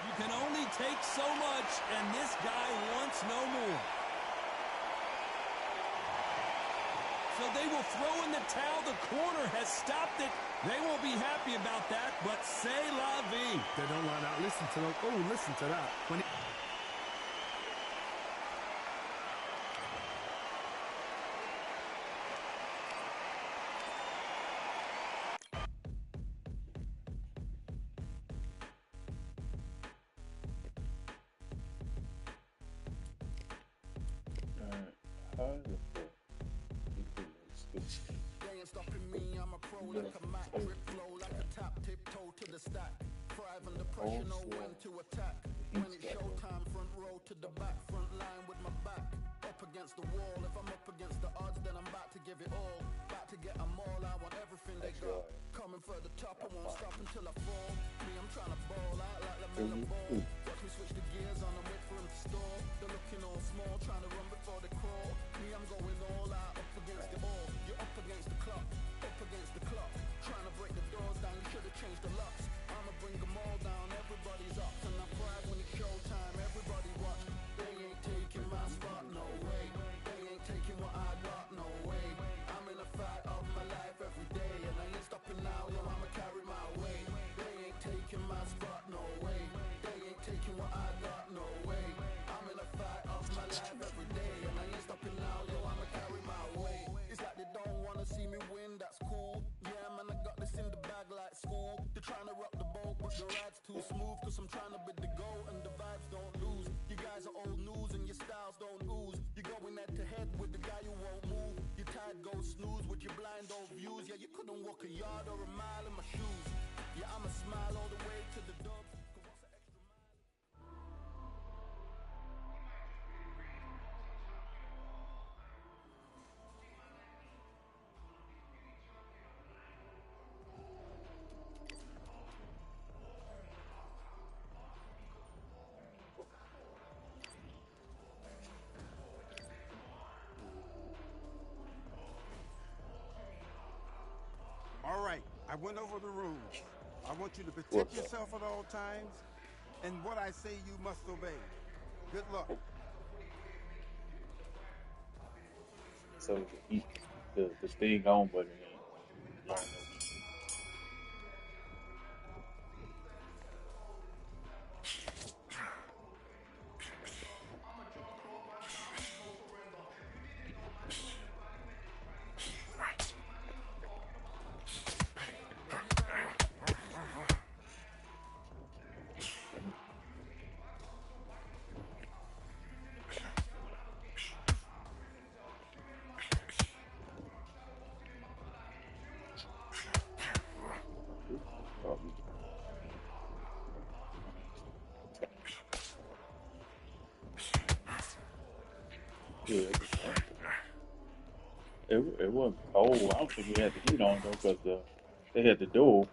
Speaker 1: You can only take so much, and this guy wants no more. So they will throw in the towel. The corner has stopped it. They won't be happy about that, but c'est la vie.
Speaker 2: They don't like that. Listen to them. Oh, listen to that.
Speaker 4: They ain't stopping me, I'm a pro like a Mac. Grip flow like a tap, tiptoe to the stack. Thrive under pressure, know when to attack. When it's showtime, front row to the back. Front line with my back up against the wall. If I'm up against the odds, then I'm about to give it all. About to get them all, I want everything they got. Coming for the top, I won't stop until I fall. Me, I'm trying to ball out like the Miller Ball. Watch me switch the gears on and wait for him to stall. They're looking all small, trying to run before they crawl. Me, I'm going all out, up against the all. You're up against the clock, up against the clock. Trying to break the doors down, you should have changed the locks. I'ma bring them all down, everybody's up. And I pride when it's showtime, everybody watch. They ain't taking my spot, no way. They ain't taking what I got, no way. I'm in a fight of my life every day, and I ain't stopping now, yo, I'ma carry my weight. They ain't taking my spot, no way. They ain't taking what I got, no way. I'm in a fight of my life every day, and I ain't stopping now.
Speaker 2: I went over the rules. I want you to protect yourself at all times, and what I say you must obey. Good luck.
Speaker 7: So the staying on button ain't long enough. Yeah, it wasn't cold. I don't think he had the heat on though, because they had the door.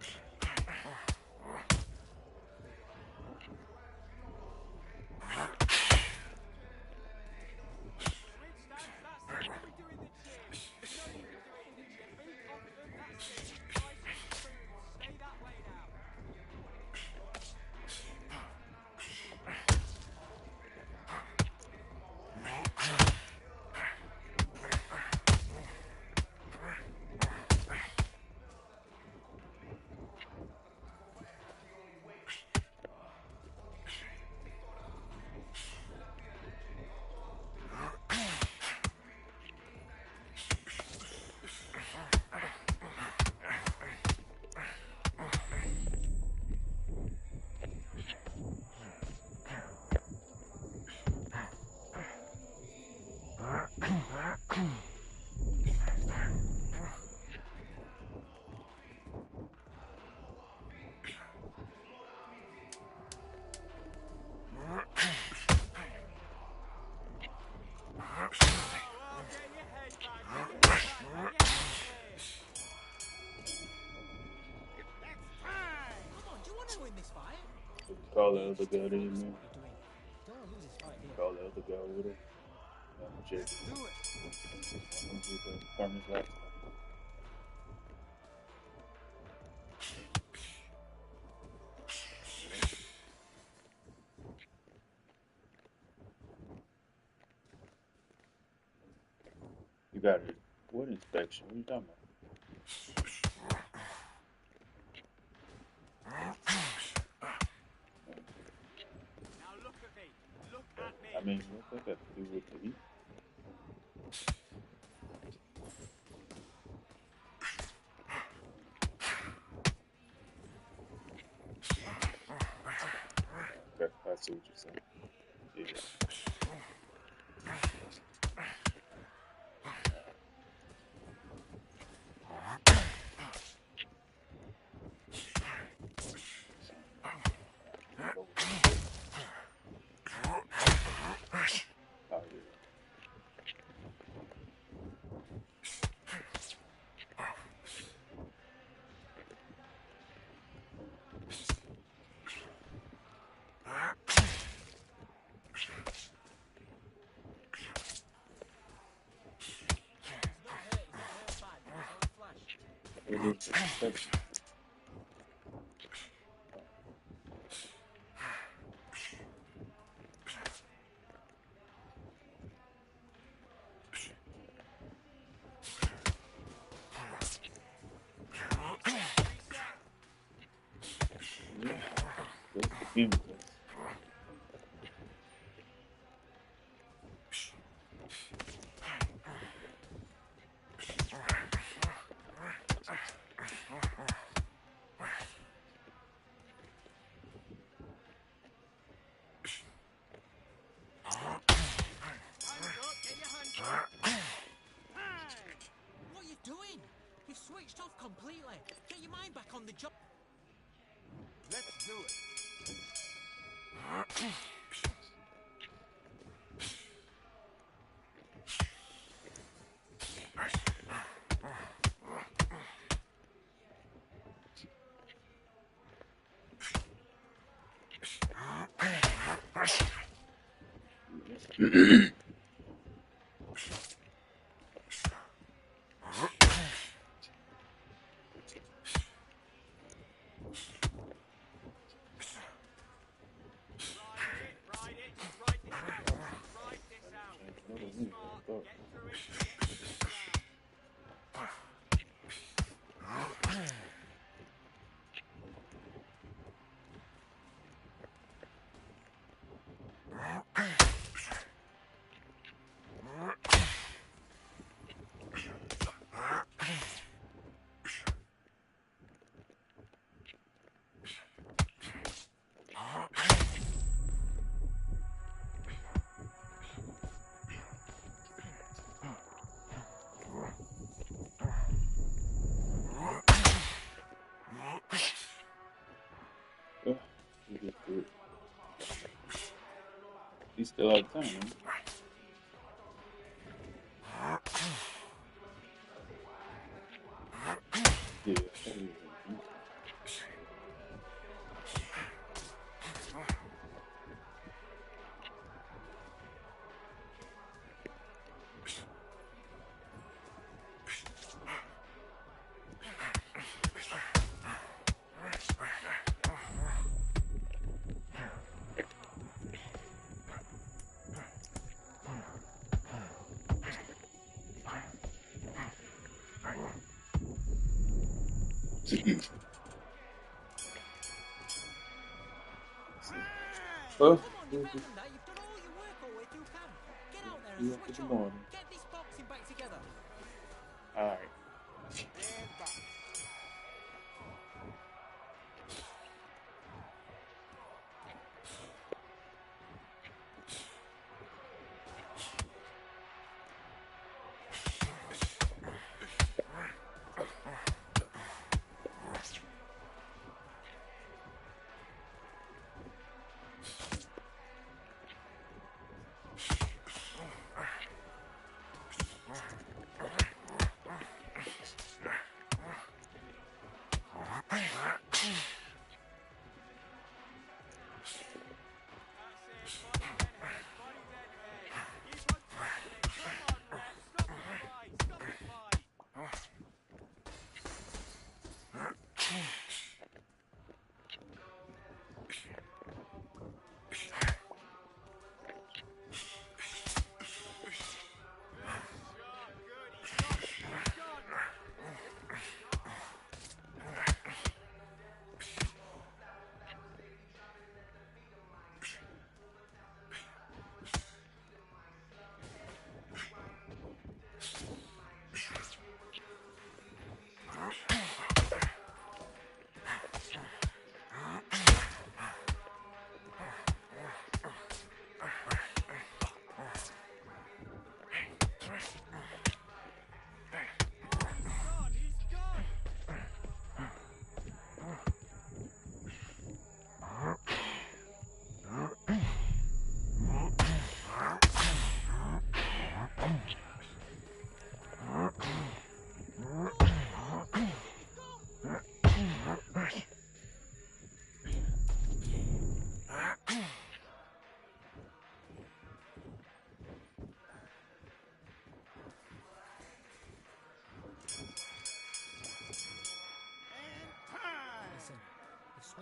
Speaker 7: Call the other guy in, man. Call the other guy over there. Check.
Speaker 2: Do it.
Speaker 7: I'm gonna do the farmer's laptop. You got it. What inspection? What are you talking about?
Speaker 3: Now look at me. Look at me.
Speaker 7: I mean, what's that got to do with the heat? Okay, I see what you're saying. Yeah. Oh, yeah. It is inspection. Yeah. That's the chemicals.
Speaker 3: What are you doing? You've switched off completely. Get your mind back on the job.
Speaker 2: Let's do it.
Speaker 7: He's still out of time. Yeah. Oh,
Speaker 6: Come on, you've found that. You've done all your work all week. You can. Get out there and
Speaker 7: yeah,
Speaker 6: switch
Speaker 7: good
Speaker 6: on.
Speaker 7: morning.
Speaker 6: Get this boxing back together.
Speaker 7: All right.
Speaker 2: And back.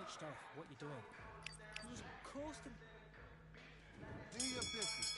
Speaker 6: switched off. What you doing? I'm just coasting.
Speaker 2: Do your business.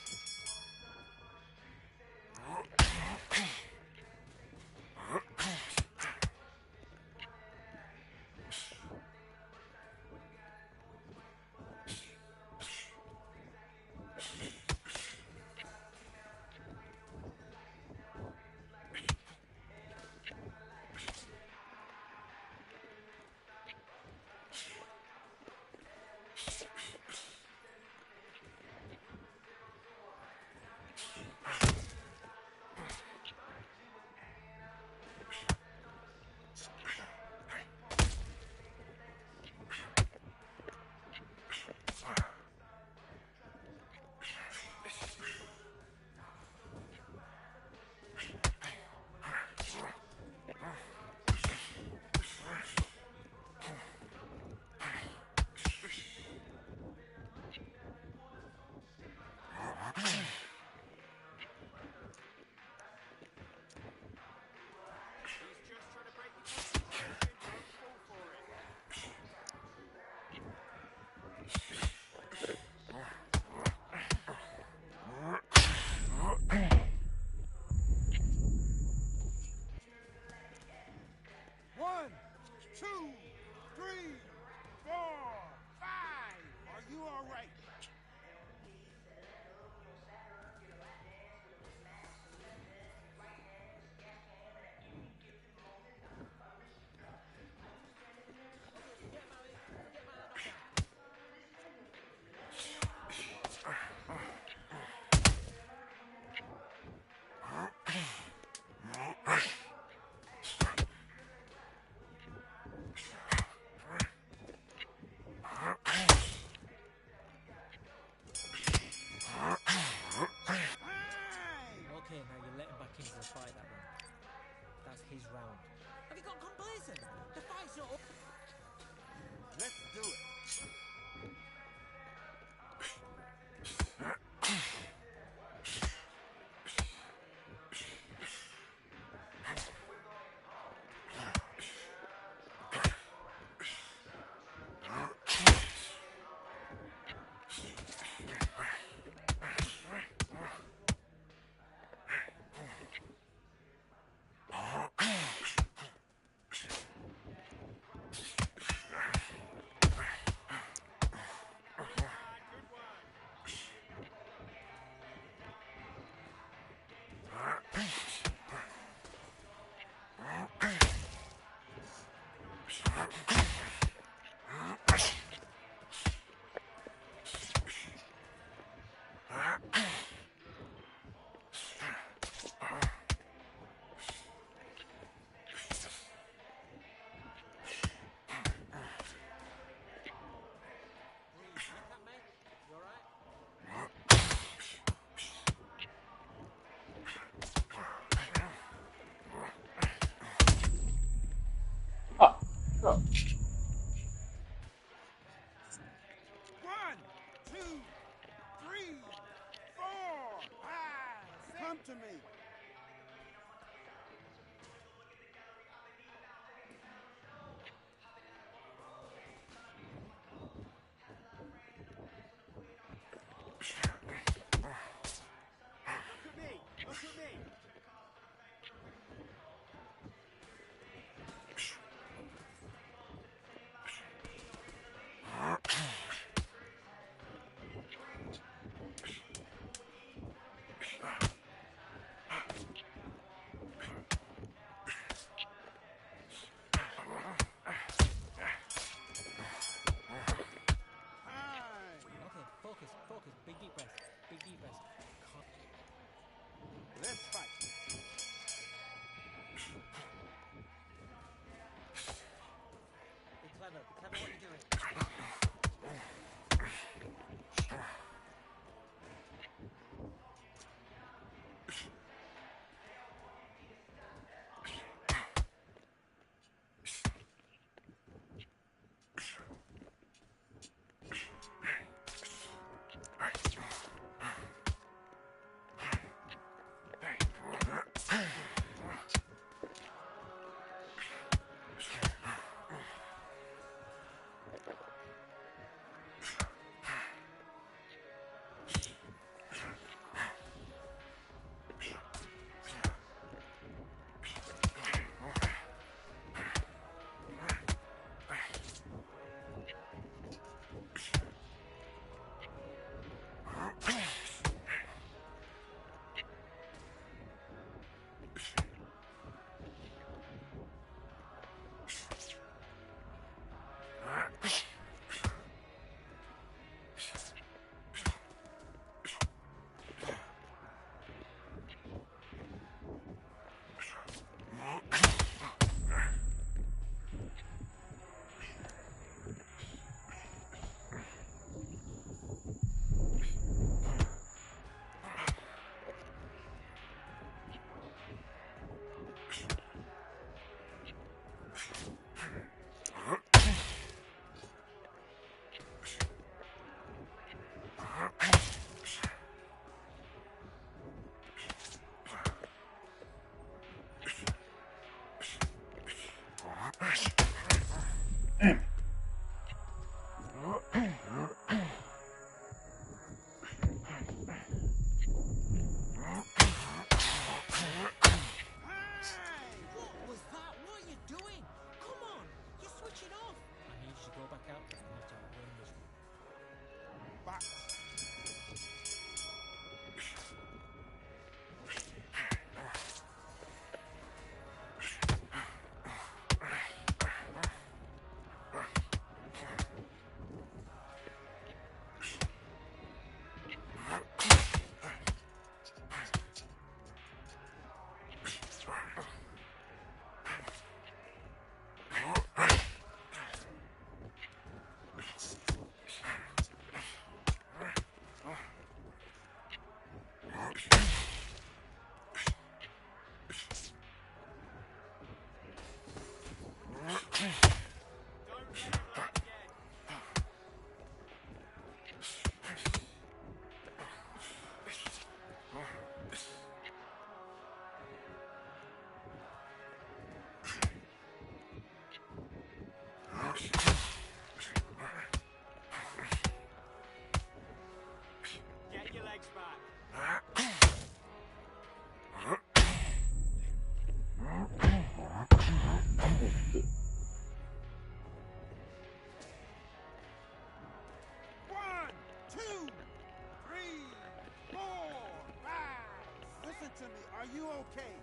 Speaker 6: his round. Have you got complacent? The fight's not over.
Speaker 2: Let's do it.
Speaker 7: Ah, no.
Speaker 2: 1, 2, 3, 4, 5. Come to me. Look at me. Look at me.
Speaker 6: Okay, focus. Big deep breath.
Speaker 2: Let's fight.
Speaker 6: Be clever what you're doing.
Speaker 3: Get your legs back.
Speaker 2: One, two, three, four, five. Listen to me. Are you okay?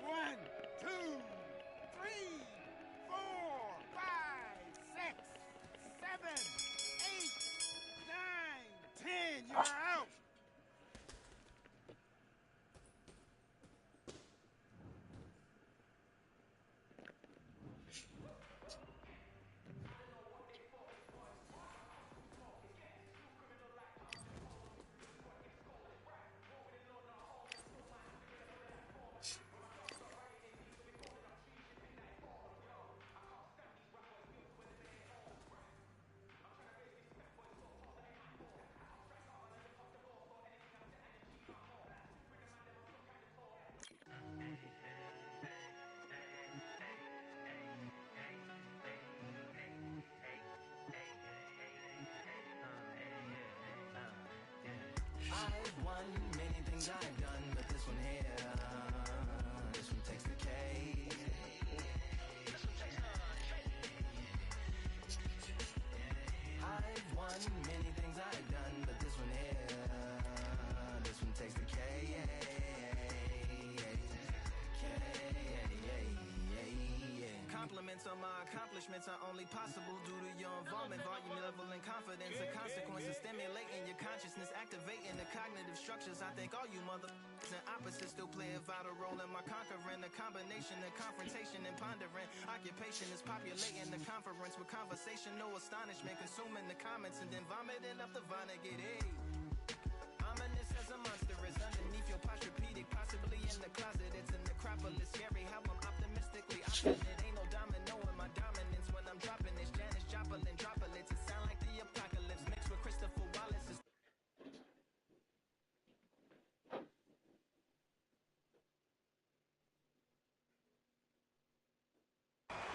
Speaker 2: One, two, three, four, five, six, seven, 8, 9, 10. You're out.
Speaker 5: I've won many things I've done, but this one here, this one takes the cake. I've won many things I've done, but this one here, this one takes the cake. Compliments on my accomplishments are only possible due to your involvement, volume, level, and confidence. The consequences stimulating your consciousness, activating the cognitive structures. I think all you and opposites still play a vital role in my conquering. The combination of confrontation and pondering. Occupation is populating the conference with conversation, no astonishment, consuming the comments and then vomiting up the Vonnegut. Hey, ominous as a monstrous underneath your posturepedic, possibly in the closet. It's an necropolis, scary how I'm optimistically obstinate. Ain't no domino in my dominance when I'm dropping this. Janis Joplin droplets. It sound like the apocalypse mixed with Christopher Wallace's.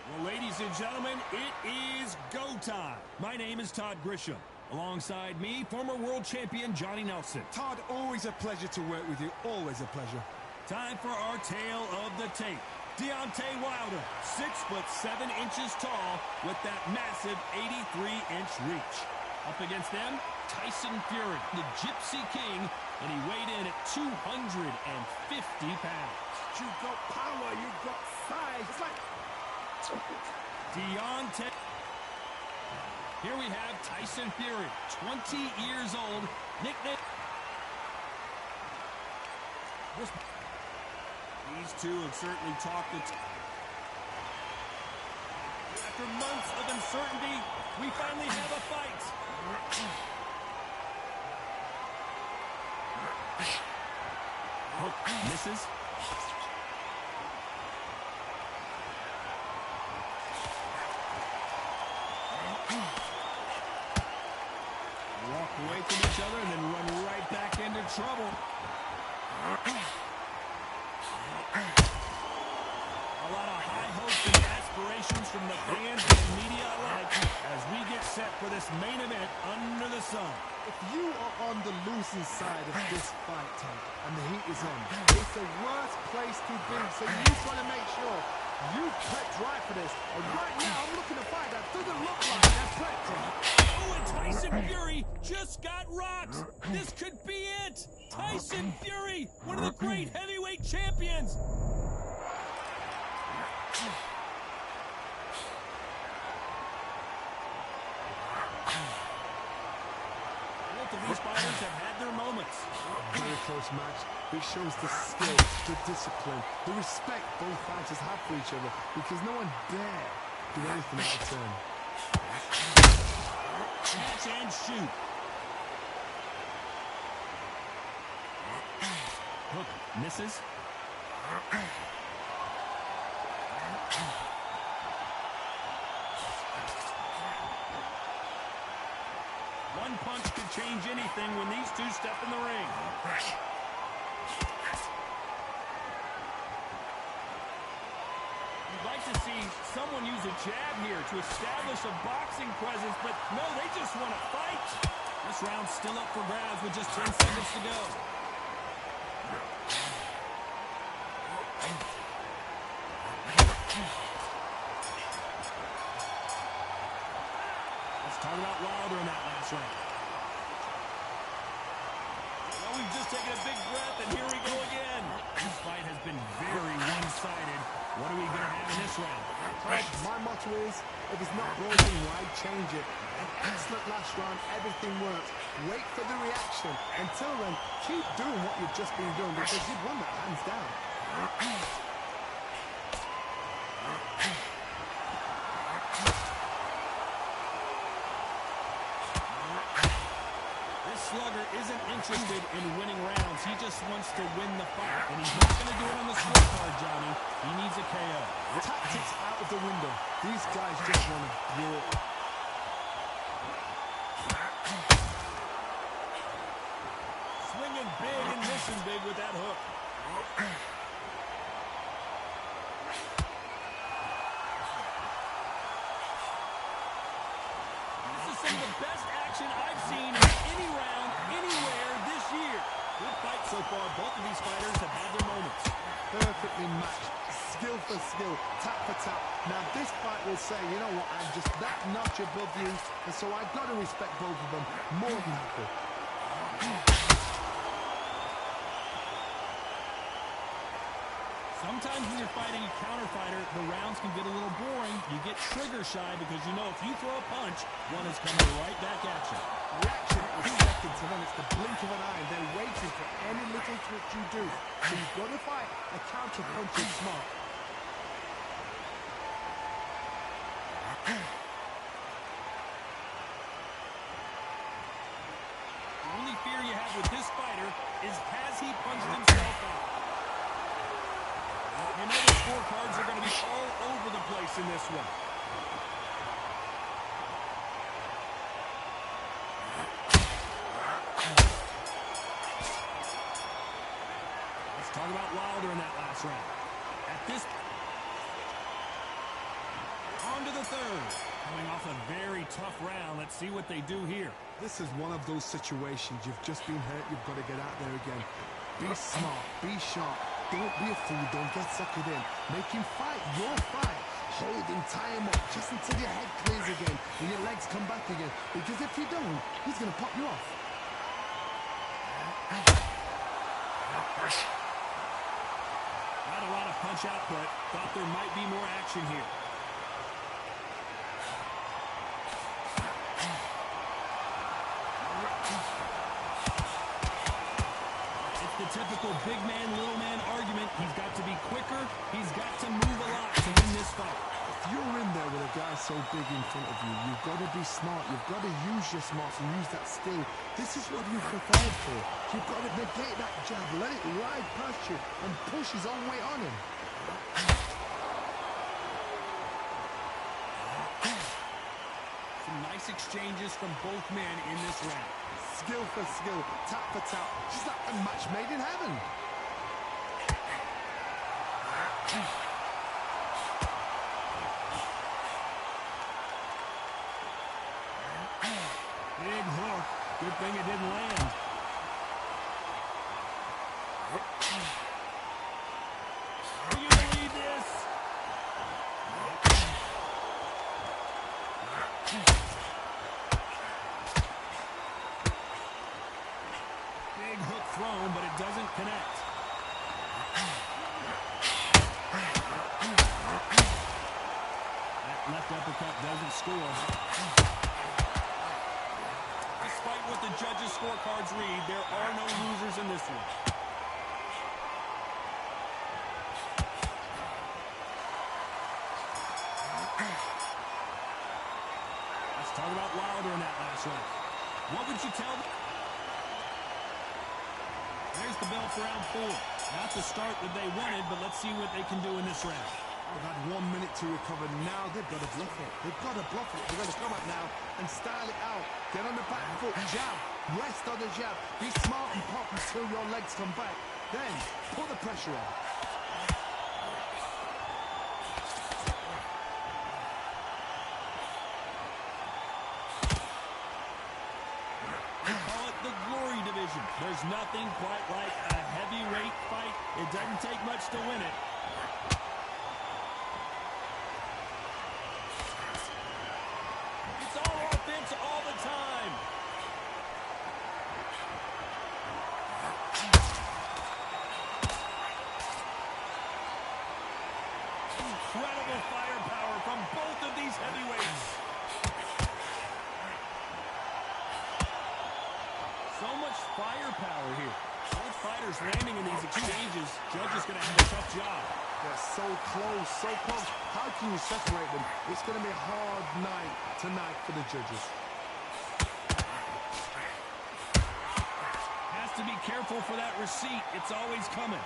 Speaker 1: Well, ladies and gentlemen, it is go time. My name is Todd Grisham. Alongside me, former world champion Johnny Nelson.
Speaker 2: Todd, always a pleasure to work with you. Always a pleasure.
Speaker 1: Time for our tale of the tape. Deontay Wilder, 6'7" tall with that massive 83-inch reach. Up against them, Tyson Fury, the Gypsy King, and he weighed in at 250 pounds.
Speaker 2: You've got power, you've got size. It's like
Speaker 1: Deontay. Here we have Tyson Fury, 20 years old, nickname. These two have certainly talked the After months of uncertainty, we finally have a fight. Oh, misses. Walk away from each other and then run right back into trouble. A lot of high hopes and aspirations from the fans and media alike as we get set for this main event under the sun.
Speaker 2: if you are on the losing side of this fight, Ted, and the heat is on, it's the worst place to be. So you've got to make sure you prepped right for this. And right now, I'm looking to fight that doesn't look like they're prepped.
Speaker 1: Oh, and Tyson Fury just got rocked. This could be it. Tyson Fury, one of the great heavyweight champions. Both of these fighters have had their moments.
Speaker 2: Very close match. It shows the skill, the discipline, the respect both fighters have for each other, because no one dare do anything out of turn.
Speaker 1: Catch and shoot. Hook misses. One punch could change anything when these two step in the ring. You'd like to see someone use a jab here to establish a boxing presence, but no, they just want to fight. This round's still up for grabs with just 10 seconds to go. Let's talk about Wilder in that last round. Well, we've just taken a big breath, and here we go again. This fight has been very one-sided. What are we going to have in this round?
Speaker 2: My motto is, if it's not broken, why change it? An excellent last round, everything worked. Wait for the reaction. Until then, keep doing what you've just been doing because you've won that hands down.
Speaker 1: Slugger isn't interested in winning rounds. He just wants to win the fight. And he's not going to do it on the scorecard, Johnny. He needs a KO.
Speaker 2: Tactics out of the window. These guys just want to brawl.
Speaker 1: Swinging big and missing big with that hook. This is some of the best action I've seen in any round, anywhere this year. Good fight so far. Both of these fighters have had their moments.
Speaker 2: Perfectly matched. Skill for skill. Tap for tap. Now this fight will say, you know what, I'm just that notch above you. And so I've got to respect both of them. More than happy.
Speaker 1: Sometimes when you're fighting a counter fighter, the rounds can get a little boring. You get trigger shy because you know if you throw a punch, one is coming right back at you.
Speaker 2: Reaction is seconds, and then it's the blink of an eye, and they're waiting for any little twitch you do. So you've got to fight a counter punch is smart.
Speaker 1: The only fear you have with this fighter is has he punched himself out? You know the scorecards are going to be all over the place in this one. Let's talk about Wilder in that last round. At this... On to the third. Coming off a very tough round. Let's see what they do here.
Speaker 2: This is one of those situations. You've just been hurt. You've got to get out there again. Be smart. Be sharp. Don't be a fool. Don't get suckered in. Make him fight your fight. Hold him, tie him up just until your head clears again and your legs come back again. Because if you don't, he's going to pop you off.
Speaker 1: Not a lot of punch output. Thought there might be more action here. Typical big man, little man argument. He's got to be quicker. He's got to move a lot to win this fight.
Speaker 2: If you're in there with a guy so big in front of you, you've got to be smart. You've got to use your smarts and use that skill. This is what you've prepared for. You've got to negate that jab, let it ride past you, and push his own way on him.
Speaker 1: Some nice exchanges from both men in this round.
Speaker 2: Skill for skill, tap for tap. Just like a match made in heaven.
Speaker 1: Big hook. Good thing it didn't land. Do you believe this? Big hook thrown, but it doesn't connect. That left uppercut doesn't score. Despite what the judges' scorecards read, there are no losers in this one. talk about Wilder in that last round. What would you tell them? There's the bell for round 4. Not the start that they wanted, but let's see what they can do in this round.
Speaker 2: They've had 1 minute to recover. Now they've got to bluff it. They've got to bluff it. They've got to come out now and style it out. Get on the back foot, jab. Rest on the jab. Be smart and pop until your legs come back. Then put the pressure on.
Speaker 1: They call it the Glory Division. There's nothing quite like a heavyweight fight. It doesn't take much to win it. It's all offense all the time. Incredible firepower from both of these heavyweights. So much firepower here. Both fighters landing in these exchanges. Judge is going to have a tough job.
Speaker 2: They're so close, so close. How can you separate them? It's going to be a hard night tonight for the judges.
Speaker 1: Has to be careful for that receipt. It's always coming.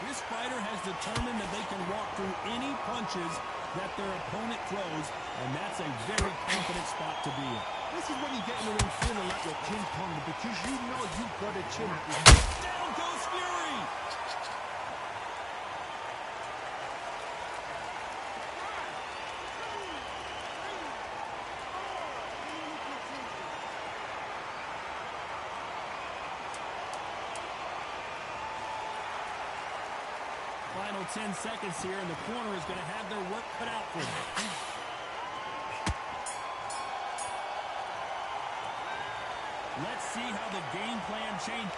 Speaker 1: This fighter has determined that they can walk through any punches that their opponent throws, and that's a very confident spot to be in.
Speaker 2: This is when you get in the ring feeling like you're King Kong because you know you've got a chin.
Speaker 1: Down goes Fury! Final 10 seconds here, and the corner is going to have their work cut out for them. Let's see how the game plan changes.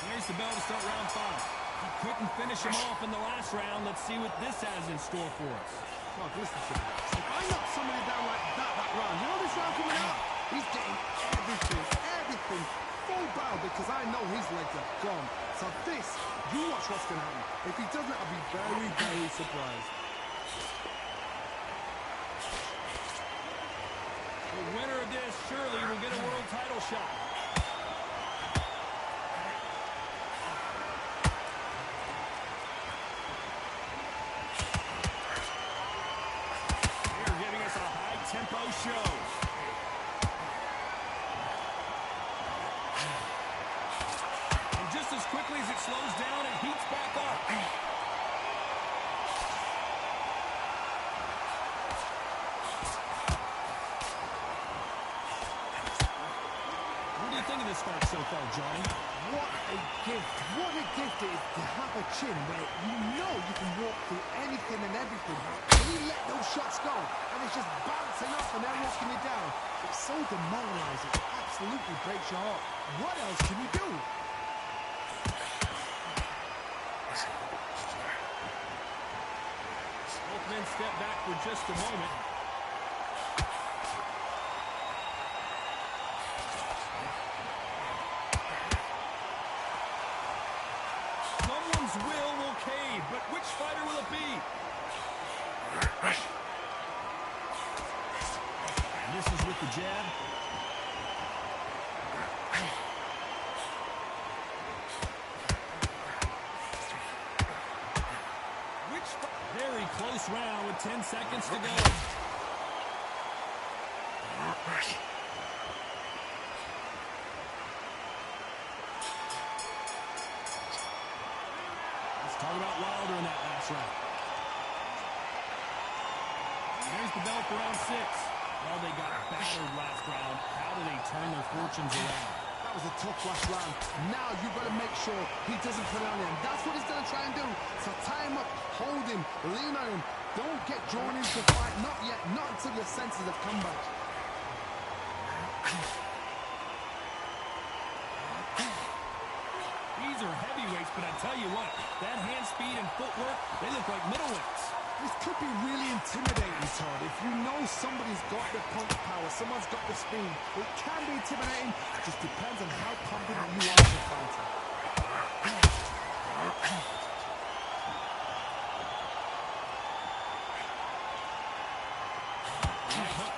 Speaker 1: There's the bell to start round 5. He couldn't finish him off in the last round. Let's see what this has in store for us.
Speaker 2: Look, listen to me. If I knock somebody down like that round, you know this round coming out? He's getting everything full bow because I know his legs are gone. So this, you watch what's going to happen. If he doesn't, I'll be very, very surprised.
Speaker 1: The winner of this surely will get a world title shot. They're giving us a high-tempo show. And just as quickly as it slows down, it heats back up. This fight so far, Johnny.
Speaker 2: What a gift. What a gift it is to have a chin where you know you can walk through anything and everything. And you let those shots go, and it's just bouncing up and they're walking you down. It's so demoralizing. It absolutely breaks your heart. What else can you do?
Speaker 1: Both men step back for just a moment. Will cave, but which fighter will it be? And this is with the jab. Very close round with 10 seconds to go. Talk about Wilder in that last round. There's the bell for round 6. Well, they got battered last round. How do they turn their fortunes around?
Speaker 2: That was a tough last round. Now you've got to make sure he doesn't put it on him. That's what he's going to try and do. So tie him up, hold him, lean on him. Don't get drawn into the fight. Not yet. Not until your senses have come back.
Speaker 1: These are heavyweights, but I tell you what, that hand speed and footwork, they look like middleweights.
Speaker 2: This could be really intimidating, Todd. If you know somebody's got the punch power, someone's got the speed, it can be intimidating. It just depends on how confident you are as a fighter.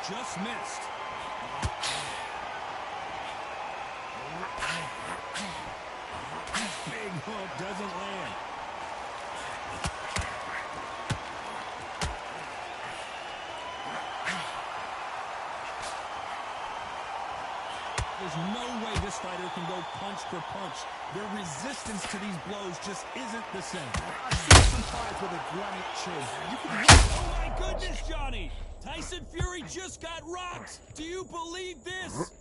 Speaker 1: just missed. Big hook doesn't land. There's no way this fighter can go punch for punch. Their resistance to these blows just isn't the same.
Speaker 2: I've seen some fights with a granite chin. You can
Speaker 1: Oh my goodness, Johnny! Tyson Fury just got rocked. Do you believe this?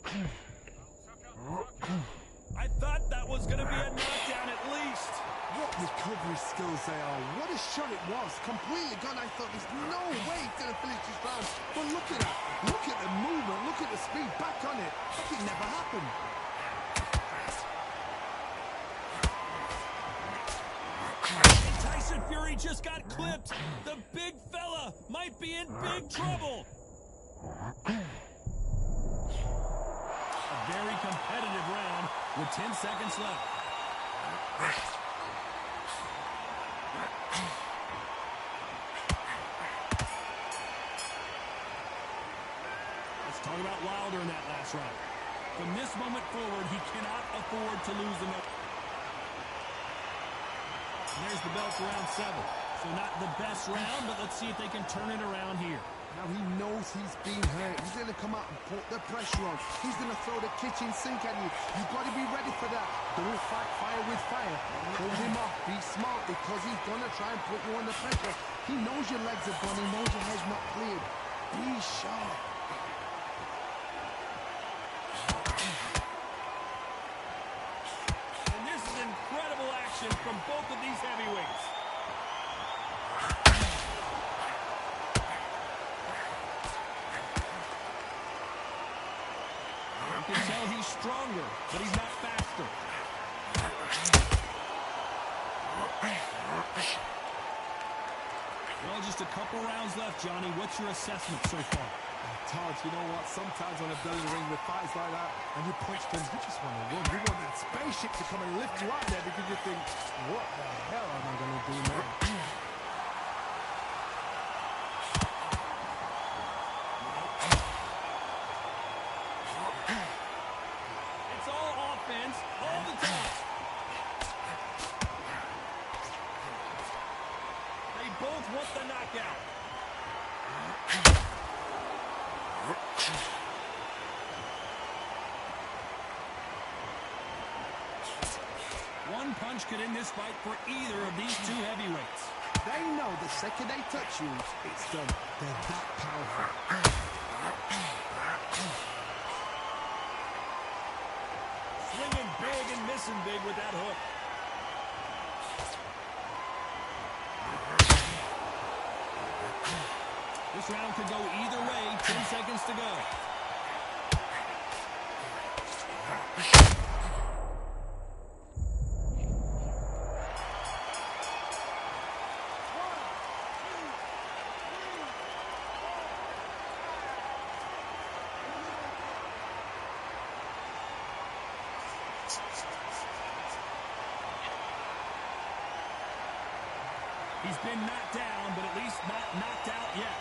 Speaker 1: I thought that was going to be a knockdown at least.
Speaker 2: What recovery skills they are. What a shot it was. Completely gone. I thought there's no way he's going to finish this round. But look at that. Look at the movement. Look at the speed. Back on it. Like it never happened.
Speaker 1: And Tyson Fury just got clipped. The big fella might be in big trouble. A very competitive round with 10 seconds left. Let's talk about Wilder in that last round. From this moment forward, he cannot afford to lose another. And there's the bell for round 7. So not the best round, but let's see if they can turn it around here.
Speaker 2: Now he knows he's been hurt. He's going to come out and put the pressure on. He's going to throw the kitchen sink at you. You've got to be ready for that. Don't fight fire with fire. Hold him off. Be smart because he's going to try and put you under pressure. He knows your legs are gone. He knows your head's not cleared. Be sharp.
Speaker 1: And this is incredible action from both of these heavyweights. You can tell he's stronger, but he's not faster. Well, just a couple rounds left, Johnny. What's your assessment so far?
Speaker 2: Taj, you know what? Sometimes on a belly ring with fights like that, and you punch them, you just want to run. You want that spaceship to come and lift you out there because you think, what the hell am I going to do now?
Speaker 1: It's all offense all the time. They both want the knockout. One punch could end this fight for either of these two heavyweights.
Speaker 2: They know the second they touch you, it's done. They're that powerful.
Speaker 1: Swinging big and missing big with that hook. This round could go either way. 10 seconds to go. He's been knocked down, but at least not knocked out yet.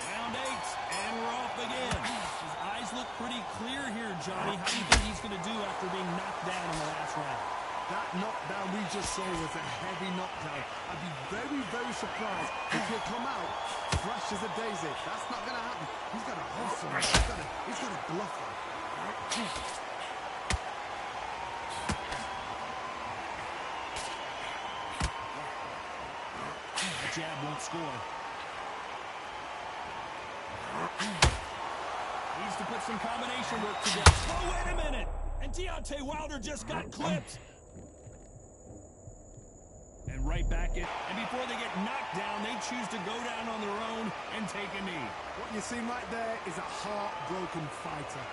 Speaker 1: Round 8, and we're off again. His eyes look pretty clear here, Johnny. How do you think he's going to do after being knocked down in the last round?
Speaker 2: That knockdown we just saw was a heavy knockdown. I'd be very, very surprised if he'll come out fresh as a daisy. That's not going to happen. He's got to hustle. He's got to bluff him.
Speaker 1: The jab won't score. Needs to put some combination work together. Oh, wait a minute! And Deontay Wilder just got clipped. And right back in. And before they get knocked down, they choose to go down on their own and take a knee.
Speaker 2: What you see right there is a heartbroken fighter.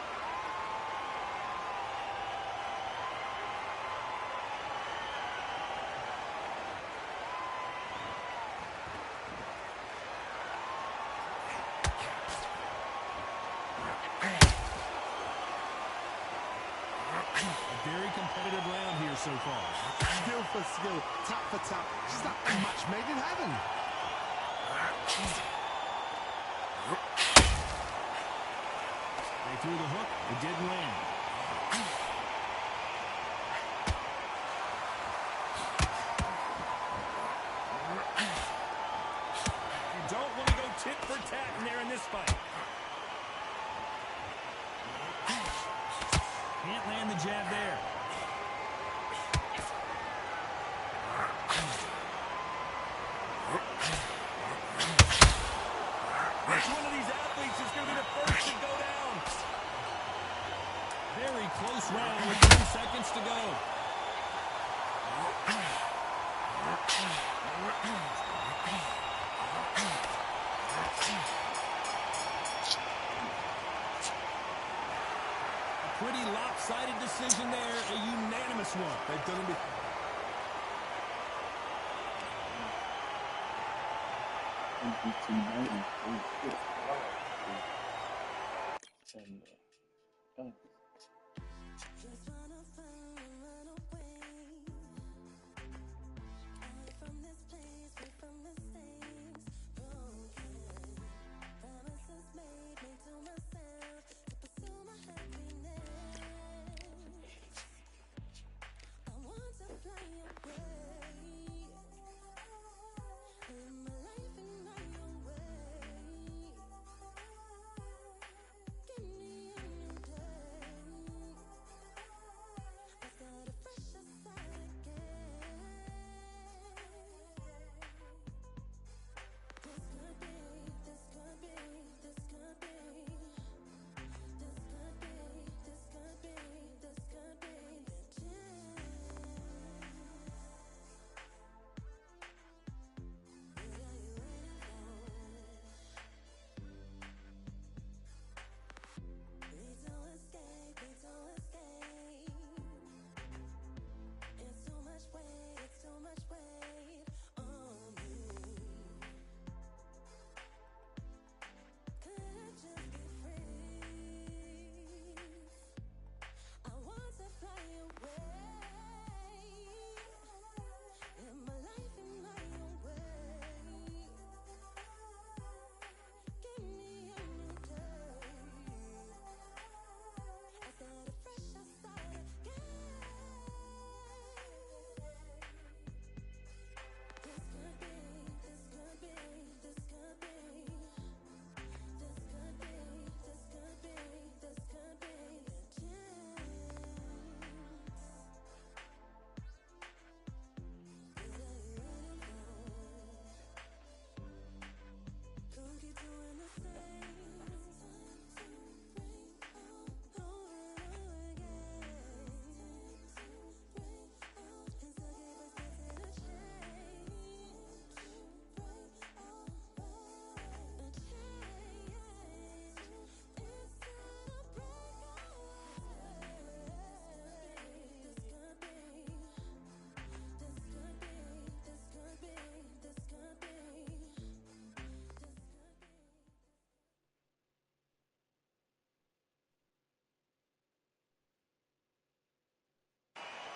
Speaker 1: Very competitive round here so far.
Speaker 2: Skill for skill, tap for tap. Just like a match made in heaven.
Speaker 1: through the hook. It didn't land. You don't want to go tit for tat in there in this fight. Can't land the jab there. Which one of these athletes is going to be the first to go down? Very close round with 2 seconds to go. A pretty lopsided decision there, a unanimous one.
Speaker 2: They've done it before.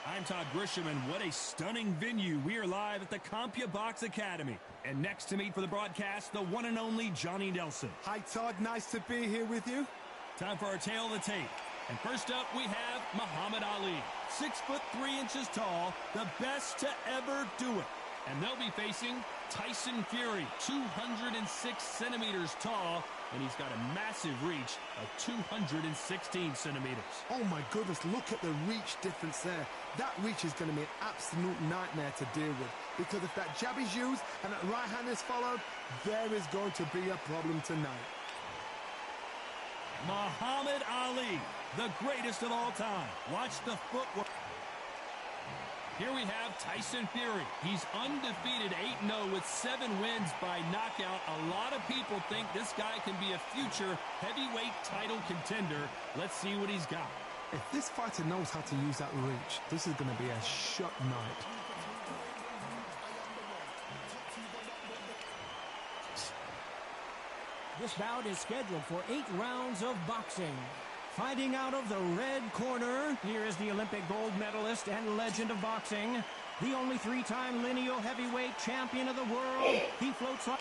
Speaker 1: I'm Todd Grisham, and what a stunning venue. We are live at the CompuBox Academy. And next to me for the broadcast, the one and only Johnny Nelson.
Speaker 2: Hi, Todd. Nice to be here with you.
Speaker 1: Time for our tale of the tape. And first up, we have Muhammad Ali. 6'3" tall, the best to ever do it. And they'll be facing Tyson Fury, 206 centimeters tall, and he's got a massive reach of 216 centimeters.
Speaker 2: Oh my goodness, look at the reach difference there. That reach is going to be an absolute nightmare to deal with, because if that jab is used and that right hand is followed, there is going to be a problem tonight.
Speaker 1: Muhammad Ali, the greatest of all time. Watch the footwork. Here we have Tyson Fury. He's undefeated 8-0 with 7 wins by knockout. A lot of people think this guy can be a future heavyweight title contender. Let's see what he's got.
Speaker 2: If this fighter knows how to use that reach, this is going to be a shut night.
Speaker 6: This bout is scheduled for 8 rounds of boxing. Fighting out of the red corner, here is the Olympic gold medalist and legend of boxing, the only 3-time lineal heavyweight champion of the world. He floats like...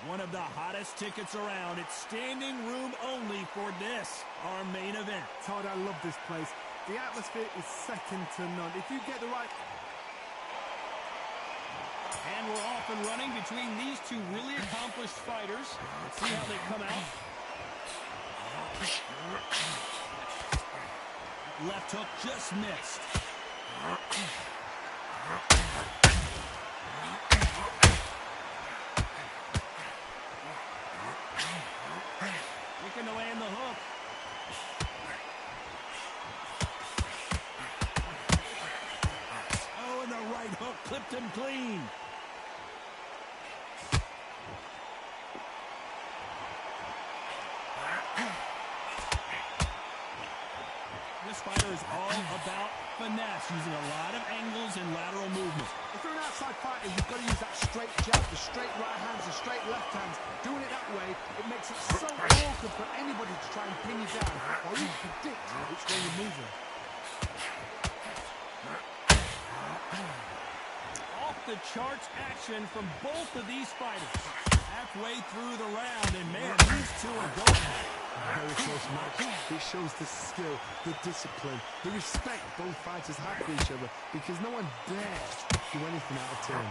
Speaker 1: One of the hottest tickets around. It's standing room only for this, our main event.
Speaker 2: Todd, I love this place. The atmosphere is second to none. If you get the right...
Speaker 1: And we're off and running between these two really accomplished fighters. Let's see how they come out. Left hook just missed. Looking to land the hook. Oh, and the right hook clipped him clean. This fighter is all about finesse, using a lot of angles and lateral movement.
Speaker 2: If you're an outside fighter, you've got to use that straight jab, the straight right hands, the straight left hands. Doing it that way, it makes it so awkward for anybody to try and pin you down or even predict which way you're moving.
Speaker 1: Off the charts action from both of these fighters. Halfway through the round, and man, these two are going at it.
Speaker 2: Very close match. It shows the skill, the discipline, the respect both fighters have for each other, because no one dares do anything out of turn.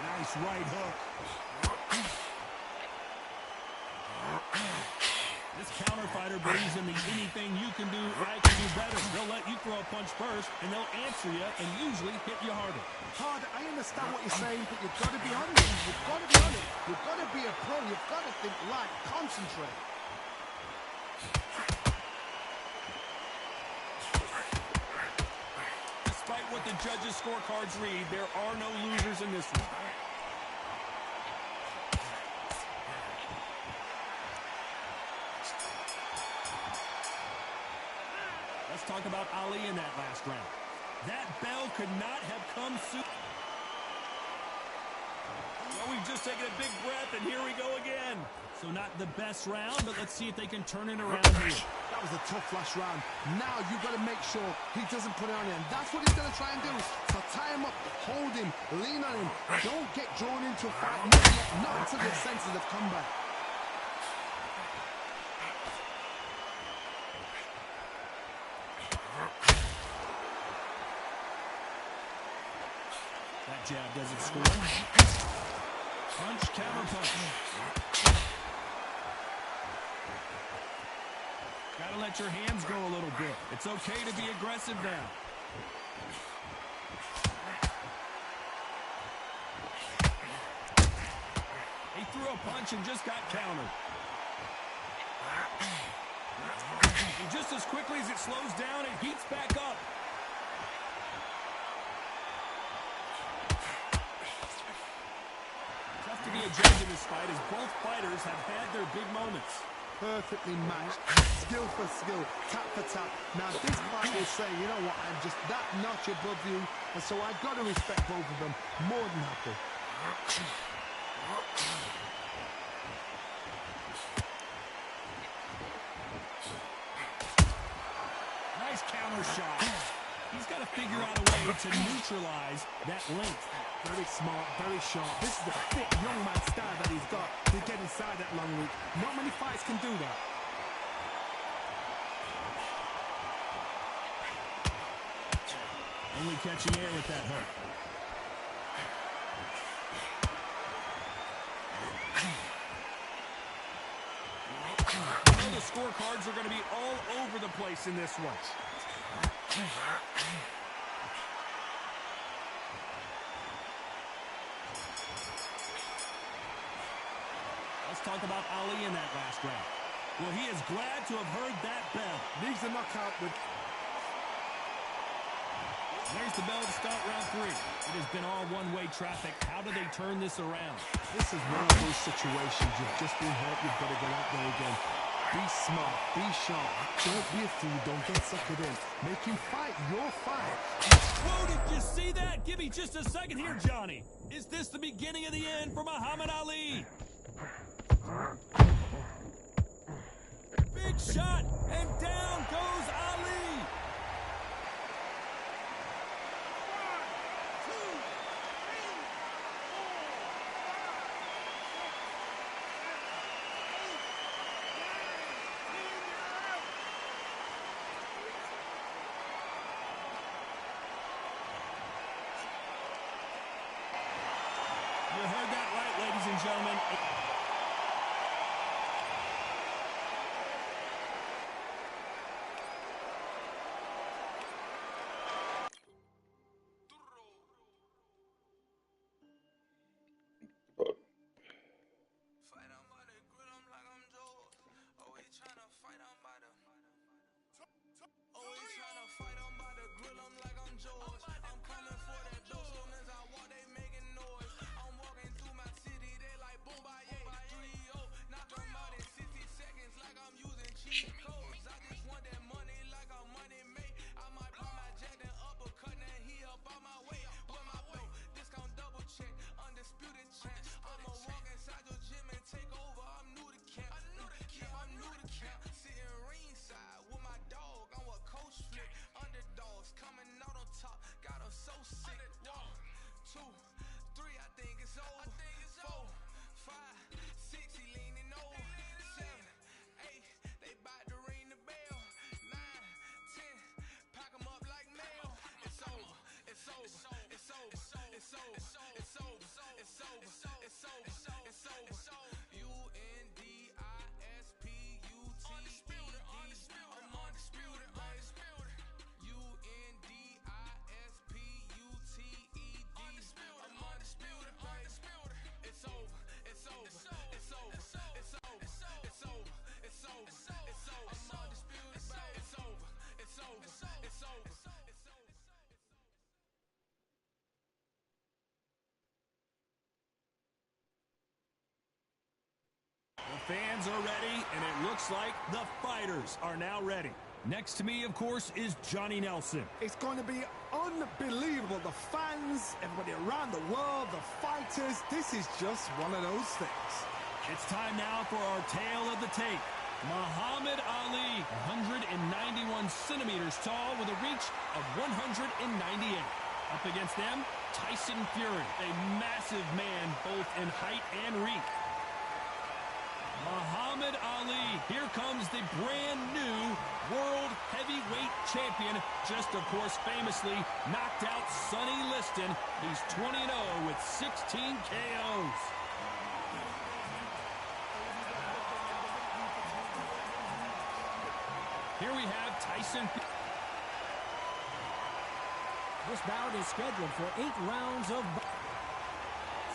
Speaker 1: Nice right hook. This counter fighter believes in the anything you can do, I can do better. They'll let you throw a punch first, and they'll answer you and usually hit you harder.
Speaker 2: Todd, I understand what you're saying, but you've got to be honest. You've got to be honest. You've got to be a pro. You've got to think light. Concentrate.
Speaker 1: Despite what the judges' scorecards read, there are no losers in this one. Let's talk about Ali in that last round. That bell could not have come soon. Well, we've just taken a big breath, and here we go again. So not the best round, but let's see if they can turn it around here.
Speaker 2: That was a tough last round. Now you've got to make sure he doesn't put it on him. That's what he's going to try and do. So tie him up, hold him, lean on him. Don't get drawn into a fight. Not yet, not until your senses have come back.
Speaker 1: That jab doesn't score. Punch, counter punch. Gotta let your hands go a little bit. It's okay to be aggressive now. He threw a punch and just got countered. And just as quickly as it slows down, it heats back up. Tough to be a judge in this fight, as both fighters have had their big moments.
Speaker 2: Perfectly matched, skill for skill, tap for tap. Now this fight will say, you know what, I'm just that notch above you, and so I've got to respect both of them more than happy.
Speaker 1: Nice counter shot. He's got to figure out a way to neutralize that length.
Speaker 2: Very smart, very sharp. This is the fit young man style that he's got to get inside that long reach. Not many fights can do that.
Speaker 1: Only catching air with that hook. You know the scorecards are going to be all over the place in this one. Let's talk about Ali in that last round. Well, he is glad to have heard that bell.
Speaker 2: Needs a knockout with...
Speaker 1: There's the bell to start round 3. It has been all one-way traffic. How do they turn this around?
Speaker 2: This is one of those situations. You've just been hurt. You've got to get out there again. Be smart. Be sharp. Don't be a fool. Don't get suckered in. Make him fight your fight.
Speaker 1: Whoa, did you see that? Give me just a second here, Johnny. Is this the beginning of the end for Muhammad Ali? Big shot, and down goes Ali. fans are ready, and it looks like the fighters are now ready. Next to me, of course, is Johnny Nelson.
Speaker 2: It's going to be unbelievable. The fans, everybody around the world, the fighters. This is just one of those things.
Speaker 1: It's time now for our tale of the tape. Muhammad Ali, 191 centimeters tall with a reach of 198. Up against them, Tyson Fury, a massive man both in height and reach. Muhammad Ali, here comes the brand new World Heavyweight Champion, just of course famously knocked out Sonny Liston. He's 20-0 with 16 KOs. Here we have Tyson.
Speaker 6: This bout is scheduled for 8 rounds of...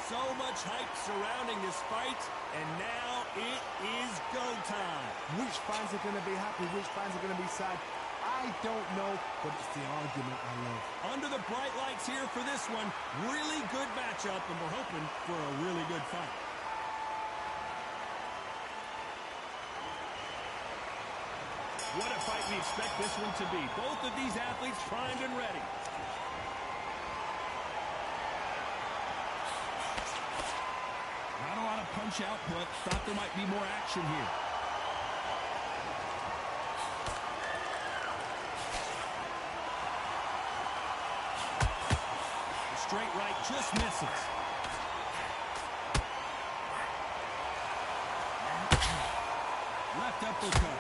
Speaker 1: So much hype surrounding this fight, and now it is go time.
Speaker 2: Which fans are going to be happy, which fans are going to be sad, I don't know, but it's the argument I love.
Speaker 1: Under the bright lights here for this one, really good matchup, and we're hoping for a really good fight. What a fight we expect this one to be. Both of these athletes primed and ready. Not a lot of punch output. Thought there might be more action here. The straight right just misses. Left uppercut.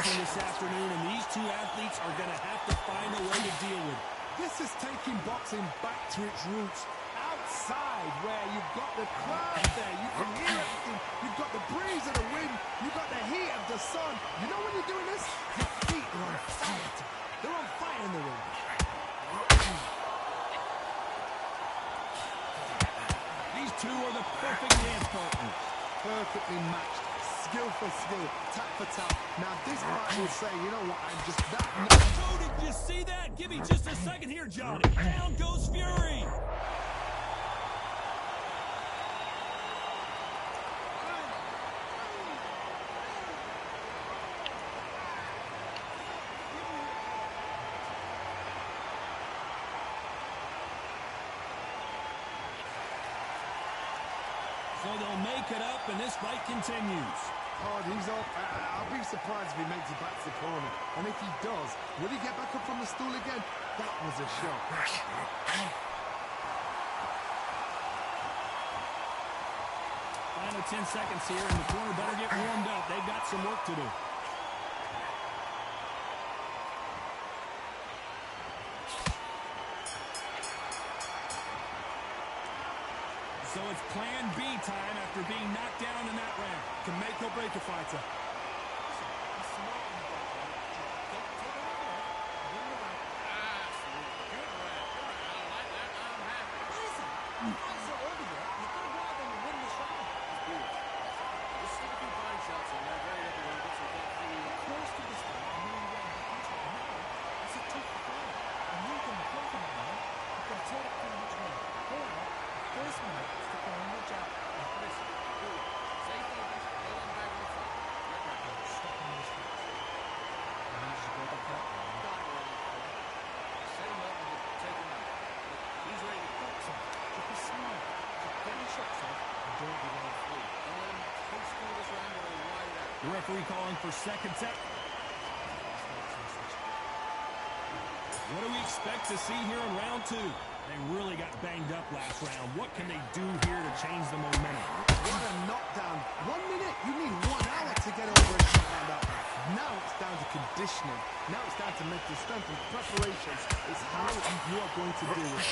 Speaker 1: This afternoon, and these two athletes are going to have to find a way to deal with it.
Speaker 2: This is taking boxing back to its roots. Outside, where you've got the crowd there, you can hear everything. You've got the breeze of the wind. You've got the heat of the sun. You know when you're doing this? Your feet are on fire. They're on fire in the ring.
Speaker 1: These two are the perfect dance partners.
Speaker 2: Perfectly matched. Skill for skill, tap for tap. Now this fight will say, you know what, I'm just that...
Speaker 1: Oh, did you see that? Give me just a second here, Johnny. Down goes Fury. So they'll make it up, and this fight continues.
Speaker 2: Oh, he's off. I'll be surprised if he makes it back to the corner. And if he does, will he get back up from the stool again? That was a shot.
Speaker 1: Final 10 seconds here, and the corner better get warmed up. They've got some work to do. So it's plan B time after being knocked down in that round.
Speaker 2: Can make or break a fighter.
Speaker 1: The referee calling for second set. What do we expect to see here in round two? They really got banged up last round. What can they do here to change the momentum?
Speaker 2: What a knockdown. 1 minute, you need 1 hour to get over a shot like that. Now it's down to conditioning. Now it's down to mental strength and preparation. It's how you are going to do it.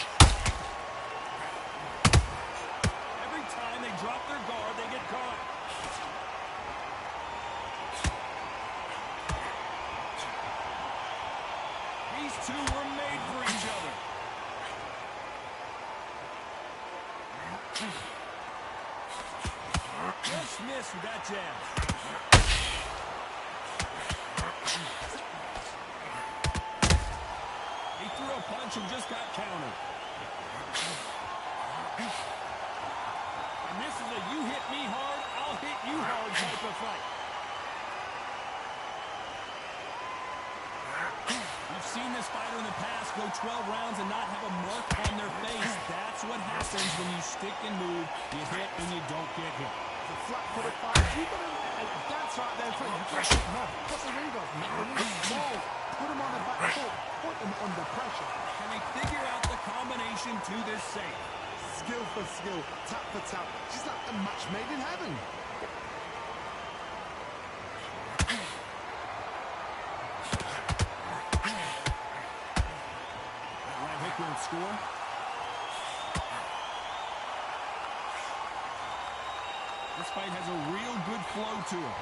Speaker 1: Every time they drop their guard, they get caught. These two were made for each other. Just missed with that jab. punch and just got countered. And this is a you hit me hard, I'll hit you hard type of fight. We've seen this fighter in the past go 12 rounds and not have a mark on their face. That's what happens when you stick and move. You hit and you don't get hit.
Speaker 2: It's a flat-footed fight. You've got to dance right there in front. You've got to hit him off. Put the ring off. Small. Put him on the back foot. Put him under pressure.
Speaker 1: Can they figure out the combination to this save?
Speaker 2: Skill for skill. Tap for tap. Just like a match made in heaven.
Speaker 1: Won't score. This fight has a real good flow to it.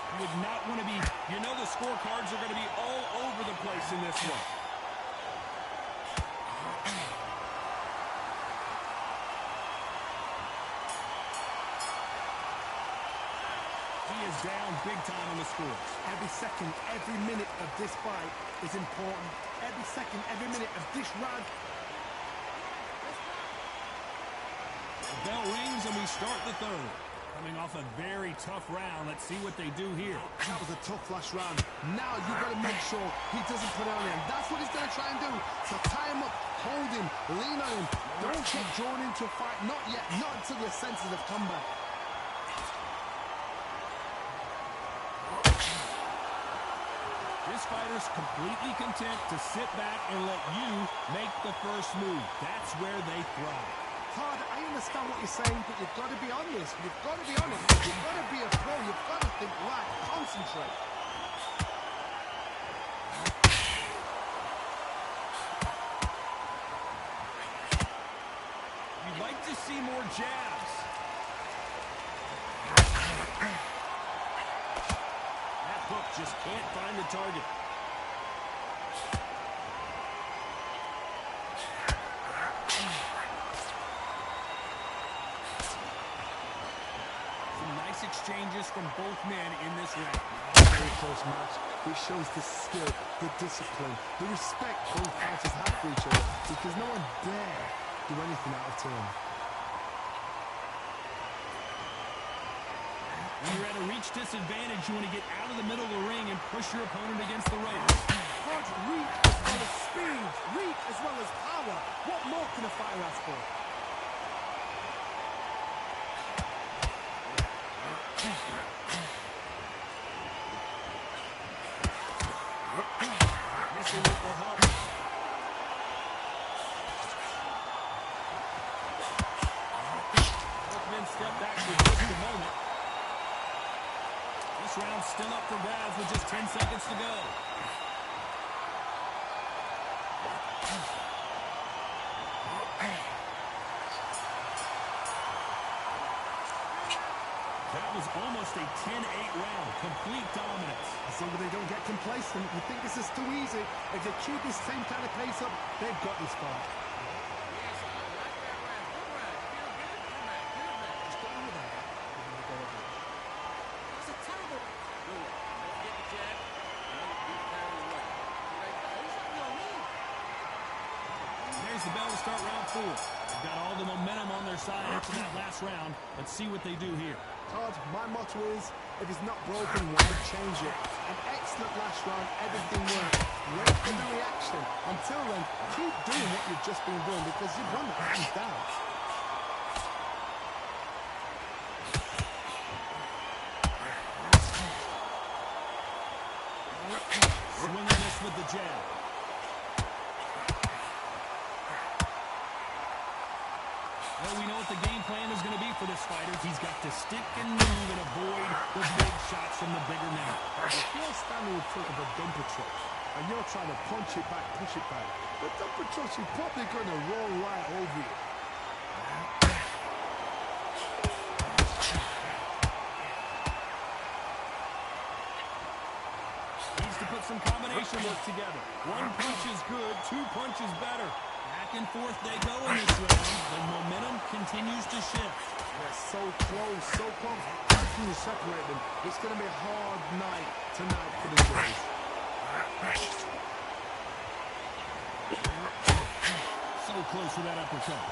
Speaker 1: You would not want to be, you know the scorecards are going to be all over the place in this one. Down big time on the scores.
Speaker 2: Every second, every minute of this fight is important. Every second, every minute of this round.
Speaker 1: The bell rings and we start the third. Coming off a very tough round. Let's see what they do here.
Speaker 2: That was a tough last round. Now you've got to make sure he doesn't put it on him. That's what he's going to try and do. So tie him up, hold him, lean on him. Don't get drawn into a fight. Not yet. Not until your senses have come back.
Speaker 1: This fighter's completely content to sit back and let you make the first move. That's where they thrive.
Speaker 2: Todd, I understand what you're saying, but you've got to be honest. You've got to be honest. You've got to be a pro. You've got to think right. Concentrate.
Speaker 1: You'd like to see more jabs. That hook just can't find the target. Exchanges from both men in this round.
Speaker 2: Very close match. It shows the skill, the discipline, the respect both fighters have for each other, because no one dare do anything out of turn.
Speaker 1: When you're at a reach disadvantage, you want to get out of the middle of the ring and push your opponent against the ropes.
Speaker 2: Hard reach as well as speed, reach as well as power. What more can a fighter ask for?
Speaker 1: Still up for grabs with just 10 seconds to go. That was almost a 10-8 round. Complete dominance.
Speaker 2: As long as they don't get complacent, you think this is too easy. If they keep this same kind of pace up, they've got this far.
Speaker 1: The bell to start round 4. They've got all the momentum on their side after that last round. Let's see what they do here.
Speaker 2: Todd, my motto is, if it's not broken, why change it? An excellent last round, everything worked. Wait for the reaction. Until then, keep doing what you've just been doing, because you've won the hands down.
Speaker 1: Swinging this with the jab. Well, we know what the game plan is going to be for this fighter. He's got to stick and move and avoid the big shots from the bigger men.
Speaker 2: If you're standing in front of a dumper truck and you're trying to punch it back, push it back, the dumper truck is probably going to roll right over you.
Speaker 1: Needs to put some combination work together. One punch is good, 2 punches better. Back and forth they go in this round. The momentum continues to shift.
Speaker 2: They're so close, so close. How can you separate them? It's going to be a hard night tonight for the Jays.
Speaker 1: So close to that uppercut.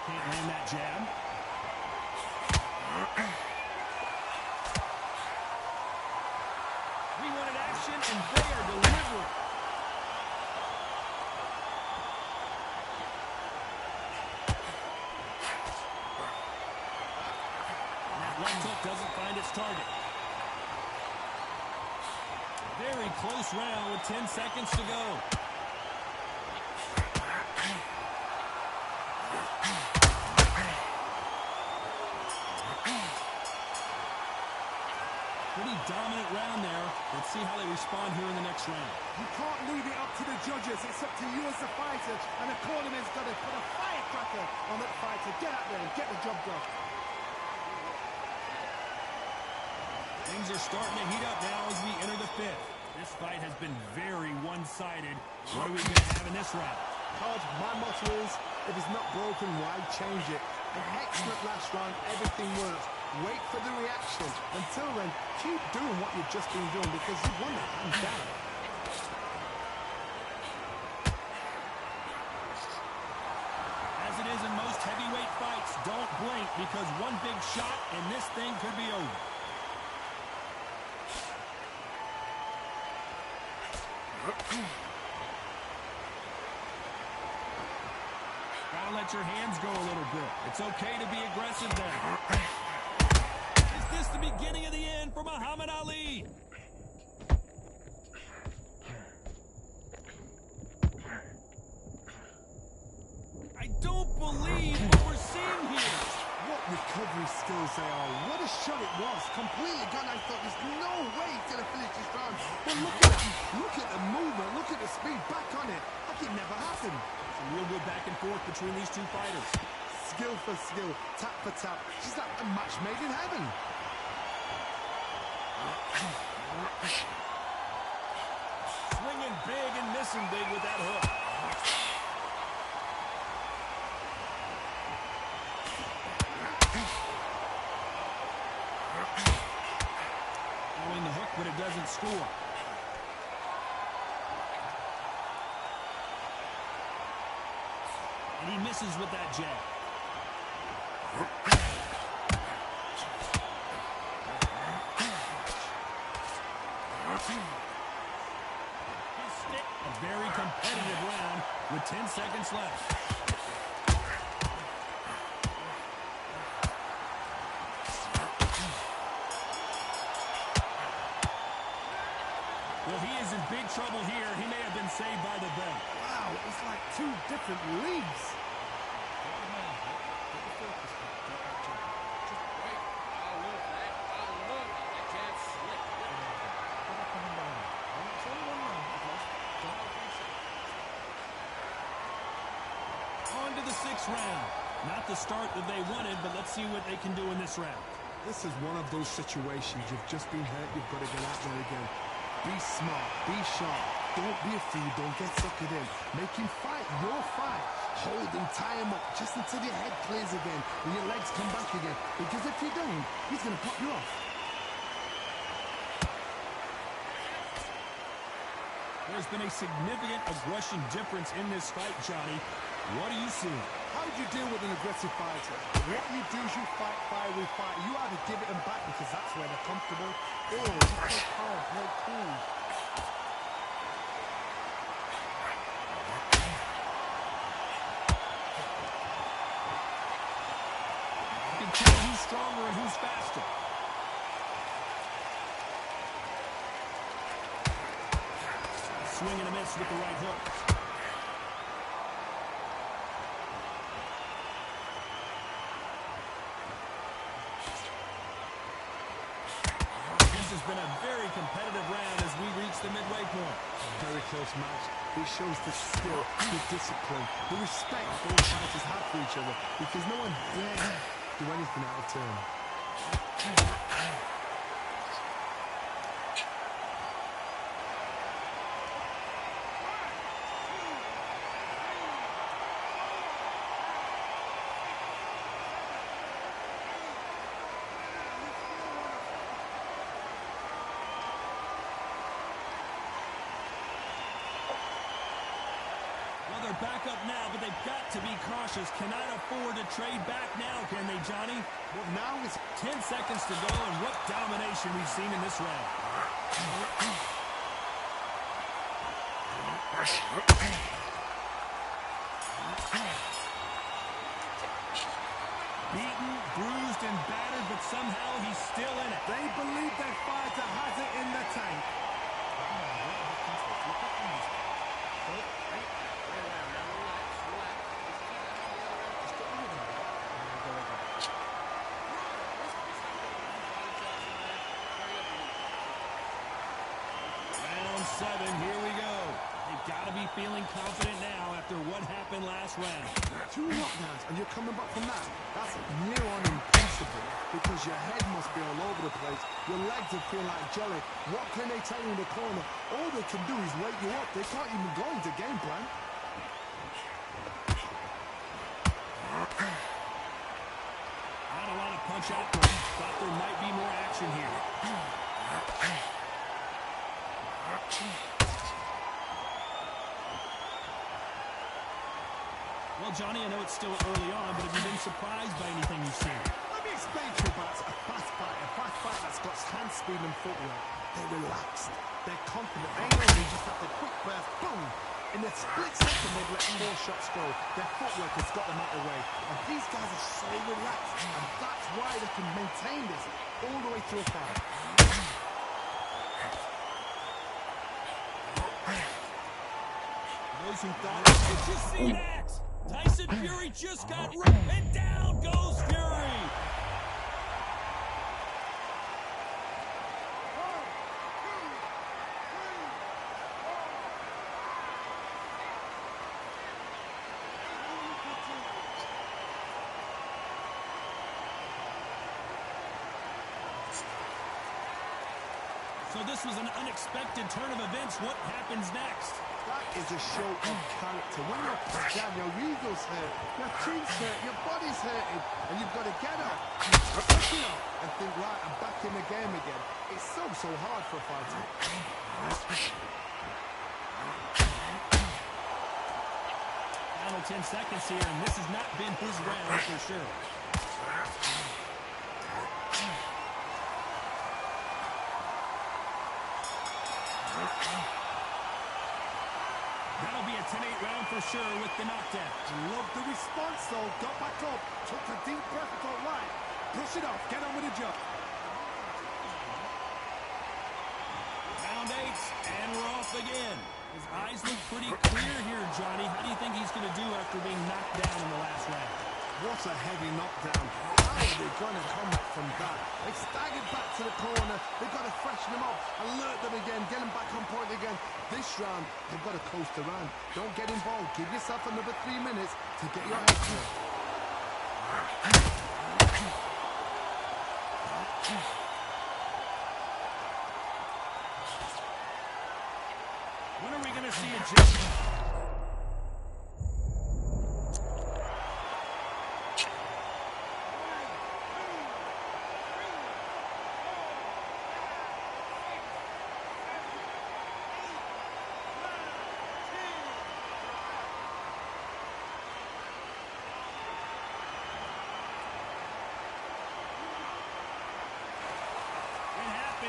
Speaker 1: Can't land that jab. We wanted action, and they are delivering. That left hook doesn't find its target. Very close round with 10 seconds to go. Pretty dominant round there. Let's see how they respond here in the next round.
Speaker 2: You can't leave it up to the judges. It's up to you as the fighter. And the cornerman's got to put a firecracker on that fighter. Get out there and get the job done.
Speaker 1: Things are starting to heat up now as we enter the fifth. This fight has been very one-sided. What are we going to have in this round?
Speaker 2: Todd, my motto is, if it's not broken, why change it? An excellent last round, everything works. Wait for the reaction. Until then, keep doing what you've just been doing because you won the hands down.
Speaker 1: As it is in most heavyweight fights, don't blink because one big shot and this thing could be over. Gotta let your hands go a little bit. It's okay to be aggressive there. Is this the beginning of the end for Muhammad Ali? I don't believe what we're seeing here.
Speaker 2: What recovery skills they are. What a shot it was. Completely gone. I thought there's no way he's going to finish this round. But look at that. Look at the movement. Look at the speed. Back on it. Like it never happened.
Speaker 1: Some real good back and forth between these two fighters.
Speaker 2: Skill for skill. Tap for tap. She's like a match made in heaven.
Speaker 1: Swinging big and missing big with that hook. Throwing the hook, but it doesn't score. And he misses with that jab. A very competitive round with 10 seconds left. Well, he is in big trouble here. He may have been saved by the bell.
Speaker 2: Wow, it's like two different leagues.
Speaker 1: On to the sixth round. Not the start that they wanted, but let's see what they can do in this round.
Speaker 2: This is one of those situations. You've just been hurt. You've got to get out there again. Be smart. Be sharp. Don't be a fool. Don't get suckered in. Make him fight your fight. Hold him, tie him up just until your head clears again and your legs come back again. Because if you don't, he's going to pop you off.
Speaker 1: There's been a significant aggression difference in this fight, Johnny. What do you see?
Speaker 2: How do you deal with an aggressive fighter? What you do is you fight fire with fire. You either give it them back because that's where they're comfortable, or you play calm, play cool.
Speaker 1: You can tell who's stronger and who's faster. Swing and a miss with the right hook. This has been a very competitive round as we reach the midway point.
Speaker 2: Very close match. It shows the skill, the discipline, the respect both fighters have for each other because no one dare do anything out of turn.
Speaker 1: They're back up now, but they've got to be cautious. Cannot afford to trade back now, can they, Johnny?
Speaker 2: Well, now it's
Speaker 1: 10 seconds to go, and what domination we've seen in this round. Beaten, bruised, and battered, but somehow he's still in it.
Speaker 2: They believe their fighter has it in the tank.
Speaker 1: Round 7, here we go. They've got to be feeling confident now after what happened last round.
Speaker 2: 2 knockdowns and you're coming back from that. That's near on impossible because your head must be all over the place. Your legs will feel like jelly. What can they tell you in the corner? All they can do is wake you up. They can't even go into game plan.
Speaker 1: Not a lot of punch out there. Thought there might be more action here. Well, Johnny, I know it's still early on, but have you been surprised by anything you've seen?
Speaker 2: Let me explain to you about a fast fighter that's got hand speed and footwork. They're relaxed. They're confident. They know they just have the quick burst, boom. In a split second, they've let 4 shots go. Their footwork has got them out of the way. And these guys are so relaxed. And that's why they can maintain this all the way through a fight.
Speaker 1: Those who thought, did you see that? Tyson Fury just got ripped, and down goes Fury. So this was an unexpected turn of events. What happens next?
Speaker 2: That is a show of character. When you're put down, your ego's hurt, your chin's hurt, your body's hurting, and you've got to get up, pick it up, and think, right, I'm back in the game again. It's so hard for a fighter.
Speaker 1: Final 10 seconds here, and this has not been his round for sure. That'll be a 10-8 round for sure with the knockdown.
Speaker 2: Love the response, though. Got back up, took a deep breath, thought, right, brush it off, get on with the job.
Speaker 1: Round 8, and we're off again. His eyes look pretty clear here, Johnny. How do you think he's going to do after being knocked down in the last round?
Speaker 2: What a heavy knockdown. How are they going to come back from that? They staggered back to the corner. They've got to freshen them up, alert them again, get them back on point again. This round, they've got to coast around. Don't get involved. Give yourself another 3 minutes to get your head clear.
Speaker 1: When are we going to see a judge?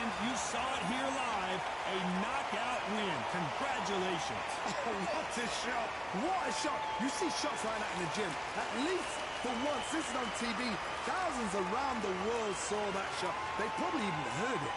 Speaker 1: You saw it here live, a knockout win. Congratulations.
Speaker 2: Oh, what a shot. What a shot. You see shots like that in the gym. At least for once, this is on TV. Thousands around the world saw that shot. They probably even heard it.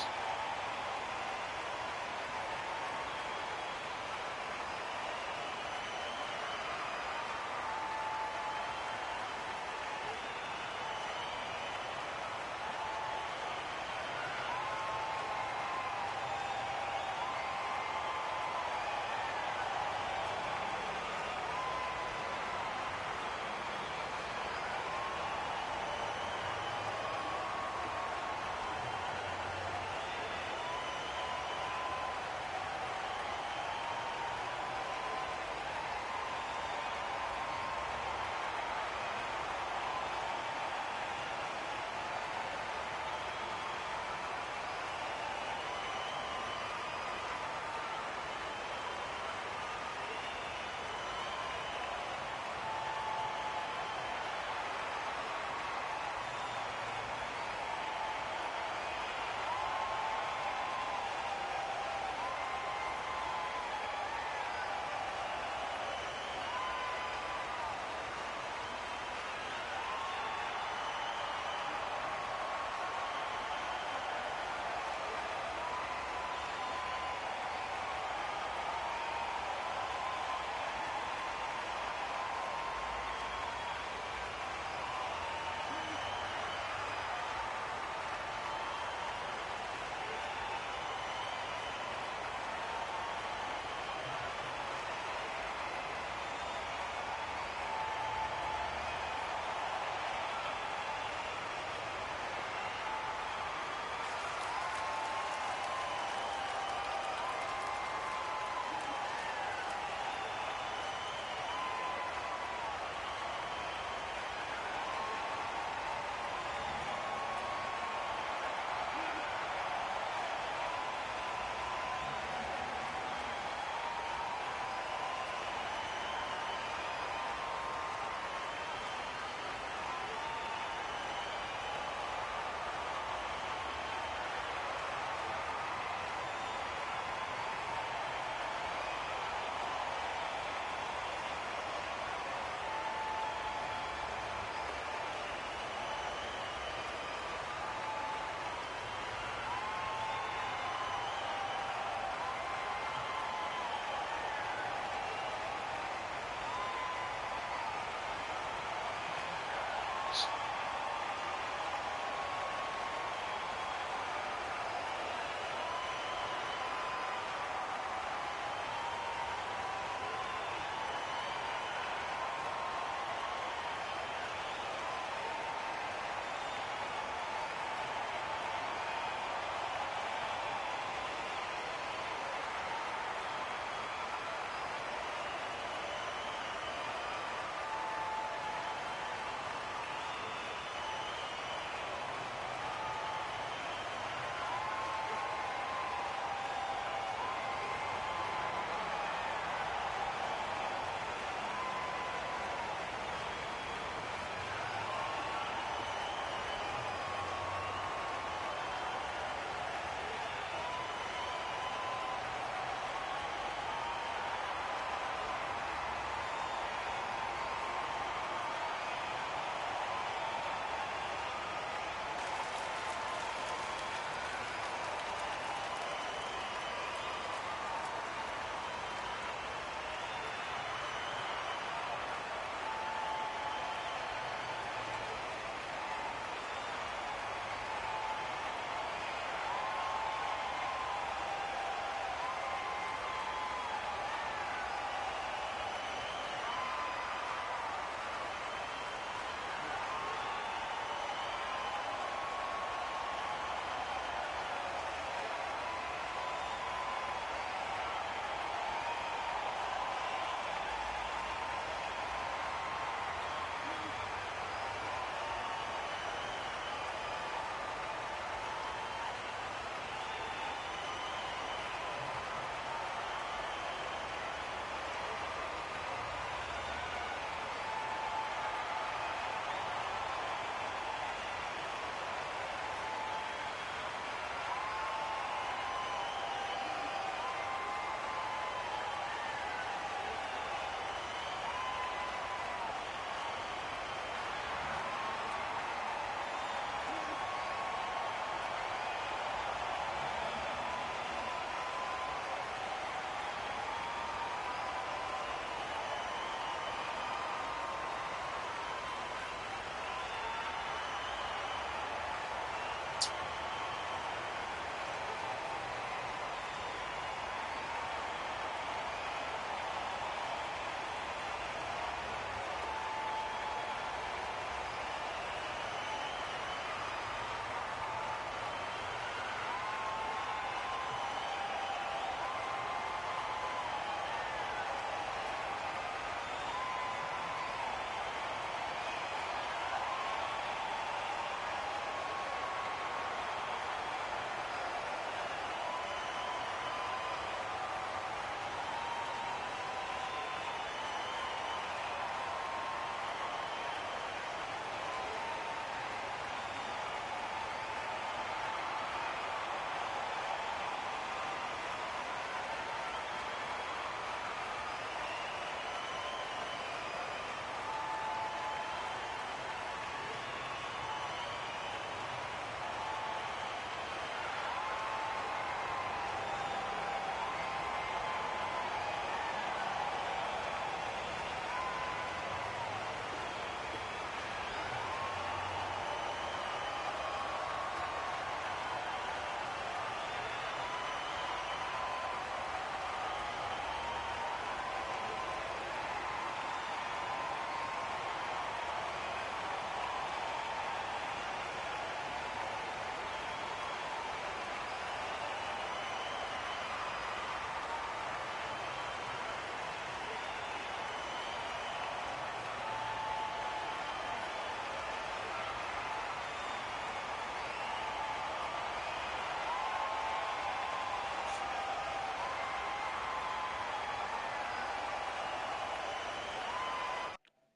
Speaker 7: much.